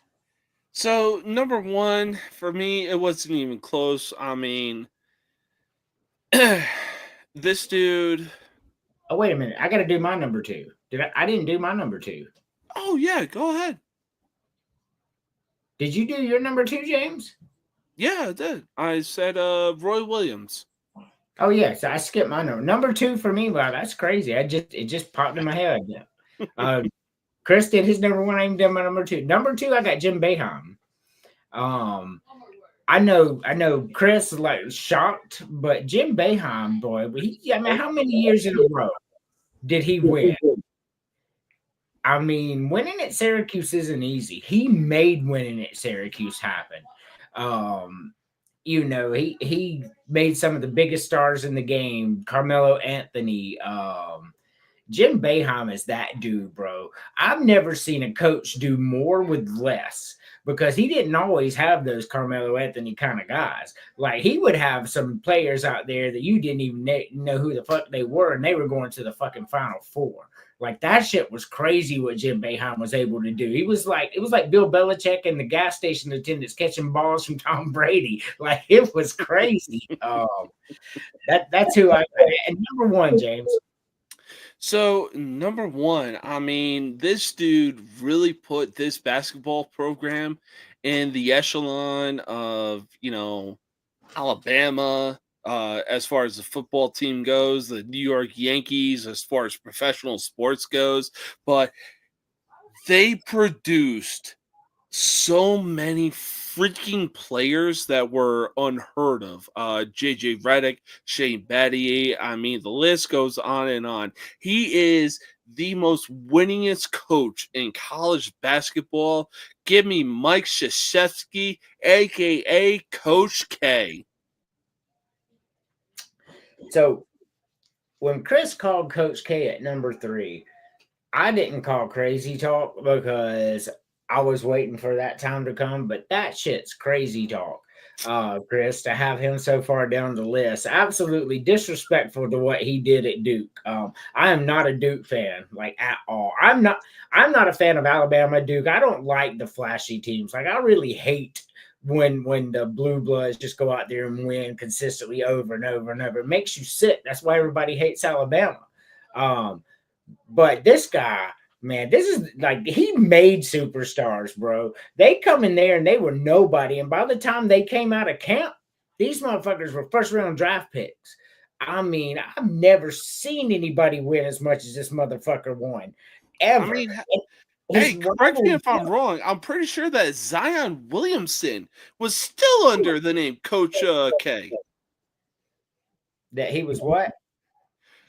So number 1 for me, it wasn't even close. I mean, this dude. Oh, wait a minute. I got to do my number 2. I didn't do my number 2. Oh yeah, go ahead. Did you do your number 2, James? Yeah, I did. I said Roy Williams. Oh yes, I skipped my number. Number 2 for me. Wow, that's crazy. It just popped in my head. Chris did his number 1. I even did my number 2. Number 2, I got Jim Boeheim. I know Chris is like shocked, but Jim Boeheim, boy, I mean, how many years in a row did he win? I mean, winning at Syracuse isn't easy. He made winning at Syracuse happen. You know, he made some of the biggest stars in the game, Carmelo Anthony. Jim Boeheim is that dude, bro. I've never seen a coach do more with less because he didn't always have those Carmelo Anthony kind of guys. Like, he would have some players out there that you didn't even know who the fuck they were, and they were going to the fucking Final Four. Like, that shit was crazy what Jim Boeheim was able to do. It was like Bill Belichick and the gas station attendants catching balls from Tom Brady. Like, it was crazy. That's who I – and number 1, James. So, number 1, I mean, this dude really put this basketball program in the echelon of, Alabama, as far as the football team goes, the New York Yankees, as far as professional sports goes. But they produced so many freaking players that were unheard of. JJ Redick, Shane Battier. I mean, the list goes on and on. He is the most winningest coach in college basketball. Give me Mike Krzyzewski, a.k.a. Coach K. So when Chris called Coach K at number 3, I didn't call crazy talk because I was waiting for that time to come, but that shit's crazy talk, Chris, to have him so far down the list. Absolutely disrespectful to what he did at Duke. I am not a Duke fan, like, at all. I'm not a fan of Alabama, Duke. I don't like the flashy teams. Like, I really hate when the blue bloods just go out there and win consistently over and over and over. It makes you sick. That's why everybody hates Alabama. But this guy, Man, this is like he made superstars, bro. They come in there and they were nobody. And by the time they came out of camp, these motherfuckers were first round draft picks. I mean, I've never seen anybody win as much as this motherfucker won ever. I mean, His hey, correct me if I'm rival- wrong. I'm pretty sure that Zion Williamson was still under the name Coach K. that he was what?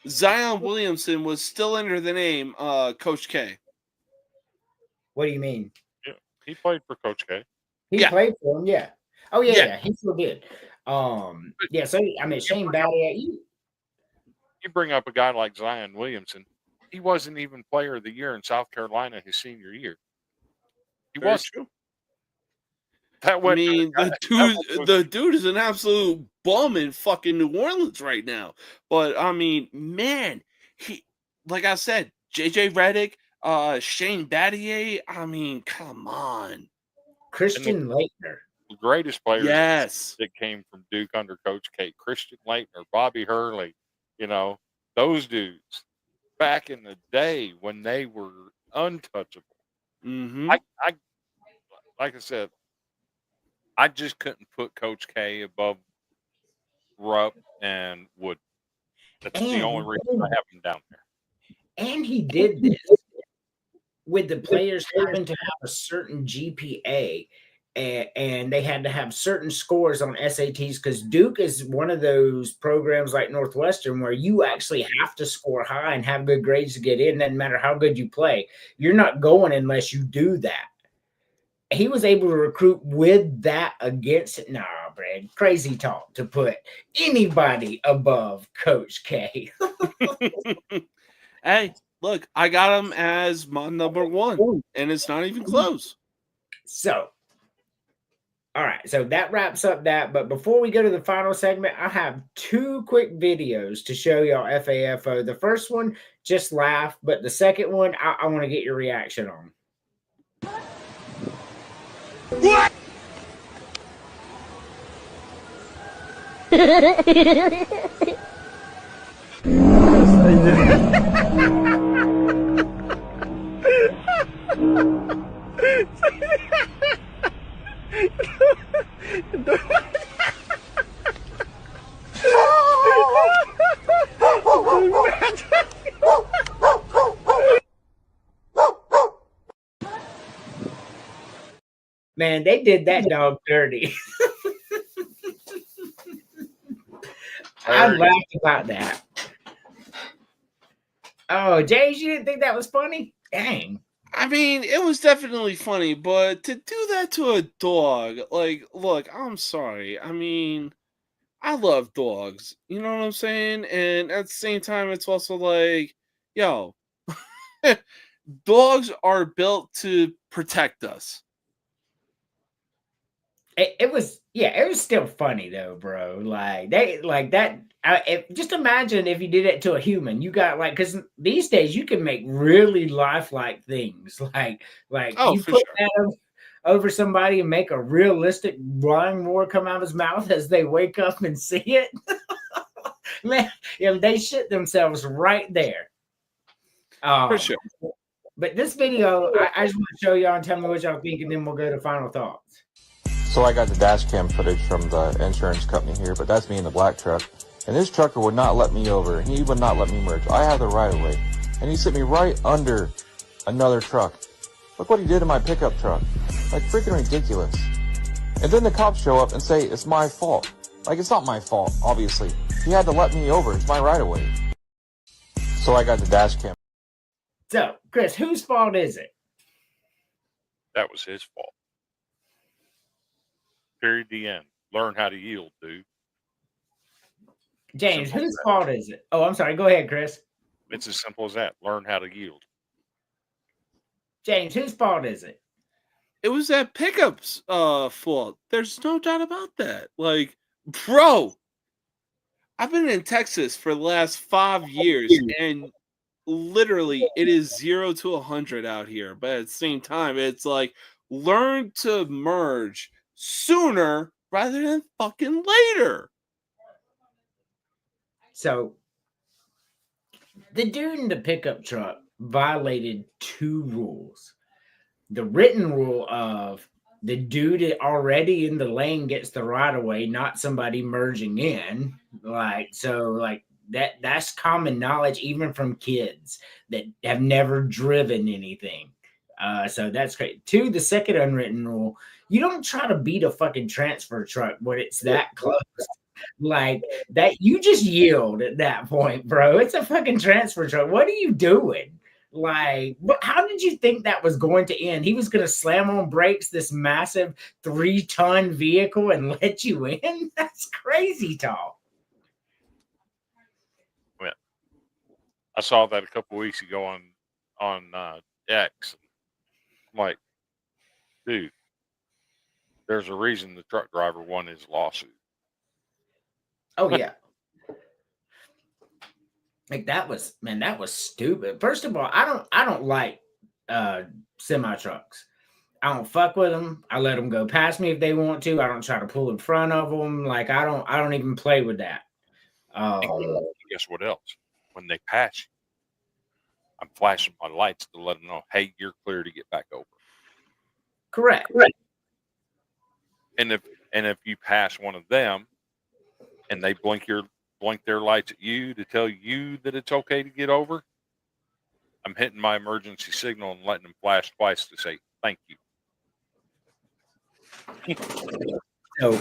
Zion Williamson was still under the name Coach K. What do you mean? Yeah, he played for Coach K. He Yeah. played for him, yeah. Oh yeah, Yeah. yeah, he still did. Yeah. So I mean, Shane Battier, You bring up a guy like Zion Williamson. He wasn't even Player of the Year in South Carolina his senior year. He Very was. true. That I wasn't mean, the dude is an absolute bum in fucking New Orleans right now. But I mean, man, he, like I said, JJ Redick, Shane Battier. I mean, come on. Christian Laettner. the greatest players Yes. that came from Duke under Coach K. Christian Laettner, Bobby Hurley, those dudes back in the day when they were untouchable. Mm-hmm. I like I said, I just couldn't put Coach K above Rupp and Wood. That's the only reason I have him down there. And he did this with the players having to have a certain GPA and they had to have certain scores on SATs because Duke is one of those programs like Northwestern where you actually have to score high and have good grades to get in. Doesn't matter how good you play. You're not going unless you do that. He was able to recruit with that against it. Nah, Brad, crazy talk to put anybody above Coach K. Hey, look, I got him as my number one, and it's not even close. So, all right. So that wraps up that. But before we go to the final segment, I have two quick videos to show y'all FAFO. The first one, just laugh. But the second one, I want to get your reaction on. What? Man, they did that dog dirty. I laughed about that. Oh, James, you didn't think that was funny? Dang. I mean, it was definitely funny, but to do that to a dog, like, look, I'm sorry. I mean, I love dogs. You know what I'm saying? And at the same time, it's also like, yo, dogs are built to protect us. It was still funny though, bro. Like that. Just imagine if you did it to a human. You got because these days you can make really lifelike things. Like you put that over somebody and make a realistic blind roar come out of his mouth as they wake up and see it. Man, they shit themselves right there. For sure. But this video, I just want to show y'all and tell me what y'all think, and then we'll go to final thoughts. So I got the dash cam footage from the insurance company here, but that's me in the black truck. And this trucker would not let me over, and he would not let me merge. I have the right of way. And he sent me right under another truck. Look what he did to my pickup truck. Like, freaking ridiculous. And then the cops show up and say it's my fault. Like, it's not my fault, obviously. He had to let me over. It's my right of way. So I got the dash cam. So, Chris, whose fault is it? That was his fault. Period. The end. Learn how to yield, dude. James, whose fault is it? Oh, I'm sorry. Go ahead, Chris. It's as simple as that. Learn how to yield. James, whose fault is it? It was that pickup's fault. There's no doubt about that. Like, bro, I've been in Texas for the last 5 years, and literally it is 0 to 100 out here. But at the same time, it's like, learn to merge sooner rather than fucking later. So, the dude in the pickup truck violated 2 rules. The written rule of the dude already in the lane gets the right of way, not somebody merging in. That's common knowledge, even from kids that have never driven anything. So that's great. 2, the second unwritten rule: you don't try to beat a fucking transfer truck when it's that close. Like that, you just yield at that point, bro. It's a fucking transfer truck. What are you doing? Like, how did you think that was going to end? He was going to slam on brakes this massive 3-ton vehicle and let you in? That's crazy talk. Yeah. I saw that a couple weeks ago on X. I'm like, dude, there's a reason the truck driver won his lawsuit. Oh yeah. Like that was stupid. First of all, I don't like semi trucks. I don't fuck with them. I let them go past me if they want to. I don't try to pull in front of them. Like I don't even play with that. Guess what else? When they pass you, I'm flashing my lights to let them know, hey, you're clear to get back over. Correct. And if you pass one of them and they blink their lights at you to tell you that it's okay to get over, I'm hitting my emergency signal and letting them flash twice to say thank you. So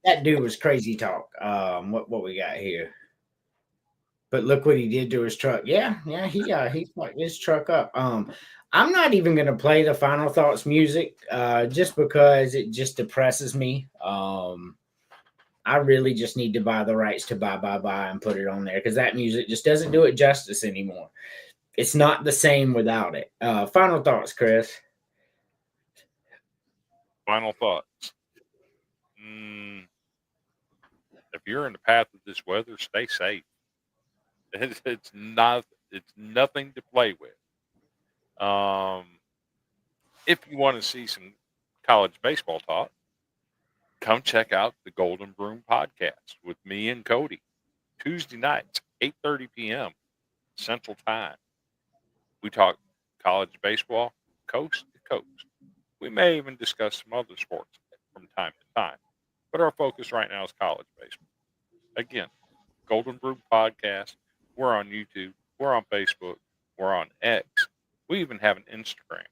that dude was crazy talk. What we got here? But look what he did to his truck. Yeah, he fucked his truck up. I'm not even gonna play the Final Thoughts music, just because it just depresses me. I really just need to buy the rights to buy and put it on there, because that music just doesn't do it justice anymore. It's not the same without it. Final thoughts, Chris. Final thoughts. If you're in the path of this weather, stay safe. It's nothing to play with. If you want to see some college baseball talk, come check out the Golden Broom podcast with me and Cody. Tuesday nights, 8:30 p.m. Central Time. We talk college baseball coast to coast. We may even discuss some other sports from time to time, but our focus right now is college baseball. Again, Golden Broom podcast. We're on YouTube. We're on Facebook. We're on X. We even have an Instagram.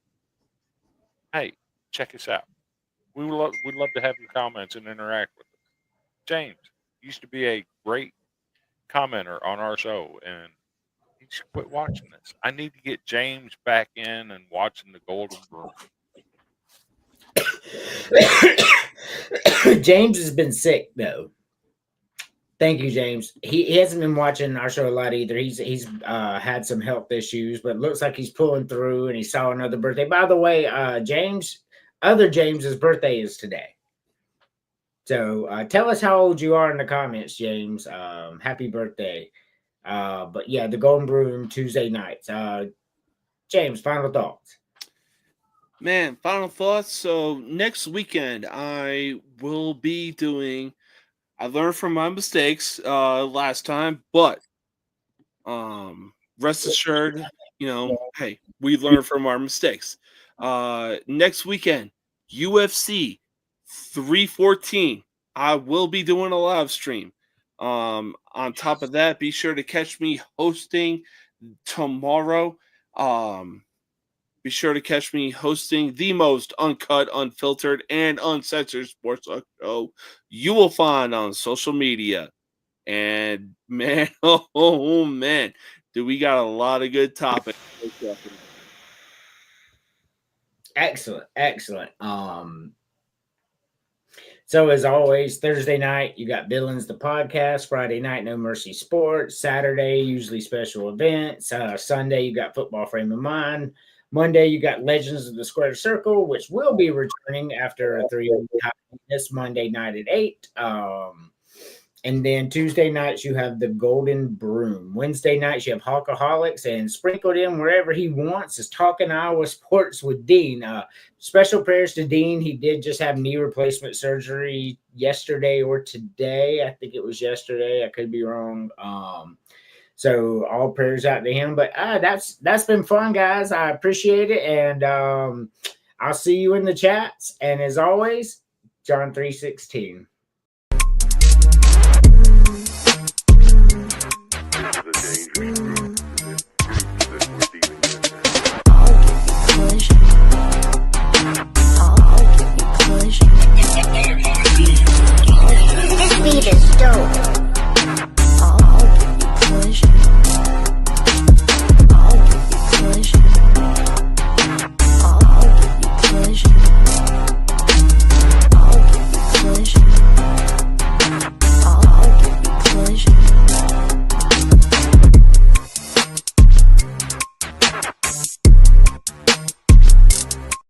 Hey, check us out. We'd love to have your comments and interact with us. James used to be a great commenter on our show, and he should quit watching this. I need to get James back in and watching the Golden Broom. James has been sick though. Thank you, James. He hasn't been watching our show a lot either. He's had some health issues, but looks like he's pulling through, and he saw another birthday. By the way, other James's birthday is today. So tell us how old you are in the comments, James. Happy birthday. But yeah, the Golden Broom Tuesday nights. James, final thoughts. Man, final thoughts. So next weekend I will be doing. I learned from my mistakes last time, but rest assured, hey, we learned from our mistakes. Next weekend, UFC 314. I will be doing a live stream. On top of that, be sure to catch me hosting tomorrow. Be sure to catch me hosting the most uncut, unfiltered, and uncensored sports talk show you will find on social media. And man, oh man, do we got a lot of good topics. Excellent. So as always, Thursday night, you got Billings the podcast. Friday night, No Mercy Sports. Saturday, usually special events. Sunday, you got Football Frame of Mind. Monday, you got Legends of the Square Circle, which will be returning after a 3-week this Monday night at 8. And then Tuesday nights, you have the Golden Broom. Wednesday nights, you have Hawkaholics, and sprinkled in wherever he wants is Talking Iowa Sports with Dean. Special prayers to Dean. He did just have knee replacement surgery yesterday or today. I think it was yesterday. I could be wrong. So all prayers out to him. But that's been fun, guys. I appreciate it, and I'll see you in the chats. And as always, John 3:16.